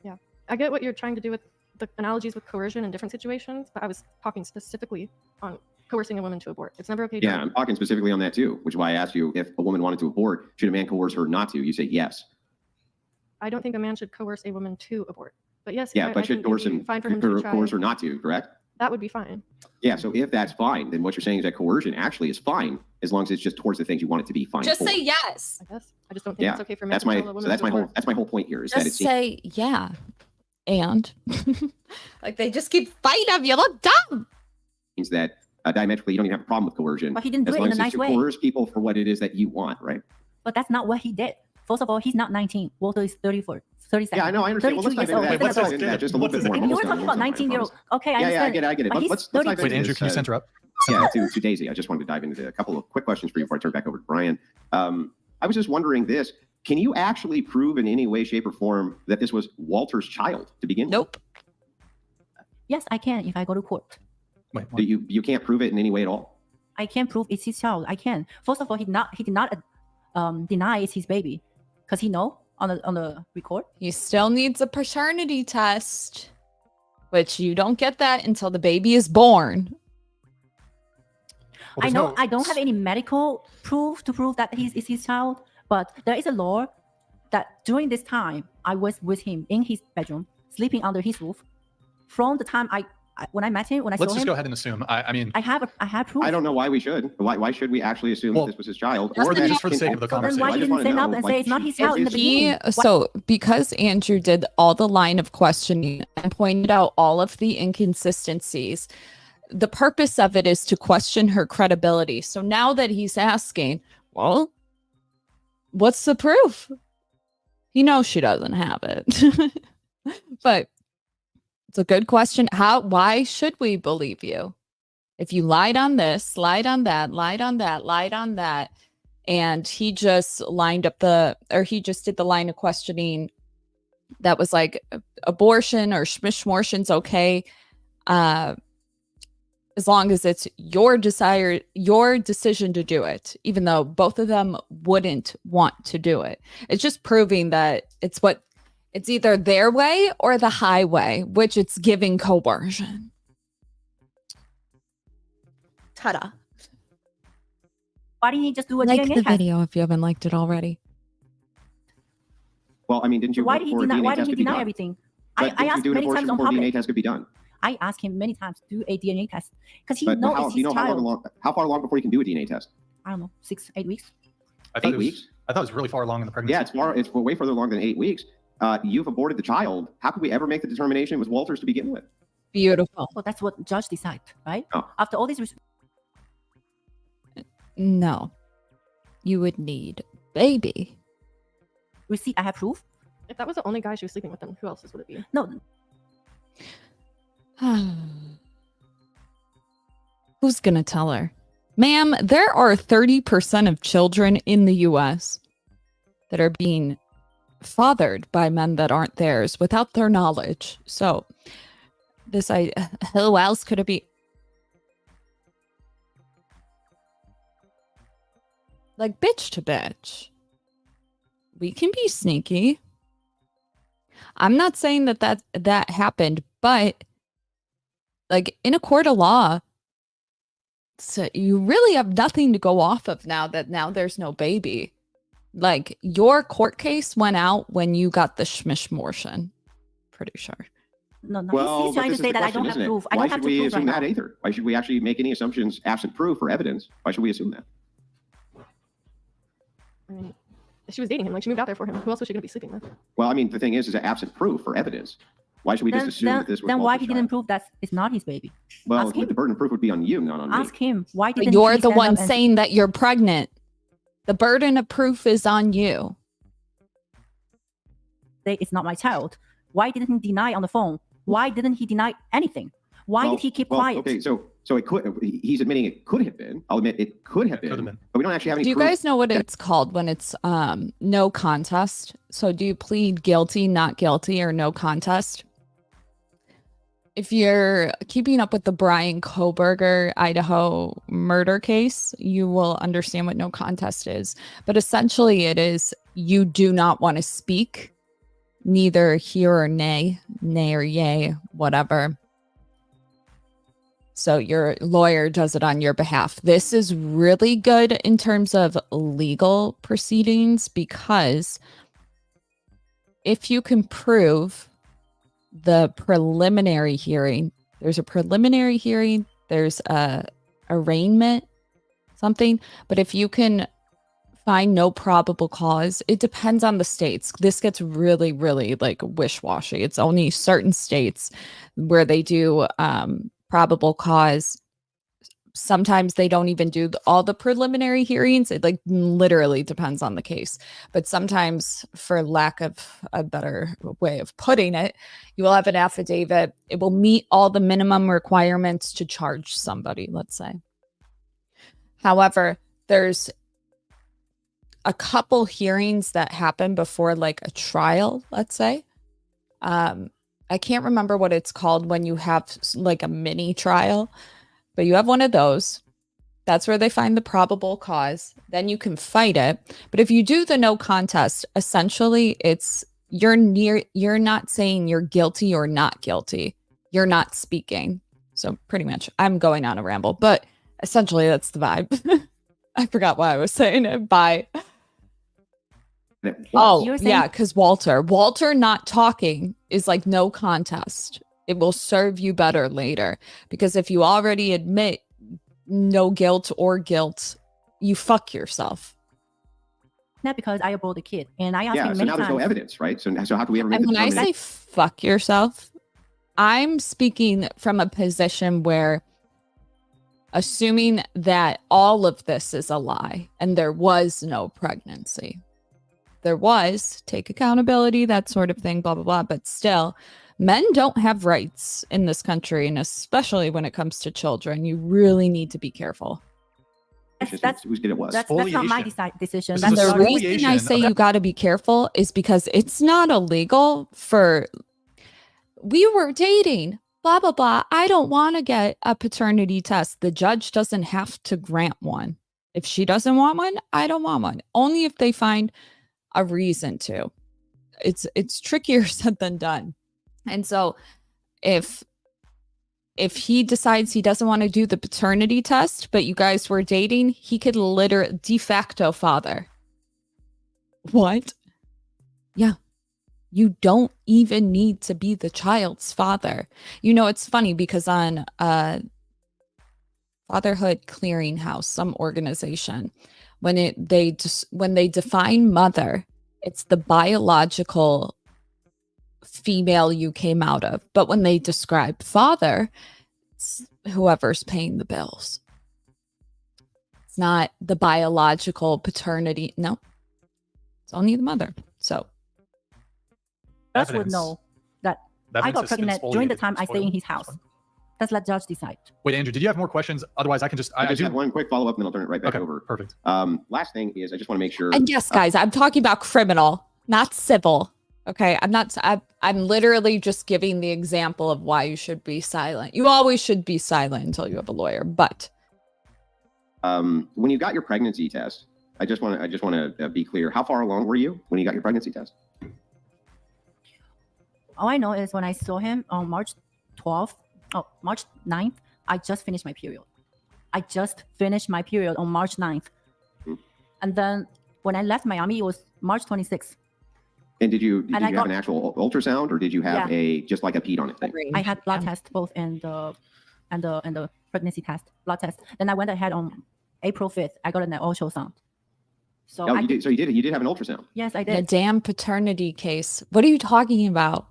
Yeah, I get what you're trying to do with the analogies with coercion in different situations, but I was talking specifically on coercing a woman to abort. It's never okay. Yeah, I'm talking specifically on that too, which is why I asked you if a woman wanted to abort, should a man coerce her not to? You say yes. I don't think a man should coerce a woman to abort. But yes, Yeah, I but should think it'd be fine for him to try. coerce her not to, correct? That would be fine. Yeah, so if that's fine, then what you're saying is that coercion actually is fine as long as it's just towards the things you want it to be fine Just for. say yes. I guess. I just don't think Yeah, it's okay for men That's to my tell a woman so that's to my whole abort. that's my whole point here is that Just it's say yeah. And like they just keep fighting of you. Look dumb. means that diametrically you don't even have a problem with coercion But he didn't do as it long in a as nice it's to way. coerce people for what it is that you want, right? But that's not what he did. First of all, he's not 19. Walter is 34, 37. Yeah, I know, I understand. Well, let's 32 dive into years that. old. Wait, Let's what's dive into his that just a kid? little bit more. And I'm you were almost talking done, about I'm almost done, 19-year-old. I Okay, I Yeah, yeah, I understand. get it, I get it. But he's Let's dive 32. into Wait, Andrew, this, can you center up? Yeah, to Daisy. I just wanted to dive into a couple of quick questions for you before I turn back over to Brian. I was just wondering this. Can you actually prove in any way, shape, or form that this was Walter's child to begin with? Nope. Yes, I can if I go to court. Wait, Do you can't prove it in any way at all? I can prove it's his child. I can. First of all, he did not deny it's his baby, because he know on the record. He still needs a paternity test, which you don't get that until the baby is born. Well, I there's know no- I don't have any medical proof to prove that it's his child, but there is a law that during this time I was with him in his bedroom, sleeping under his roof. From the time when I met him, when I Let's saw just him, go ahead and assume. I mean, I have proof. I don't know why we should. Why should we actually assume Well, that this was his child? Just Or that just for the can- sake of the So then conversation. why I you just didn't wanna stand up know, and like, say it's not his child in the He, beginning? Why- so because Andrew did all the line of questioning and pointed out all of the inconsistencies, the purpose of it is to question her credibility. So now that he's asking, well, what's the proof? He knows she doesn't have it. But it's a good question. Why should we believe you? If you lied on this, lied on that, lied on that, lied on that, and he just he just did the line of questioning that was like abortion or schmishmortion's okay, as long as it's your decision to do it, even though both of them wouldn't want to do it. It's just proving that it's either their way or the highway, which it's giving coercion. Ta-da. Why didn't he just do a Like DNA the test? video if you haven't liked it already. Well, I mean, didn't you Why vote did he for a deny? DNA Why did test he could be deny done? everything? But I didn't you asked do an many abortion times on before DNA public. test could be done? I asked him many times to do a DNA test because he But knows how, it's do you his know child. how far along before you can do a DNA test? I don't know, 6-8 weeks. I thought 8 it was, weeks? I thought it was really far along in the pregnancy. Yeah, it's way further along than 8 weeks. You've aborted the child. How could we ever make the determination it was Walter's to begin with? Beautiful. Well, that's what judge decide, right? Oh. After all these, No. You would need baby. receipt, I have proof. If that was the only guy she was sleeping with, then who else would it be? No, Who's gonna tell her? Ma'am, there are 30% of children in the US that are being fathered by men that aren't theirs without their knowledge. So who else could it be? Like bitch to bitch. We can be sneaky. I'm not saying that happened, but like in a court of law, so you really have nothing to go off of now there's no baby. Like your court case went out when you got the schmishmortion. Pretty sure. no, no. Well, he's but trying this to is say the that I question, don't have isn't it? proof. I Why don't have should to we prove right assume that now. either? Why should we actually make any assumptions absent proof or evidence? Why should we assume that? I mean, she was dating him. Like, she moved out there for him. Who else was she going to be sleeping with? Well, I mean, the thing is that absent proof or evidence. Why should we just assume that this was then why Walter's he didn't child? prove that it's not his baby? Well, ask him. the burden of proof would be on you, not on me. Ask him. Why But didn't you're he the stand one up and- saying that you're pregnant. The burden of proof is on you. say it's not my child? Why didn't he deny on the phone? Why didn't he deny anything? Why did he keep quiet? Okay, so it could. He's admitting it could have been. I'll admit it could have been, but we don't actually have any. Do you guys know what it's called when it's no contest? So do you plead guilty, not guilty, or no contest? If you're keeping up with the Brian Koberger, Idaho murder case, you will understand what no contest is. But essentially it is you do not want to speak, neither here or nay or yay, whatever. So your lawyer does it on your behalf. This is really good in terms of legal proceedings because if you can prove the preliminary hearing, there's a preliminary hearing, there's a arraignment, something. But if you can find no probable cause, it depends on the states. This gets really, really like wish-washy. It's only certain states where they do probable cause. Sometimes they don't even do all the preliminary hearings. It like literally depends on the case. But sometimes, for lack of a better way of putting it, you will have an affidavit. It will meet all the minimum requirements to charge somebody, let's say. However, there's a couple hearings that happen before like a trial, let's say. I can't remember what it's called when you have like a mini trial, but you have one of those. That's where they find the probable cause. Then you can fight it. But if you do the no contest, essentially it's you're not saying you're guilty or not guilty. You're not speaking. So pretty much I'm going on a ramble, but essentially that's the vibe. I forgot why I was saying it. Bye. Oh, yeah, because Walter not talking is like no contest. It will serve you better later. Because if you already admit no guilt or guilt, you fuck yourself. Not because I aborted the kid. And I asked him so many now there's times. no evidence, right? So how can we ever make And the when I say fuck yourself, I'm speaking from a position where assuming that all of this is a lie and there was no pregnancy. There was, take accountability, that sort of thing, blah, blah, blah. But still, men don't have rights in this country. And especially when it comes to children, you really need to be careful. That's not my decision. And the reason I say you got to be careful is because it's not illegal for, we were dating, blah, blah, blah. I don't want to get a paternity test. The judge doesn't have to grant one. If she doesn't want one, I don't want one. Only if they find a reason to. It's trickier said than done. And so if he decides he doesn't want to do the paternity test, but you guys were dating, he could literally de facto father. What? Yeah. You don't even need to be the child's father. You know, it's funny because on Fatherhood Clearinghouse, some organization, when they define mother, it's the biological female you came out of. But when they describe father, it's whoever's paying the bills. It's not the biological paternity. No, it's only the mother. So judge would know that I got pregnant during the time I stay in his house. Let's let judge decide. Wait, Andrew, did you have more questions? Otherwise, I can just... I just have one quick follow-up, and then I'll turn it right back over. Perfect. Last thing is, I just want to make sure... And yes, guys, I'm talking about criminal, not civil. Okay, I'm literally just giving the example of why you should be silent. You always should be silent until you have a lawyer, but... when you got your pregnancy test, I just want to be clear. How far along were you when you got your pregnancy test? All I know is when I saw him on March 9th, I just finished my period. I just finished my period on March 9th. And then when I left Miami, it was March 26th. And did you have an actual ultrasound, or did you have just like a peed on it thing? I had blood test both and the pregnancy test, blood test. Then I went ahead on April 5th. I got an ultrasound. So you did have an ultrasound? Yes, I did. The damn paternity case. What are you talking about?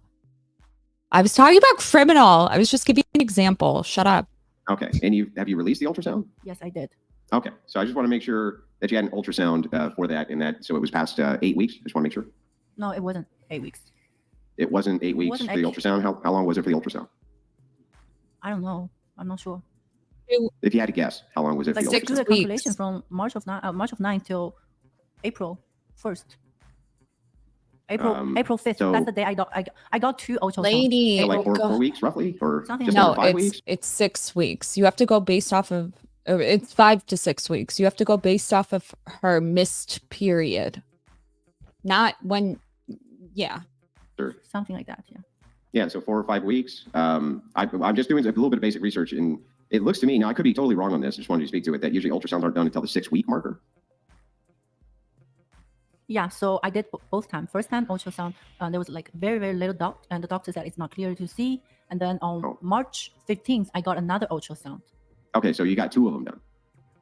I was talking about criminal. I was just giving an example. Shut up. Okay. And have you released the ultrasound? Yes, I did. Okay. So I just want to make sure that you had an ultrasound for that, and that so it was past 8 weeks. Just want to make sure. No, it wasn't 8 weeks. It wasn't 8 weeks wasn't for the ultrasound. How long was it for the ultrasound? I don't know. I'm not sure. If you had to guess, how long was it for Like the do ultrasound? the calculation from March of 9 till April 1st. April 5th. so- That's the day I got 2 ultrasounds. Lady, So like go- 4 weeks roughly, or Something just like no, under 5 it's weeks? it's 6 weeks. You have to go based off of it's 5 to 6 weeks. You have to go based off of her missed period, not when. Yeah, Sure. Something like that. Yeah. Yeah, so 4 or 5 weeks. I'm just doing a little bit of basic research, and it looks to me, now I could be totally wrong on this, just wanted to speak to it, that usually ultrasounds aren't done until the 6-week marker. Yeah, so I did both times. First time ultrasound, there was like very, very little dot, and the doctor said it's not clear to see. And then on March 15th, I got another ultrasound. Okay, so you got 2 of them done.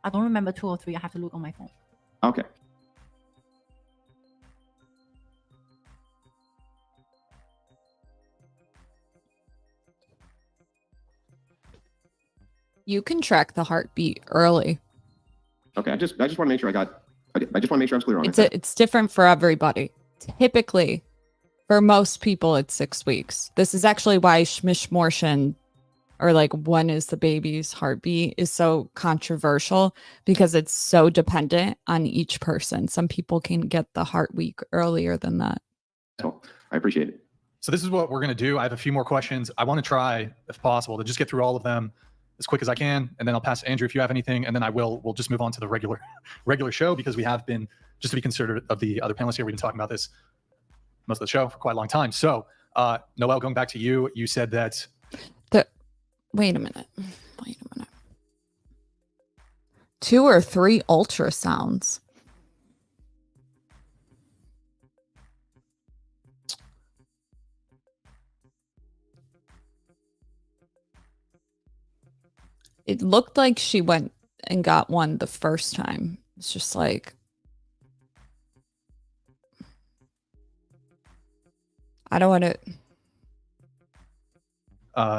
I don't remember 2 or 3. I have to look on my phone. Okay. you can track the heartbeat early. Okay, I just want to make sure I just want to make sure I'm clear on it. It's different for everybody. Typically, for most people, it's 6 weeks. This is actually why schmishmortion, or like when is the baby's heartbeat, is so controversial, because it's so dependent on each person. Some people can get the heart week earlier than that. So I appreciate it. So this is what we're going to do. I have a few more questions. I want to try, if possible, to just get through all of them as quick as I can, and then I'll pass to Andrew if you have anything, and then we'll just move on to the regular show, because we have been, just to be considerate of the other panelists here, we've been talking about this most of the show for quite a long time. So Noelle, going back to you, you said that wait a minute. 2 or 3 ultrasounds. It looked like she went and got one the first time. It's just like, I don't want to.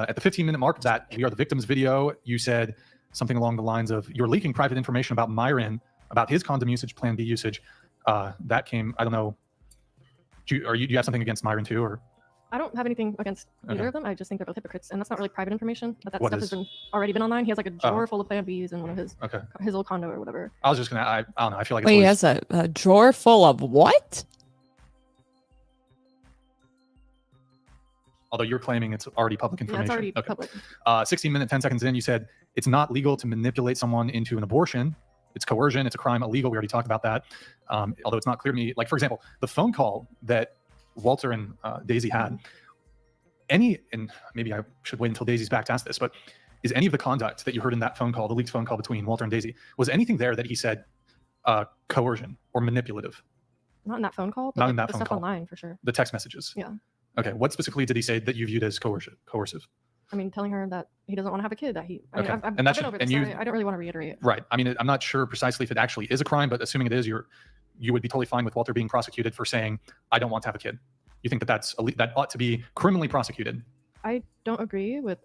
at the 15-minute mark of that We Are the Victims video, you said something along the lines of, you're leaking private information about Myron, about his condom usage, Plan B usage. That came, I don't know, do you have something against Myron too, or? I don't have anything against either of them. I just think they're both hypocrites, and that's not really private information. But that stuff has already been online. He has like a drawer full of Plan Bs in one of his old condo or whatever. I was just gonna, I don't know. I feel like it's Wait, he has a drawer full of what? Although you're claiming it's already public information. Yeah, it's already public. 16 minutes, 10 seconds in, you said it's not legal to manipulate someone into an abortion. It's coercion. It's a crime, illegal. We already talked about that. Although it's not clear to me, like, for example, the phone call that Walter and Daisy had, and maybe I should wait until Daisy's back to ask this, but is any of the conduct that you heard in that phone call, the leaked phone call between Walter and Daisy, was anything there that he said coercion or manipulative? Not in that phone call, but Not in that the phone stuff call. online for sure. The text messages? Yeah. Okay, what specifically did he say that you viewed as coercive? I mean, telling her that he doesn't want to have a kid. That he. I mean, Okay. I've And been that should- over and this. you- I don't really want to reiterate. Right. I mean, I'm not sure precisely if it actually is a crime, but assuming it is, you would be totally fine with Walter being prosecuted for saying, I don't want to have a kid. You think that that ought to be criminally prosecuted? I don't agree with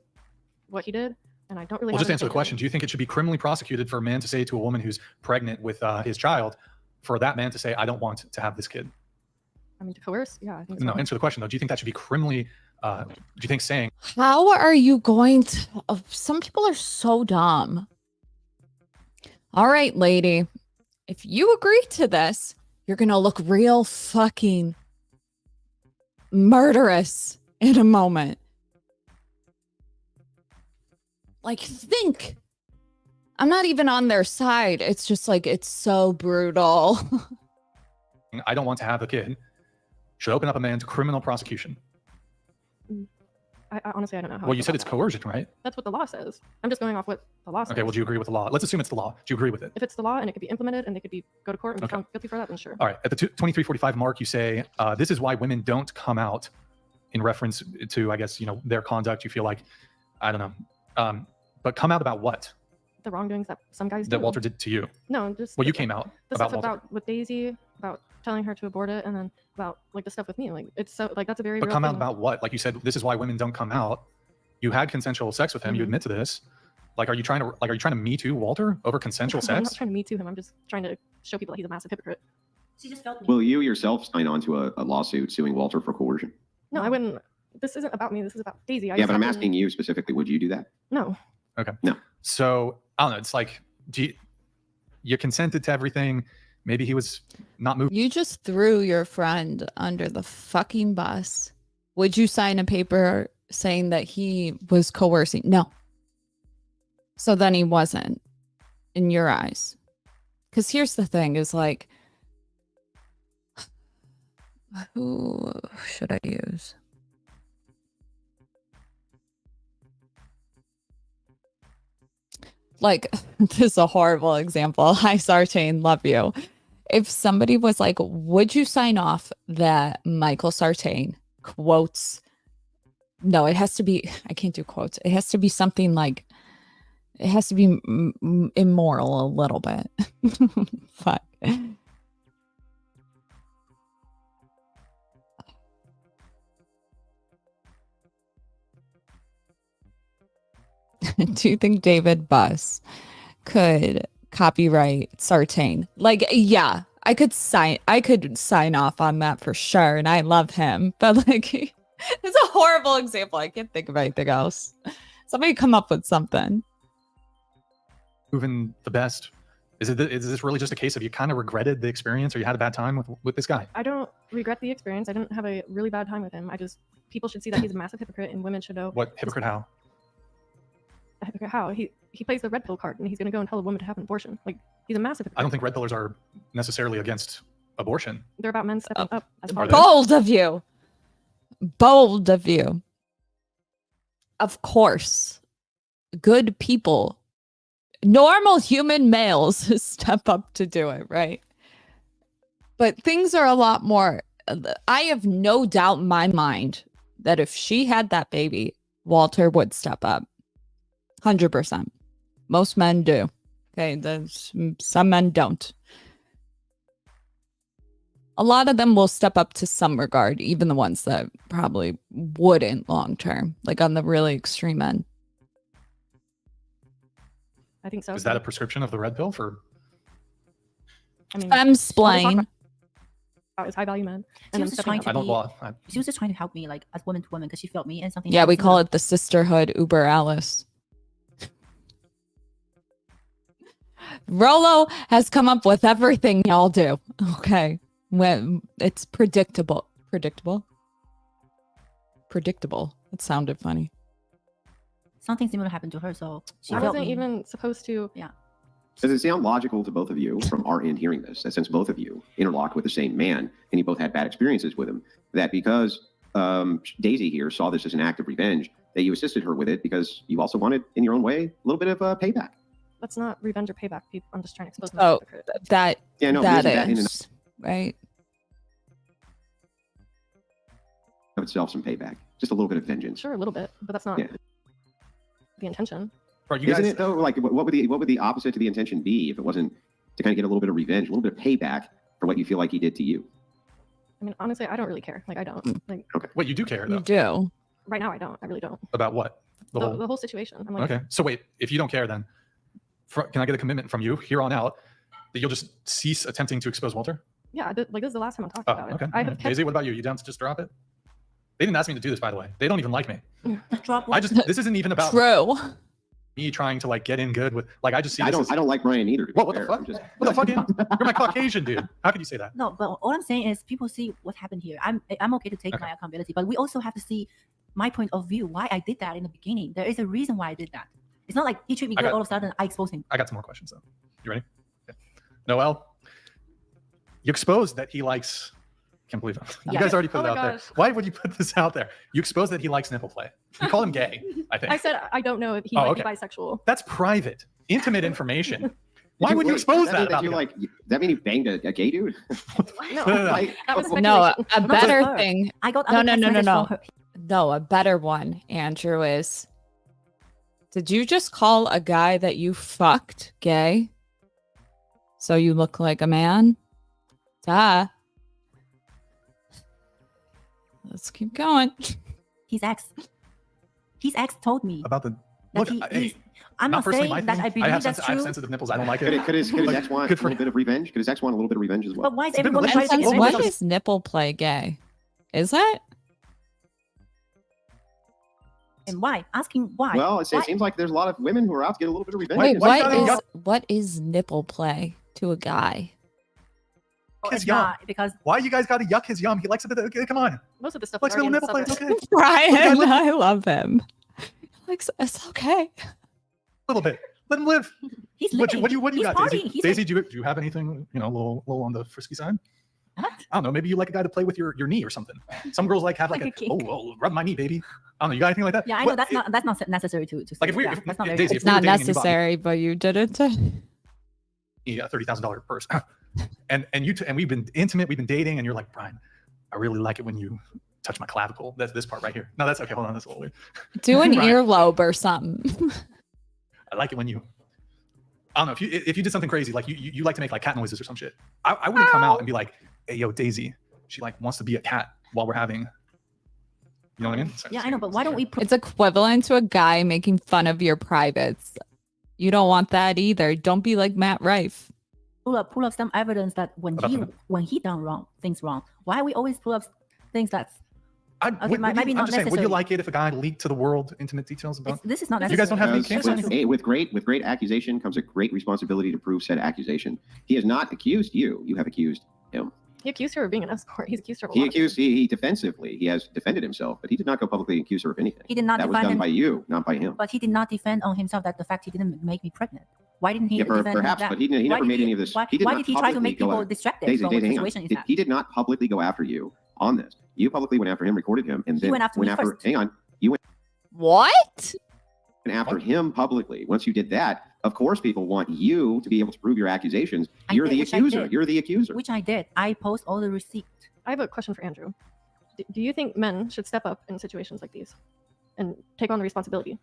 what he did, and I don't really. Well, have just an answer the opinion. question. Do you think it should be criminally prosecuted for a man to say to a woman who's pregnant with his child, for that man to say, I don't want to have this kid? I mean, to coerce, yeah. I think No, so. answer the question though. Do you think that should be criminally, do you think saying, How are you going to? Oh, some people are so dumb. All right, lady. If you agree to this, you're going to look real fucking murderous in a moment. Like, think. I'm not even on their side. It's just like, it's so brutal. I don't want to have a kid, should open up a man to criminal prosecution? I honestly, I don't know how. Well, I you feel said about it's that. coercion, right? That's what the law says. I'm just going off what the law says. Okay, well, do you agree with the law? Let's assume it's the law. Do you agree with it? If it's the law and it could be implemented and they could go to court and be Okay. found guilty for that, then sure. All right. At the 23:45 mark, you say, this is why women don't come out, in reference to, I guess, their conduct. You feel like, I don't know. But come out about what? The wrongdoings that some guys That do. Walter did to you? No, just Well, you came out the about stuff Walter. with Daisy, about telling her to abort it, and then about like the stuff with me. Like it's so like that's a very. But real come out thing. about what? Like you said, this is why women don't come out. You had consensual sex with him. You Mhm. admit to this. Like, are you trying to Me Too Walter over consensual I'm not sex? trying to Me Too him. I'm just trying to show people that he's a massive hypocrite. She just felt me. Will you yourself sign on to a lawsuit suing Walter for coercion? No, I wouldn't. This isn't about me. This is about Daisy. Yeah, but I'm asking you specifically, would you do that? No. Okay. No. So I don't know. It's like, you consented to everything. Maybe he was not moving. You just threw your friend under the fucking bus. Would you sign a paper saying that he was coercing? No. So then he wasn't in your eyes. Because here's the thing is like, who should I use? Like, this is a horrible example. Hi, Sartain, love you. If somebody was like, would you sign off that Michael Sartain quotes? No, it has to be, I can't do quotes. It has to be something like, it has to be immoral a little bit. Fuck. Do you think David Buss could copyright Sartain? Like, yeah, I could sign off on that for sure, and I love him. But like, it's a horrible example. I can't think of anything else. Somebody come up with something. Moving the best. Is this really just a case of you kind of regretted the experience, or you had a bad time with this guy? I don't regret the experience. I didn't have a really bad time with him. People should see that he's a massive hypocrite, and women should know. What hypocrite? How? A hypocrite how? He plays the red pill card, and he's gonna go and tell a woman to have an abortion. Like, he's a massive hypocrite. I don't think red pillars are necessarily against abortion. They're about men stepping up. As Are they? Bold of you. Bold of you. Of course. Good people. Normal human males step up to do it, right? But things are a lot more. I have no doubt in my mind that if she had that baby, Walter would step up. 100%. Most men do. Okay, some men don't. A lot of them will step up to some regard, even the ones that probably wouldn't long term, like on the really extreme end. I think so. Is that a prescription of the red pill for? I mean, Femsplain. Is high value men. She was just trying to I don't. be, Well, she was just trying to help me, like as woman to woman, because she felt me and something. Yeah, we happened. call it the sisterhood Uber Alice. Rolo has come up with everything y'all do. Okay. When it's predictable. Predictable? It sounded funny. Something similar happened to her, so she I felt wasn't me. even supposed to. Yeah. Does it sound logical to both of you from our end hearing this, that since both of you interlocked with the same man and you both had bad experiences with him, that because Daisy here saw this as an act of revenge, that you assisted her with it because you also wanted, in your own way, a little bit of payback? That's not revenge or payback. I'm just trying to expose Oh, myself. that Yeah, no, that isn't that in and is right. of itself some payback? Just a little bit of vengeance. Sure, a little bit, but that's not Yeah. the intention. Bro, you Isn't guys, it though? Like, what would the opposite to the intention be if it wasn't to kind of get a little bit of revenge, a little bit of payback for what you feel like he did to you? I mean, honestly, I don't really care. Like, I don't. Like, Wait, you do care though You do. right now, I don't. I really don't. about what? The whole situation. I'm like, Okay, so wait, if you don't care, then can I get a commitment from you here on out that you'll just cease attempting to expose Walter? yeah, like this is the last time I'm talking Oh, about okay. it. I have kept Daisy, what about you? You down to just drop it? They didn't ask me to do this, by the way. They don't even like me. Drop I just this isn't even about True. me trying to like get in good with like I just see. I this don't like Brian either. to be What the fair. fuck? I'm just- What the fuck? You're my Caucasian dude. How could you say that? No, but all I'm saying is people see what happened here. I'm okay to take Okay. my accountability, but we also have to see my point of view, why I did that in the beginning. There is a reason why I did that. It's not like he treated me I good got- all of a sudden I expose him. I got some more questions though. You ready? Okay. Noel, you exposed that he likes. Can't believe it. You Yeah. guys already put Oh it my out there. gosh. Why would you put this out there? You exposed that he likes nipple play. You call him gay. I think I said I don't know if he Oh, might okay. be bisexual. that's private, intimate information. Why Did would you wait, expose does that mean about you the guy? like? Does that mean you banged a gay dude? No, No. Like, that was No, speculation. a Not better her. thing. I got No, other no, text no, no, message no. from her. No, a better one, Andrew, is did you just call a guy that you fucked gay? So you look like a man? Duh. Let's keep going. His ex told me About the that look. he's, I'm not personally saying my that thing. I believe have that's I have true. sensitive nipples. I don't like could it. his Like, ex want good a for little bit of revenge? Could his ex want a little bit of revenge as well? But why is It's a bit everyone trying to religious. get It's What religious. is nipple play gay? Is that? And why? Asking why. Well, it Why? seems like there's a lot of women who are out to get a little bit of revenge. Wait, why you gotta what is nipple play to a guy? Oh, his it's yum? not, because Why you guys got to yuck his yum? He likes a bit. Okay, come on. Most of the stuff Likes is little already in nipple the play. It's subreddit. okay. Brian, I love him. Like, it's okay. A little bit. Let him live. he's What living. do you He's got, partying. Daisy? He's Daisy, do you have anything, a little on the frisky side? What? I don't know. Maybe you like a guy to play with your knee or something. Some girls have Like like a kink. rub my knee, baby. I don't know. You got anything like that? Yeah, I know What- that's not necessary to Like if say. we, Yeah, if, that's not very Daisy, It's if we were not dating and you bought me necessary, but you did it. a $30,000 purse, and we've been intimate, we've been dating, and you're like, Brian, I really like it when you touch my clavicle. That's this part right here. No, that's okay. Hold on, that's a little weird. Do an Right. earlobe or something. I like it when you. I don't know if you did something crazy, like you like to make like cat noises or some shit. I wouldn't come out and be like, hey, yo, Daisy, she like wants to be a cat while we're having. You know what I mean? Yeah, I know, but why don't we It's equivalent to a guy making fun of your privates. You don't want that either. Don't be like Matt Rife. pull up some evidence that when he done things wrong? Why we always pull up things that's I'm maybe just not saying, would you necessary. like it if a guy leaked to the world intimate details about? this is not You necessary. guys don't have any Because kinks or anything? with great accusation comes a great responsibility to prove said accusation. He has not accused you. You have accused him. He accused her of being an escort. He's accused her of a He lot of things. accused. He defensively. He has defended himself, but he did not go publicly accuse her of anything. He did not That was defend done him, by you, not by him. but he did not defend on himself that the fact he didn't make me pregnant. Why didn't he Yeah, defend perhaps, that? but he Why never did made he- any of this. Why, He did why not did he try to publicly make go people at- distracted Daisy, from what the hang on. situation is? He did not publicly go after you on this. You publicly went after him, recorded him, and He then went after me first. Hang on. What? And after him publicly. Once you did that, of course, people want you to be able to prove your accusations. I You're did, the which I accuser. did. You're the accuser. Which I did. I post all the receipts. I have a question for Andrew. Do you think men should step up in situations like these and take on the responsibility?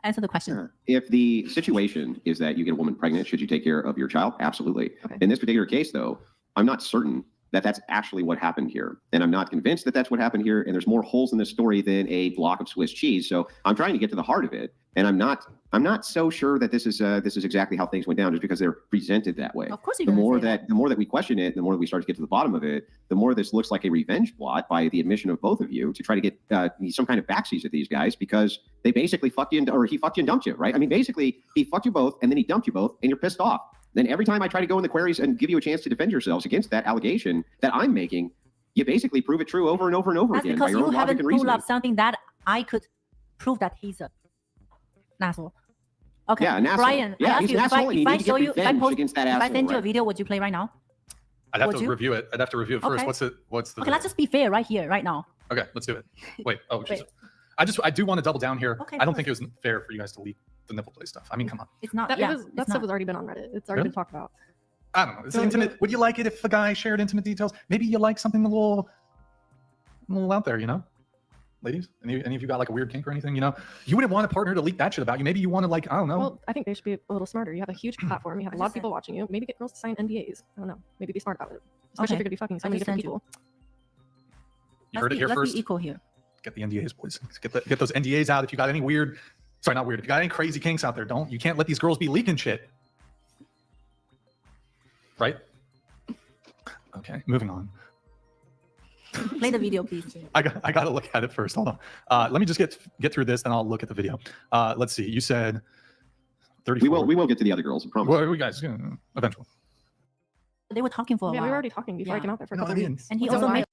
Answer the question. If the situation is that you get a woman pregnant, should you take care of your child? Absolutely. Okay. In this particular case, though, I'm not certain that that's actually what happened here. And I'm not convinced that that's what happened here. And there's more holes in this story than a block of Swiss cheese. So I'm trying to get to the heart of it. And I'm not so sure that this is exactly how things went down just because they're presented that way. Of course, you're The gonna more say that we question it, the more that we start to get to the bottom of it, the more this looks like a revenge plot by the admission of both of you to try to get some kind of backseas at these guys because they basically fucked you, or he fucked you and dumped you, right? I mean, basically, he fucked you both and then he dumped you both and you're pissed off. Then every time I try to go in the queries and give you a chance to defend yourselves against that allegation that I'm making, you basically prove it true over and over and over That's again by because your you own logic haven't and pulled reasoning. up something that I could prove that he's an asshole. Okay, Yeah, an asshole. Brian, Yeah, I ask he's you, an if asshole, and I, you if need I to show get you, if I revenge post, against that if I asshole, send you a right? video, would you play right now? I'd have Would to you? review it. I'd have to review it first. Okay. What's the? Okay, let's just be fair right here, right now. Okay, let's do it. Wait. Oh, Wait. Jesus. I do want to double down here. Okay, I don't of think it was fair for you guys to leak the nipple play stuff. I mean, come on. It's not. That, yeah, that it's stuff not. has already been on Reddit. It's already Really? been talked about. I don't know. It's So- intimate. Would you like it if a guy shared intimate details? Maybe you like something a little out there, ladies. Any of you got like a weird kink or anything? You wouldn't want a partner to leak that shit about you. Maybe you want to I don't know. Well, I think they should be a little smarter. You have a huge platform. You have a I lot just of people watching you. Maybe get girls to sign NDAs. I don't know. Maybe be smart about it. Especially Okay. if you're gonna be fucking so I many just different sent you. people. You heard it here let's first. be equal here. Get the NDAs, boys. Get those NDAs out. If you got any weird, sorry, not weird. If you got any crazy kinks out there, you can't let these girls be leaking shit. Right? Okay, moving on. Play the video, please. I got to look at it first. Hold on. Let me just get through this, then I'll look at the video. Let's see. You said 34. We will get to the other girls, I promise. Well, we guys eventually. They were talking for a Yeah, while. we were already talking before I Yeah. came out there for a No, couple I didn't. weeks. And he So also why- made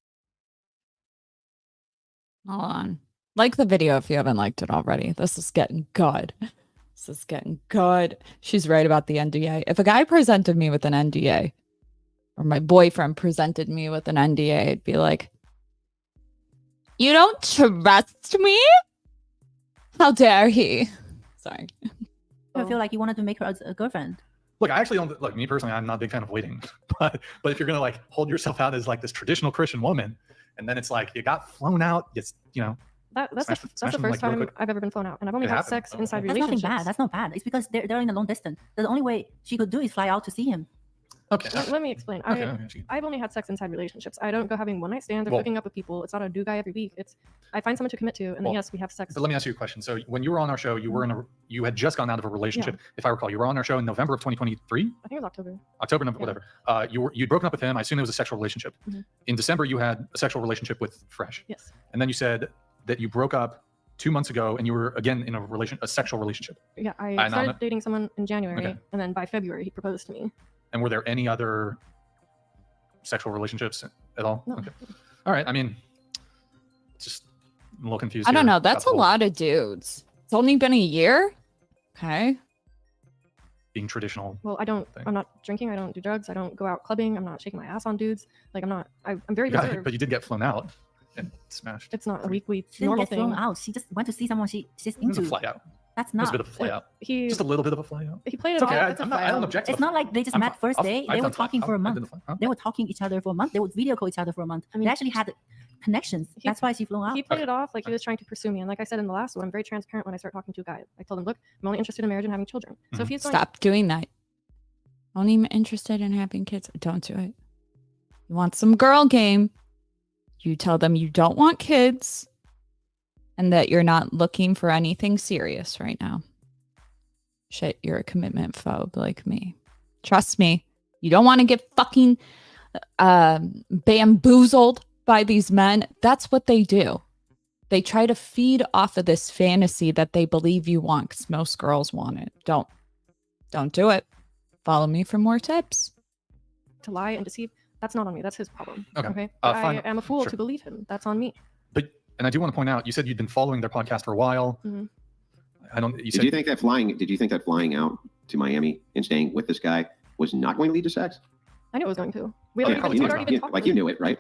Hold on. Like the video if you haven't liked it already. This is getting good. This is getting good. She's right about the NDA. If a guy presented me with an NDA, or my boyfriend presented me with an NDA, I'd be like, you don't trust me? How dare he? Sorry. I feel like you wanted to make her a girlfriend. Look, I actually don't look. Me personally, I'm not a big fan of waiting. But if you're gonna hold yourself out as this traditional Christian woman, and then it's you got flown out, it's That's Smash the them, first like, real time quick. I've ever been flown out, and I've only It had happened. sex Oh, inside okay. That's nothing relationships. bad. That's not bad. It's because they're in a long distance. The only way she could do is fly out to see him. okay. Let me explain. Okay. I've only had sex inside relationships. I don't go having one night stands or Well- hooking up with people. It's not a do guy every week. I find someone to commit to, and then Well, yes, we have sex. But let me ask you a question. So when you were on our show, you had just gone out of a relationship. If I recall, you were on our show in November of 2023, I think it was October. October, November, Yeah. whatever. You'd broken up with him. I assume it was a sexual relationship. Mhm. In December, you had a sexual relationship with Fresh, Yes. and then you said that you broke up 2 months ago, and you were again in a sexual relationship. Yeah, I started dating someone in January, and then by February he proposed to me. And were there any other sexual relationships at all? No. Okay. All right. I mean, just I'm a little confused. I don't here know. about That's the a whole lot of dudes. It's only been a year. Okay. being traditional. Well, I'm not drinking. I don't do drugs. I don't go out clubbing. I'm not shaking my ass on dudes. Like I'm very reserved. But you did get flown out and smashed. It's not a weekly She didn't normal get thrown thing. out. She just went to see someone she's It was into. a fly out. That's It was a not. bit of a fly out. He Just a little bit of a fly out. he played It's it okay. off. I don't object to It's the- not like they just I'm met fine. first day. I've They were done fine. talking for a I've month. done fine. Huh? They were talking each other for a month. They would video call each other for a month. I mean, They actually had connections. He- That's why she flew out. He played it off like he was trying to pursue me. And like I said in the last one, I'm very transparent when I start talking to a guy. I told him, look, I'm only interested in marriage and having children. So if he's going Stop doing that. Only interested in having kids. Don't do it. You want some girl game. You tell them you don't want kids and that you're not looking for anything serious right now. Shit, you're a commitment phobe like me. Trust me. You don't want to get fucking bamboozled by these men. That's what they do. They try to feed off of this fantasy that they believe you want because most girls want it. Don't do it. Follow me for more tips. to lie and deceive, that's not on me. That's his problem. Okay. But I Fine. am a fool Sure. to believe him. That's on me. And I do want to point out, you said you'd been following their podcast for a while. Mhm. You Did said you think that flying out to Miami and staying with this guy was not going to lead to sex? I knew it was going to. We Oh, had yeah, already, you we'd knew already it. been talking. Like you knew it, right?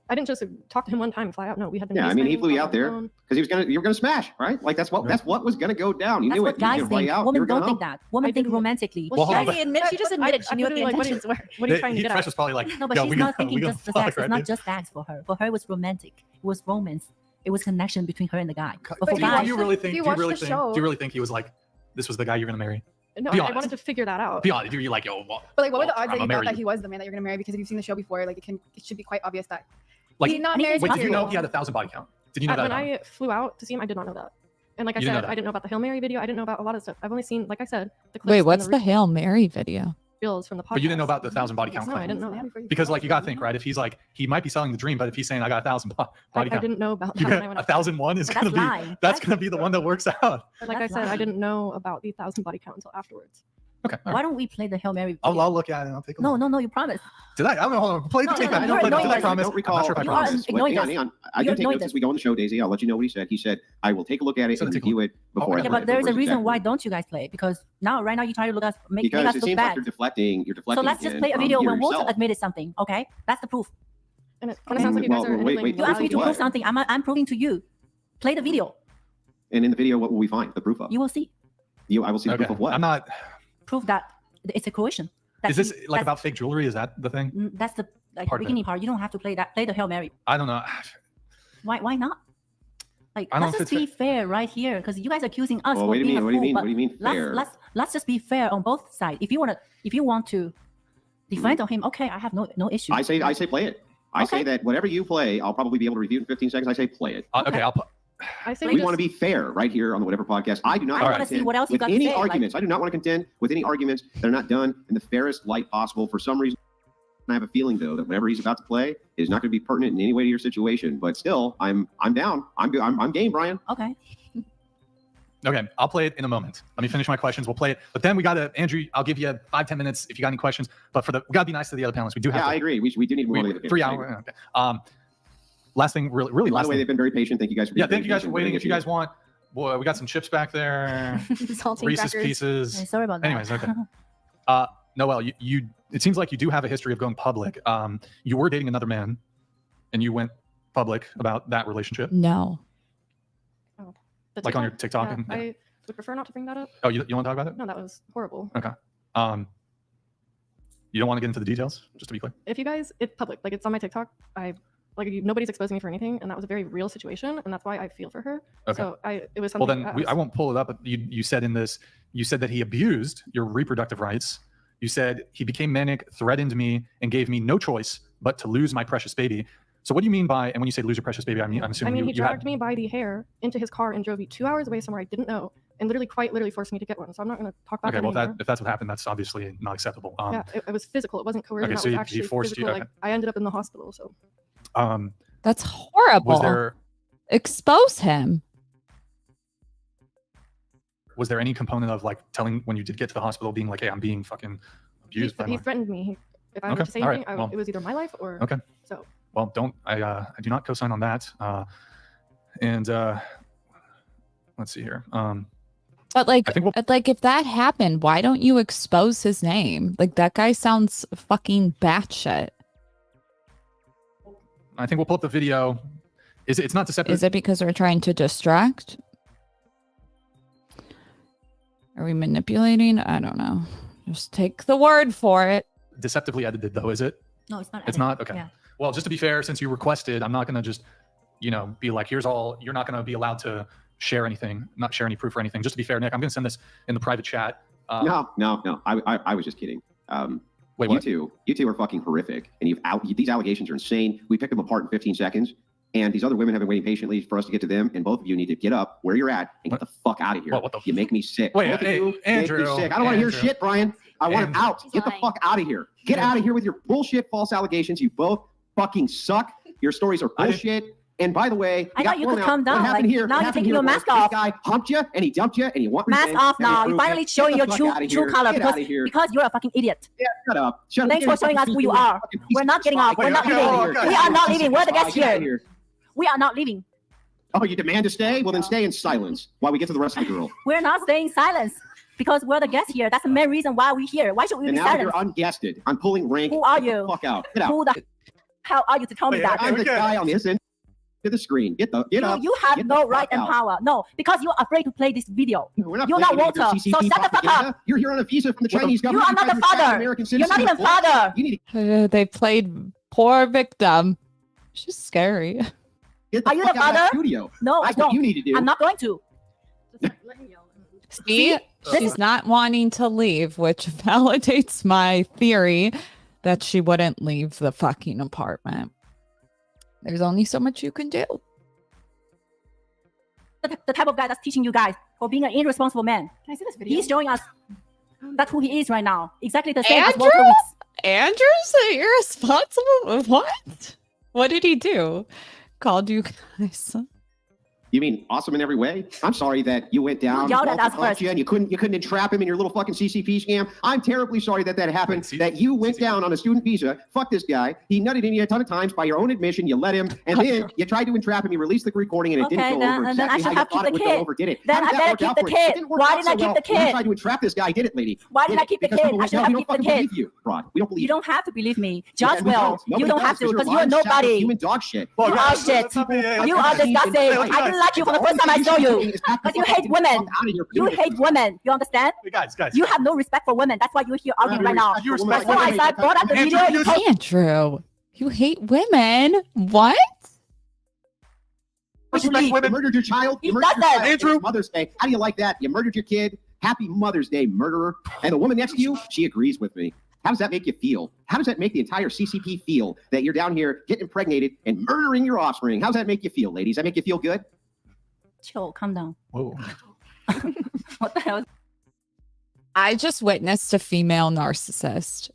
I didn't just talk to him one time and fly out. No, we had been. Yeah, I mean, he FaceTiming, flew you talking out there on the phone. because you were gonna smash, right? Like that's what was gonna go down. You That's knew what it. You were guys gonna fly think. out. You Women were don't gonna think know. that. Women I think didn't- romantically. Well, hold on, She admits, she just admitted she knew what the like, intentions were. What are you trying to get Fresh at? was probably like, No, but yo, she's we not gonna thinking fuck, just the sex. right, It's not dude? just sex for her. For her, it was romantic. It was romance. It was connection between her and the guy. But But for you guys, watched Do you the- really if think? you Do you watch really the think? show- Do you really think he was like, this was the guy you're gonna marry? No, Be I honest. wanted to figure that out. Be honest. You're like, yo, well, But like, what were the well, odds that I'm you gonna thought marry that he was the man that you're gonna marry? Because if you've seen the show before, like it should be quite obvious that Like, he's not anything married. wait, is did you know possible. he had 1,000 body count? Did you know that? When I flew out to see him, I did not know that. And like I You didn't said, know that. I didn't know about the Hail Mary video. I didn't know about a lot of stuff. I've only seen, like I said, the clips Wait, and what's the the Hail Mary video? reels from the podcast. But you didn't know about the 1,000 body count No, I claim. didn't know that. Because like you gotta think, right? If he's like, he might be selling the dream, but if he's saying I got 1,000 body I count, didn't know about you that. when I got went out. 1,001 is But gonna that's be lying. that's gonna be the one that works out. But like I That's said, I lying. didn't know about the 1,000 body count until afterwards. Okay. all why right. don't we play the Hail Mary? I'll video? look at it and I'll take a No, look. no, you promise. Did I? I don't know. Hold on. Play the No, tape no, back. no, Did no, I no, promise? don't recall. I'm not sure if I You are promised. ignoring Hang on. I You're can take ignoring notes as this. we go on the show, Daisy. I'll let you know what he said. He said, I will take a look at it So and take a review it before I Okay. Yeah, play but it. there's a Where's reason exactly- why don't you guys play? Because right now you try to make Because us it look seems like bad. you're deflecting. You're deflecting. So let's just again play a from video you when Walter yourself. admitted something. Okay, that's the proof. And it kind of sounds like you guys Well, are wait, enabling wait, You asked me to What? prove something. I'm proving to you. Play the video. And in the video, what will we find? The proof of? You will see. I will see the Okay. proof of what? I'm not. Prove that it's a coercion. Is this like that's- about fake jewelry? Is that the thing? That's the Part of it. beginning part. You don't have to play that. Play the Hail Mary. I don't know. Why not? Like, I don't let's know if just it's be fair right here, because you guys are accusing us Well, for what do you being mean? a What do you fool. mean? but What do you mean fair? let's just be fair on both sides. If you want to defend on him, okay, I have no issue. I say play it. I say Okay. that whatever you play, I'll probably be able to review in 15 seconds. I say play it. Okay. I'll put. I say We just- want to be fair right here on the Whatever podcast. I do not I want wanna to see contend what else you with got to any say, like- arguments. I do not want to contend with any arguments that are not done in the fairest light possible. For some reason, I have a feeling though that whatever he's about to play is not going to be pertinent in any way to your situation. But still, I'm down. I'm game, Brian. Okay. Okay, I'll play it in a moment. Let me finish my questions. We'll play it, but then we gotta, Andrew. I'll give you 5-10 minutes if you got any questions. But we gotta be nice to the other panelists. We do have Yeah, I agree. We do need more. we, 3 hours. Okay. Last thing, really By last the way, thing. they've been very patient. Thank you guys for being Yeah, thank very you guys for patient. waiting. Really If you guys want, boy, we got some chips back there. Saltine Reese's crackers. Pieces. Hey, sorry about that. Anyways, okay. Noelle, you it seems like you do have a history of going public. You were dating another man, and you went public about that relationship, No. the like on your TikTok? TikTok. Yeah, And, I would prefer not to bring that up. oh, you want to talk about it? No, that was horrible. You don't want to get into the details, just to be clear. If you guys, it's public, like it's on my TikTok. Nobody's exposing me for anything, and that was a very real situation, and that's why I feel for her. Okay. So it was Well, something. then I won't pull it up. But you said in this, you said that he abused your reproductive rights. You said he became manic, threatened me, and gave me no choice but to lose my precious baby. So what do you mean by, and when you say lose your precious baby, I'm assuming he you dragged had, me by the hair into his car and drove me 2 hours away somewhere I didn't know, and quite literally forced me to get one. So I'm not going to talk about okay, that well, anymore. if that's what happened, that's obviously not acceptable. Yeah, it was physical. It wasn't coercion. Okay, That so was he actually forced you- physical. okay. Like I ended up in the hospital. So Um, That's horrible. was there, Expose him. was there any component of like telling when you did get to the hospital, being like, "Hey, I'm being fucking abused"? He threatened me. If I were to say all right, anything, well, it was either my life or okay. So. Well, I do not co-sign on that. And let's see here. But like, if that happened, why don't you expose his name? Like, that guy sounds fucking batshit. I think we'll pull up the video. It's not deceptive? Is it because we're trying to distract? Are we manipulating? I don't know. Just take the word for it. Deceptively edited, though, is it? No, it's not. It's not? Okay. Yeah. Well, just to be fair, since you requested, I'm not going to just, be like, here's all. You're not going to be allowed to share anything, not share any proof or anything. Just to be fair, Nick, I'm going to send this in the private chat. No. I was just kidding. Wait, you what? two are fucking horrific, and these allegations are insane. We picked them apart in 15 seconds, and these other women have been waiting patiently for us to get to them. And both of you need to get up where you're at and get the fuck out of here. What the you make me sick. Wait, Both of hey, you Andrew, make me sick. I don't want to hear Andrew. shit, Brian. I want him out. Get the fuck out of here. Get out of here with your bullshit false allegations. You both fucking suck. Your stories are bullshit. And by the way, I thought you could calm down. What happened Like, here? now What you're happened taking here your was mask off. This guy humped you and he dumped you and he want Mask revenge off and he now. You're proved finally it. showing Get your the fuck outta here. true color Get outta here. because you're a fucking idiot. Yeah, shut up. Shut Thanks up. for showing us who you are. We're not getting off. We're not leaving. We are not leaving. We're the guests here. We are not leaving. Oh, you demand to stay? Well, then stay in silence while we get to the rest of the girl. We're not staying silent because we're the guests here. That's the main reason why we're here. Why should we And be now silent? you're unguested. I'm pulling rank. Who are Get you? the fuck out. Get out. Who the hell are you to tell me that? I'm the guy on this end of the screen. Get up. You have Get no the right fuck and out. power. No, because you're afraid to play this video. We're not You're not playing with your Walter. So CCP shut the fuck propaganda. up. You're here on a visa from the Chinese You government. are not the trying to attract father. American You're not citizens. even father. You need to They played poor victim. She's scary. get the Are you fuck the out of that father? studio. No, That's I what don't. you need to do. I'm not going to. See, she's not wanting to leave, which validates my theory that she wouldn't leave the fucking apartment. There's only so much you can do. The type of guy that's teaching you guys for being an irresponsible man. Can I see this video? He's showing us that's who he is right now. Exactly the same as Andrew? Walter Weeks. Andrew's irresponsible? What? What did he do? Called you guys. You mean awesome in every way? I'm sorry that you went down. You yelled at Walter us humped first. you and you couldn't entrap him in your little fucking CCP scam. I'm terribly sorry that happened. Wait, that you went down on a student visa. Fuck this guy. He nutted in you a ton of times by your own admission. You let him, and then you tried to entrap him. You released the recording, and it Okay, didn't go then- over and then I exactly should how you have thought keep it the would kid. go over. Did it? Then How I did that better work keep out the for you? kid. It didn't work Why out didn't so I keep well. the You kid? tried to entrap this guy. Did it, lady? Why did Did I it? keep the Because kid? people I should have we don't keep the fucking kid. believe you, Rod. We don't believe You don't have to believe me. Yeah, Judge we will. don't. You Nobody don't does, have to because you're you're lying sack of nobody. Human dog shit. Well, You guys, are shit. let's not be- You are disgusting. I didn't like you from the first time I saw you. Because you hate women. You hate women. You understand? Hey, guys. You have no respect for women. That's why you're here arguing right now. You That's respect why I brought up the Andrew, video. You told Andrew, you hate women? What? You murdered your child. You He murdered your doesn't. child. Andrew. It's Mother's Day. How do you like that? You murdered your kid. Happy Mother's Day, murderer. And the woman next to you, she agrees with me. How does that make you feel? How does that make the entire CCP feel that you're down here getting impregnated and murdering your offspring? How does that make you feel, ladies? That make you feel good? Chill, calm down. Whoa. What the hell? I just witnessed a female narcissist.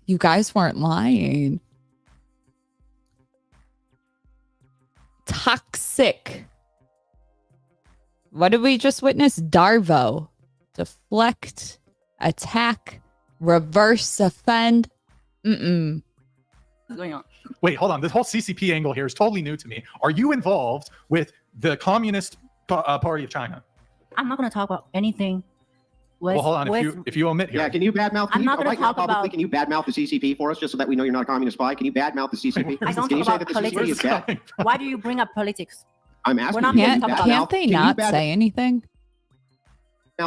You guys weren't lying. Toxic. What did we just witness? Darvo. Deflect, attack, reverse offend. What's going on? Wait, hold on. This whole CCP angle here is totally new to me. Are you involved with the Communist Party of China? I'm not going to talk about anything. Well, hold on. If you omit here, Yeah, can you badmouth? I'm not gonna talk publicly, about- Can you badmouth the CCP for us, just so that we know you're not a communist spy? Can you badmouth the CCP? I don't Can you talk say about that the CCP politics. is bad? Why do you bring up politics? I'm asking. not you, here to can talk you about badmouth- Can't they can you not badmouth say anything?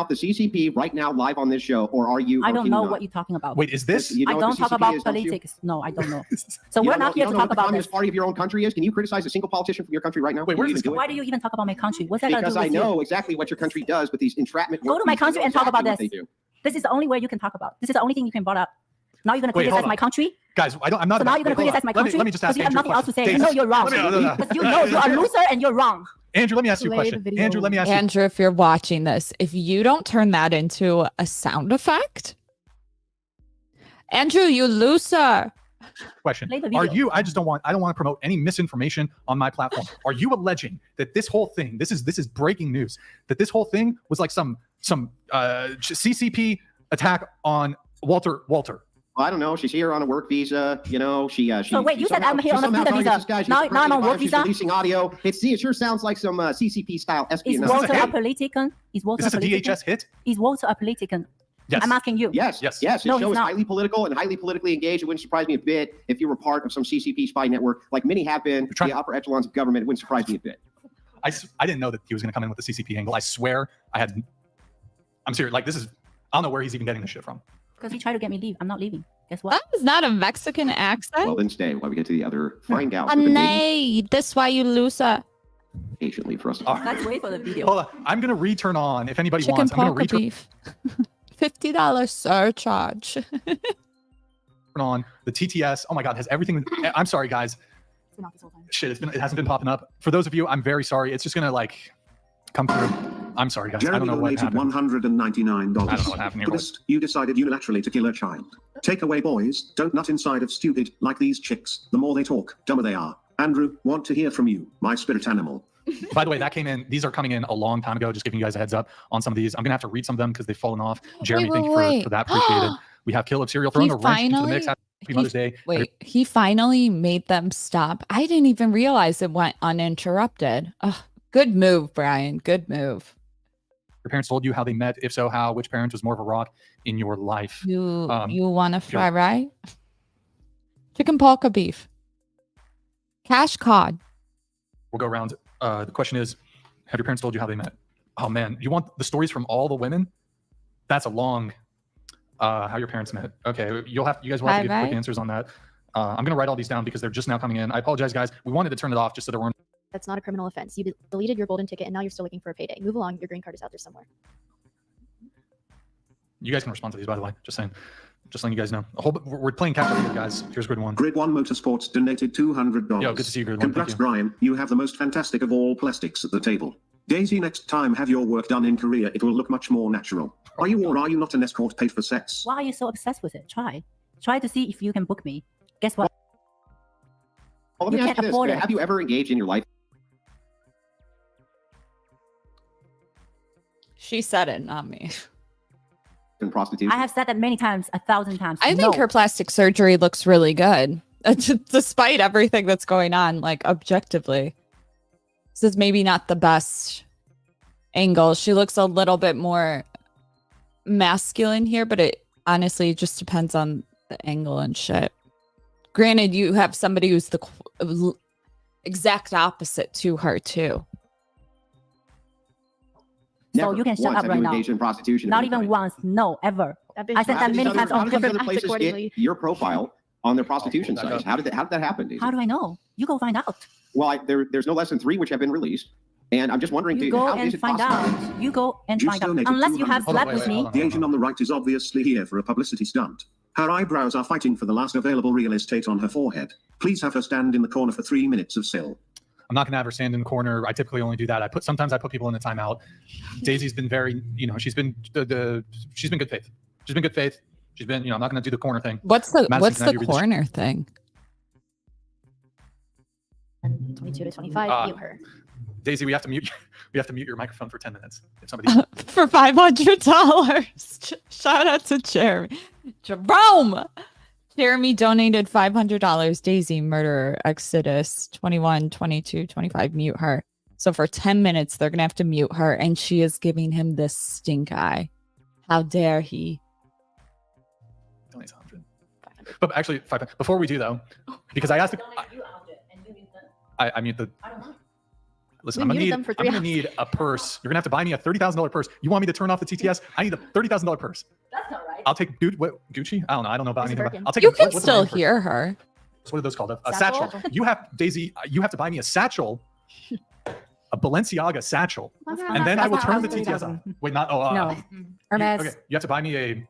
the CCP right now live on this show, or are you? I or don't can know you not? what you're talking about. wait, is this? You know I what don't the talk CCP about is, don't you? politics. No, I don't know. So You we're don't not know- here you to don't know talk what the about this. Communist Party of your own country is? Can you criticize a single politician from your country right now? Wait, Can you where's even this- do it? Why do you even talk about my country? What's that got to Because do I with know you? exactly what your country does with these entrapment. Go to my workers. country You know and talk about exactly what this. they do. This is the only way you can talk about. This is the only thing you can bring up. Now you're going to Wait, hold criticize on. my country? Guys, I'm not. So now you're going to wait, hold on. criticize my country? Let me just Because ask you have Andrew a nothing else to say. question. You know you're wrong. No. Because you know you're a loser and you're wrong. Andrew, let me ask you a Play the question. video. Andrew, let me ask you. Andrew, if you're watching this, if you don't turn that into a sound effect, Andrew, you loser. question. Play the Are video. you, I don't want to promote any misinformation on my platform. Are you alleging that this whole thing, this is breaking news, that this whole thing was like some CCP attack on Walter? Well, I don't know. She's here on a work visa. You know, So wait, you said I'm here on a student visa. Now I'm on work visa. Releasing audio. It sure sounds like some CCP style Is espionage. Walter a politician? Is Walter Is this a DHS hit? Is Walter a politician? Yes. I'm asking you. Yes. Yes. His No, show he's is not. highly political and highly politically engaged. It wouldn't surprise me a bit if you were part of some CCP spy network, like many have been. trying- The upper echelons of government. It wouldn't surprise me a bit. I didn't know that he was going to come in with the CCP angle. I swear I'm serious. Like, this is, I don't know where he's even getting this shit from. Because he tried to get me to leave. I'm not leaving. Guess what? That was not a Mexican accent. Well, then stay while we get to the other. Find out. A nay, that's why you loser. Patiently for us to All right. Let's wait for the video. Hold on. I'm going to return on, if anybody Chicken wants, I'm going pork to return beef. $50 surcharge. on the TTS. Oh my God, has everything, I'm sorry, guys. It's been off this whole time. Shit, it hasn't been popping up. For those of you, I'm very sorry. It's just going to like come through. I'm sorry, guys. I Jeremy don't know what donated happened. $199. I don't know what happened here. Buddhist, you decided unilaterally to kill a child. Take away boys, don't nut inside of stupid, like these chicks. The more they talk, dumber they are. Andrew, want to hear from you, my spirit animal. By the way, that came in. These are coming in a long time ago. Just giving you guys a heads up on some of these. I'm gonna have to read some of them because they've fallen off. Jeremy, thank you for that. Appreciate it. We have Kill of Serial throwing a wrench into the mix. Happy Mother's Day. Wait, he finally made them stop. I didn't even realize it went uninterrupted. Oh, good move, Brian. Good move. Your parents told you how they met. If so, how? Which parent was more of a rock in your life? You want to fry right? Chicken polka beef. Cash cod. We'll go around. The question is, have your parents told you how they met? Oh man, you want the stories from all the women? That's a long. How your parents met. Okay, you guys will have to give quick answers on that. I'm gonna write all these down because they're just now coming in. I apologize, guys. We wanted to turn it off just so there weren't. That's not a criminal offense. You deleted your golden ticket and now you're still looking for a payday. Move along. Your green card is out there somewhere. You guys can respond to these, by the way. Just saying. Just letting you guys know. We're playing catch up here, guys. Here's Grid 1. Grid 1 Motorsports donated $200. Yo, good to see you, Grid 1. Congrats, Thank you. Brian. You have the most fantastic of all plastics at the table. Daisy, next time have your work done in Korea. It will look much more natural. Are you or are you not an escort paid for sex? Why are you so obsessed with it? Try to see if you can book me. Guess what? Well, let me You ask can't you afford this. it. Have you ever engaged in your life She said it, not me. in prostitution? I have said that many times, 1,000 times. I think her plastic surgery looks really good, despite everything that's going on. Like objectively, this is maybe not the best angle. She looks a little bit more masculine here, but it honestly just depends on the angle and shit. Granted, you have somebody who's the exact opposite to her too. So you can shut up right now. Engaged in prostitution. Not even once. No, ever. That bitch I said that many times on different different. places get your profile on their prostitution back sites. up. How did that happen, Daisy? How do I know? You go find out. Well, there's no less than 3 which have been released, and I'm just wondering. You go how is and it find possible? out. You go and Juice find out. donated Unless you have $200. Hold on, slept with wait, me. hold on. The Asian on the right is obviously here for a publicity stunt. Her eyebrows are fighting for the last available real estate on her forehead. Please have her stand in the corner for 3 minutes of still. I'm not gonna have her stand in the corner. I typically only do that. Sometimes I put people in a timeout. Daisy's been very, she's been she's been good faith. She's been good faith. She's been, I'm not gonna do the corner thing. What's the Madison, can I have you read the corner thing? 22 to 25. Mute her. Daisy, we have to mute your microphone for 10 minutes. If somebody For $500. Shout out to Jeremy. Jerome. Jeremy donated $500. Daisy, murderer, Exodus, 21, 22, 25. Mute her. So for 10 minutes, they're going to have to mute her. And she is giving him this stink eye. How dare he? donates 100. But actually, 500. Before we do though, because I asked, I mute the. Listen, I'm gonna need a purse. You're gonna have to buy me a $30,000 purse. You want me to turn off the TTS? I need a $30,000 purse. That's not right. I'll take Gucci. I don't know. I don't know about anything. I'll take. You can still hear her. What are those called? A satchel. You have Daisy. You have to buy me a satchel, a Balenciaga satchel, and then I will turn the TTS on. Wait, not. No. Hermes. Okay, you have to buy me a.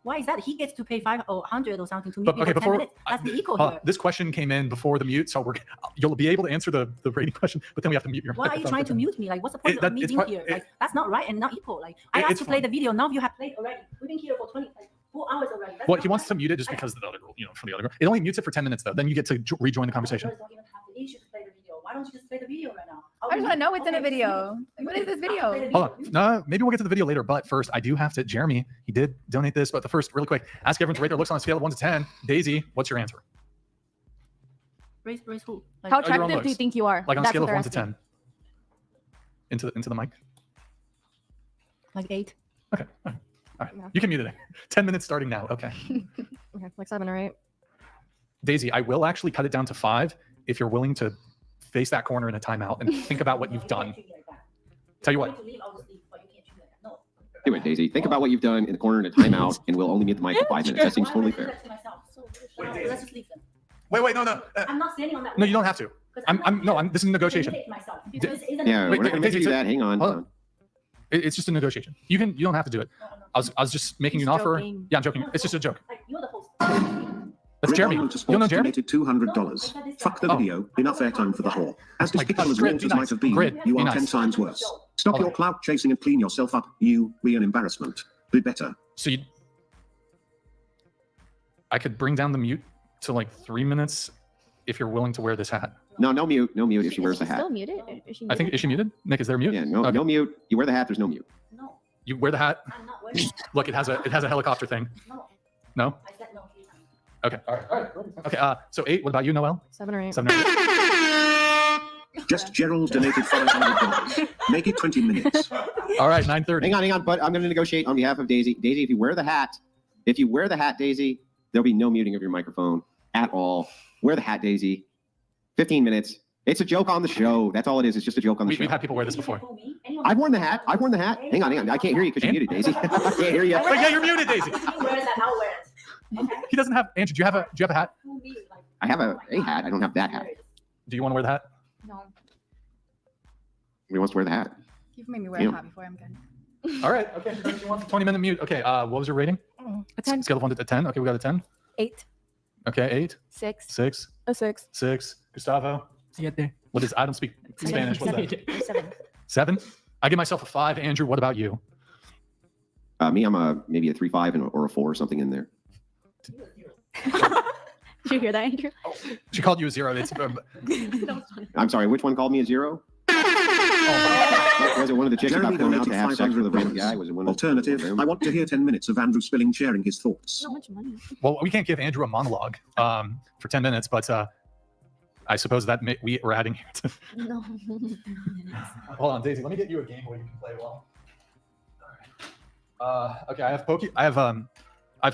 Why is that? He gets to pay 500 or 100 or something to me. But okay, for 10 before minutes. That's the equal here. this question came in before the mute, so you'll be able to answer the rating question, but then we have to mute your. Why are you trying to mute me? Like, what's the point of me being here? Like, that's not right and not equal. Like, I asked to play the video. Now you have played already. We've been here for 4 hours already. That's Well, not he wants enough. to mute it just because of the other girl, you know, from the other girl. It only mutes it for 10 minutes though. Then you get to rejoin the conversation. Don't even have the issue to play the video. Why don't you just play the video right now? I just want to know what's in a video. Like, what is this video? Hold on. No, maybe we'll get to the video later. But first, I do have to. Jeremy, he did donate this. But the first, really quick, ask everyone to rate their looks on a scale of 1 to 10. Daisy, what's your answer? Raise who? Like, How your own attractive do you looks. think you are? Like on a That's scale what of 1 they're to asking. 10. Into the mic. Like 8. Okay. All right. Yeah. You can mute it. 10 minutes starting now. Okay. Okay, like 7 or 8. Daisy, I will actually cut it down to 5 if you're willing to face that corner in a timeout and think about what you've done. Tell you what. Do it, Daisy. Think about what you've done in the corner in a timeout, and we'll only mute the mic for 5 minutes. That seems totally fair. Let's just leave them. Wait, no. I'm not standing on that. No, you don't have to. This is a negotiation. Yeah, Wait, we're not gonna make you Daisy, do that. Hang on. hold hold on. on. It's just a negotiation. You don't have to do it. I was just making you an offer. joking. Yeah, I'm joking. It's just a joke. You're the host. That's Jeremy. Red You Motorsports don't know Jeremy? donated $200. Fuck the Oh. video. Enough airtime for the whore. As My God, despicable as Grid, Walters be nice. might have been, Grid, you be are nice. 10 times worse. Stop Hold your on. clout chasing and clean yourself up. You be an embarrassment. Be better. So I could bring down the mute to like 3 minutes if you're willing to wear this hat. No mute. No mute if she wears the Is she hat. still muted? Is she I think, muted? is she muted? Nick, is there a mute? Yeah, no, Okay. no mute. You wear the hat. There's no mute. No, You wear the hat. I'm not wearing it. Look, it has a helicopter thing. No, No? I said no. Okay. All right. Okay. So 8. What about you, Noel? 7 or 8. 7 or 8. Just Gerald donated $500. Make it 20 minutes. All right. 9:30. Hang on. But I'm going to negotiate on behalf of Daisy. Daisy, if you wear the hat, Daisy, there'll be no muting of your microphone at all. Wear the hat, Daisy. 15 minutes. It's a joke on the show. That's all it is. It's just a joke on the show. We've had people wear this before. I've worn the hat. Hang on. I can't hear you because you're muted, Daisy. I can't hear you. Wait, yeah, you're muted, Daisy. If he wears that, I'll wear it. Okay? He doesn't have. Andrew, do you have a hat? I have a hat. I don't have that hat. Do you want to wear the hat? No, Who wants to wear the hat? you've made me wear You a know. hat before. I'm good. All right. Okay. You want 20-minute mute? Okay. What was your rating? A 10. Scale of 1 to 10. Okay, we got a 10. 8. Okay, 8, 6. 6, A 6. 6. Gustavo. What is? I don't speak Spanish. What's that? 7. 7. I give myself a 5. Andrew, what about you? Me, I'm maybe a 3.5 or a 4 or something in there. Did you hear that, Andrew? She called you a 0. It's, I'm sorry. Which one called me a 0? Was it one of the chicks that got Jeremy thrown out donated to have sex with a random $500. guy? Was it one of Alternative, I want to hear 10 minutes of Andrew Spilling sharing his thoughts. So much money. well, we can't give Andrew a monologue for 10 minutes, but I suppose that we're adding here to. No. Hold on, Daisy. Let me get you a game where you can play well. All right. Okay, I have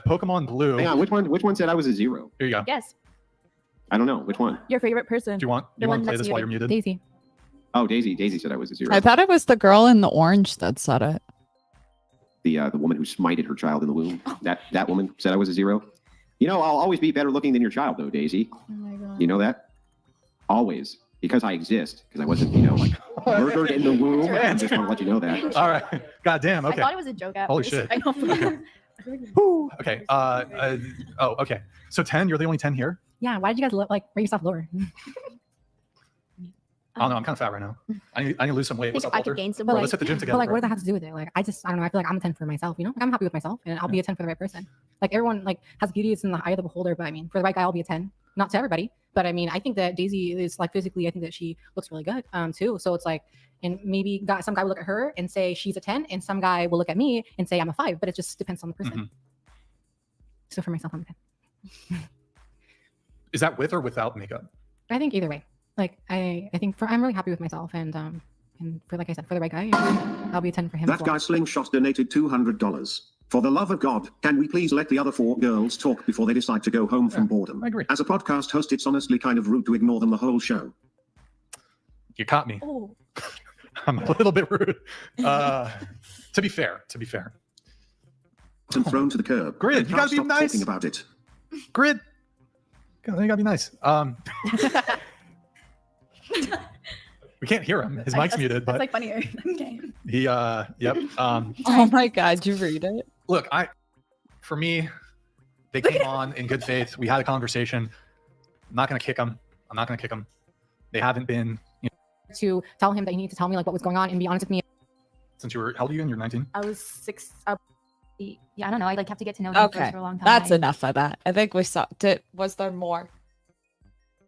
Pokemon Blue. Hang on. Which one said I was a 0? Here you go. Yes. I don't know. Which one? Your favorite person. Do you want The to one play that's this while you're muted? Daisy. Oh, Daisy said I was a 0. I thought it was the girl in the orange that said it. The woman who smited her child in the womb. That woman said I was a 0. You know, I'll always be better looking than your child, though, Daisy. Oh my god. You know that? Always. Because I exist. Because I wasn't, murdered in the womb. I just want to let you know that. All right. God damn. I Okay. thought it was a joke at Holy first. shit. I know. Whew. Okay. Okay. So 10. You're the only 10 here. Yeah, why did you guys rate yourself lower? I don't know. I'm kind of fat right now. I need to lose some weight. I What's think up, I Walter? could gain some But Bro, weight. let's hit the gym But together. like, what bro. does that have to do with it? Like, I don't know. I feel like I'm a 10 for myself. You know, like, I'm happy with myself, and I'll be a 10 for the right person. Like everyone has beauty. It's in the eye of the beholder. But I mean, for the right guy, I'll be a 10. Not to everybody, but I mean, I think that Daisy is physically. I think that she looks really good too. So it's and maybe some guy will look at her and say she's a 10, and some guy will look at me and say I'm a 5. But it just depends on the person. Mhm. So for myself, I'm a 10. Is that with or without makeup? I think either way. I think I'm really happy with myself, and for like I said, for the right guy, I'll be a 10 for him. That as well. guy Slingshot donated $200. For the love of God, can we please let the other 4 girls talk before they decide to go home from boredom? I agree. As a podcast host, it's honestly kind of rude to ignore them the whole show. You caught me. Oh. I'm a little bit rude. To be fair. And thrown to the curb. Grid, And you can't gotta be stop nice. talking about it. Grid. You gotta be nice. We can't hear him. His mic's muted, That's but funnier. Okay. he yep. Oh my God, you read it? Look, for me, they came on in good faith. We had a conversation. I'm not gonna kick them. They haven't been To tell him that he needs to tell me what was going on and be honest with me. since you were. How old are you? You're 19. I was 6. Yeah, I don't know. I like have to get to know them Okay, for a long time. that's enough of that. I think we saw. Was there more?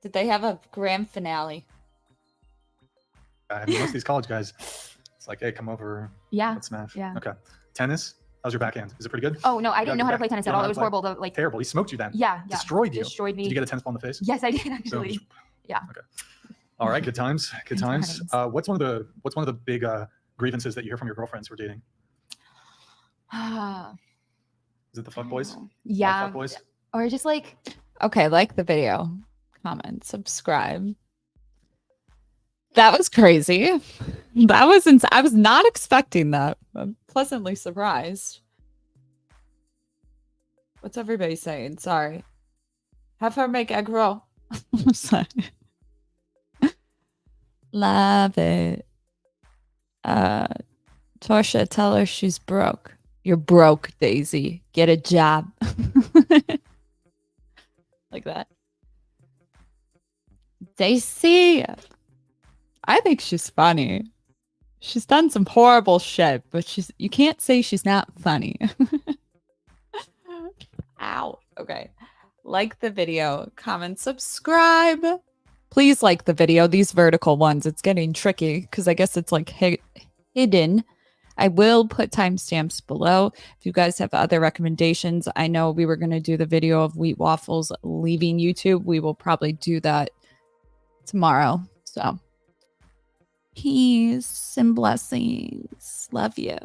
Did they have a grand finale? I mean, most of these college guys, it's like, hey, come over. Yeah. Let's smash. Yeah. Okay. Tennis. How's your backhand? Is it pretty good? Oh no, I didn't know how to play Back- tennis you at don't all. know It was how to horrible. Though, like Terrible. He smoked you then. Yeah. Destroyed you. Destroyed me. Did you get a tennis ball in the face? Yes, I did So- actually. Yeah. Okay. All right. Good times. Good Good times. times. What's one of the big grievances that you hear from your girlfriends who are dating? Is it the fuck boys? Yeah. Fuck boys. Or just like Okay, like the video, comment, subscribe. That was crazy. That was I was not expecting that. I'm pleasantly surprised. What's everybody saying? Sorry. Have her make egg roll. Sorry. Love it. Torshaa, tell her she's broke. You're broke, Daisy. Get a job. Like that. Daisy. I think she's funny. She's done some horrible shit, but you can't say she's not funny. Ow. Okay. Like the video, comment, subscribe. Please like the video. These vertical ones, it's getting tricky because I guess it's like hidden. I will put timestamps below. If you guys have other recommendations, I know we were going to do the video of wheat waffles leaving YouTube. We will probably do that tomorrow. So peace and blessings. Love you.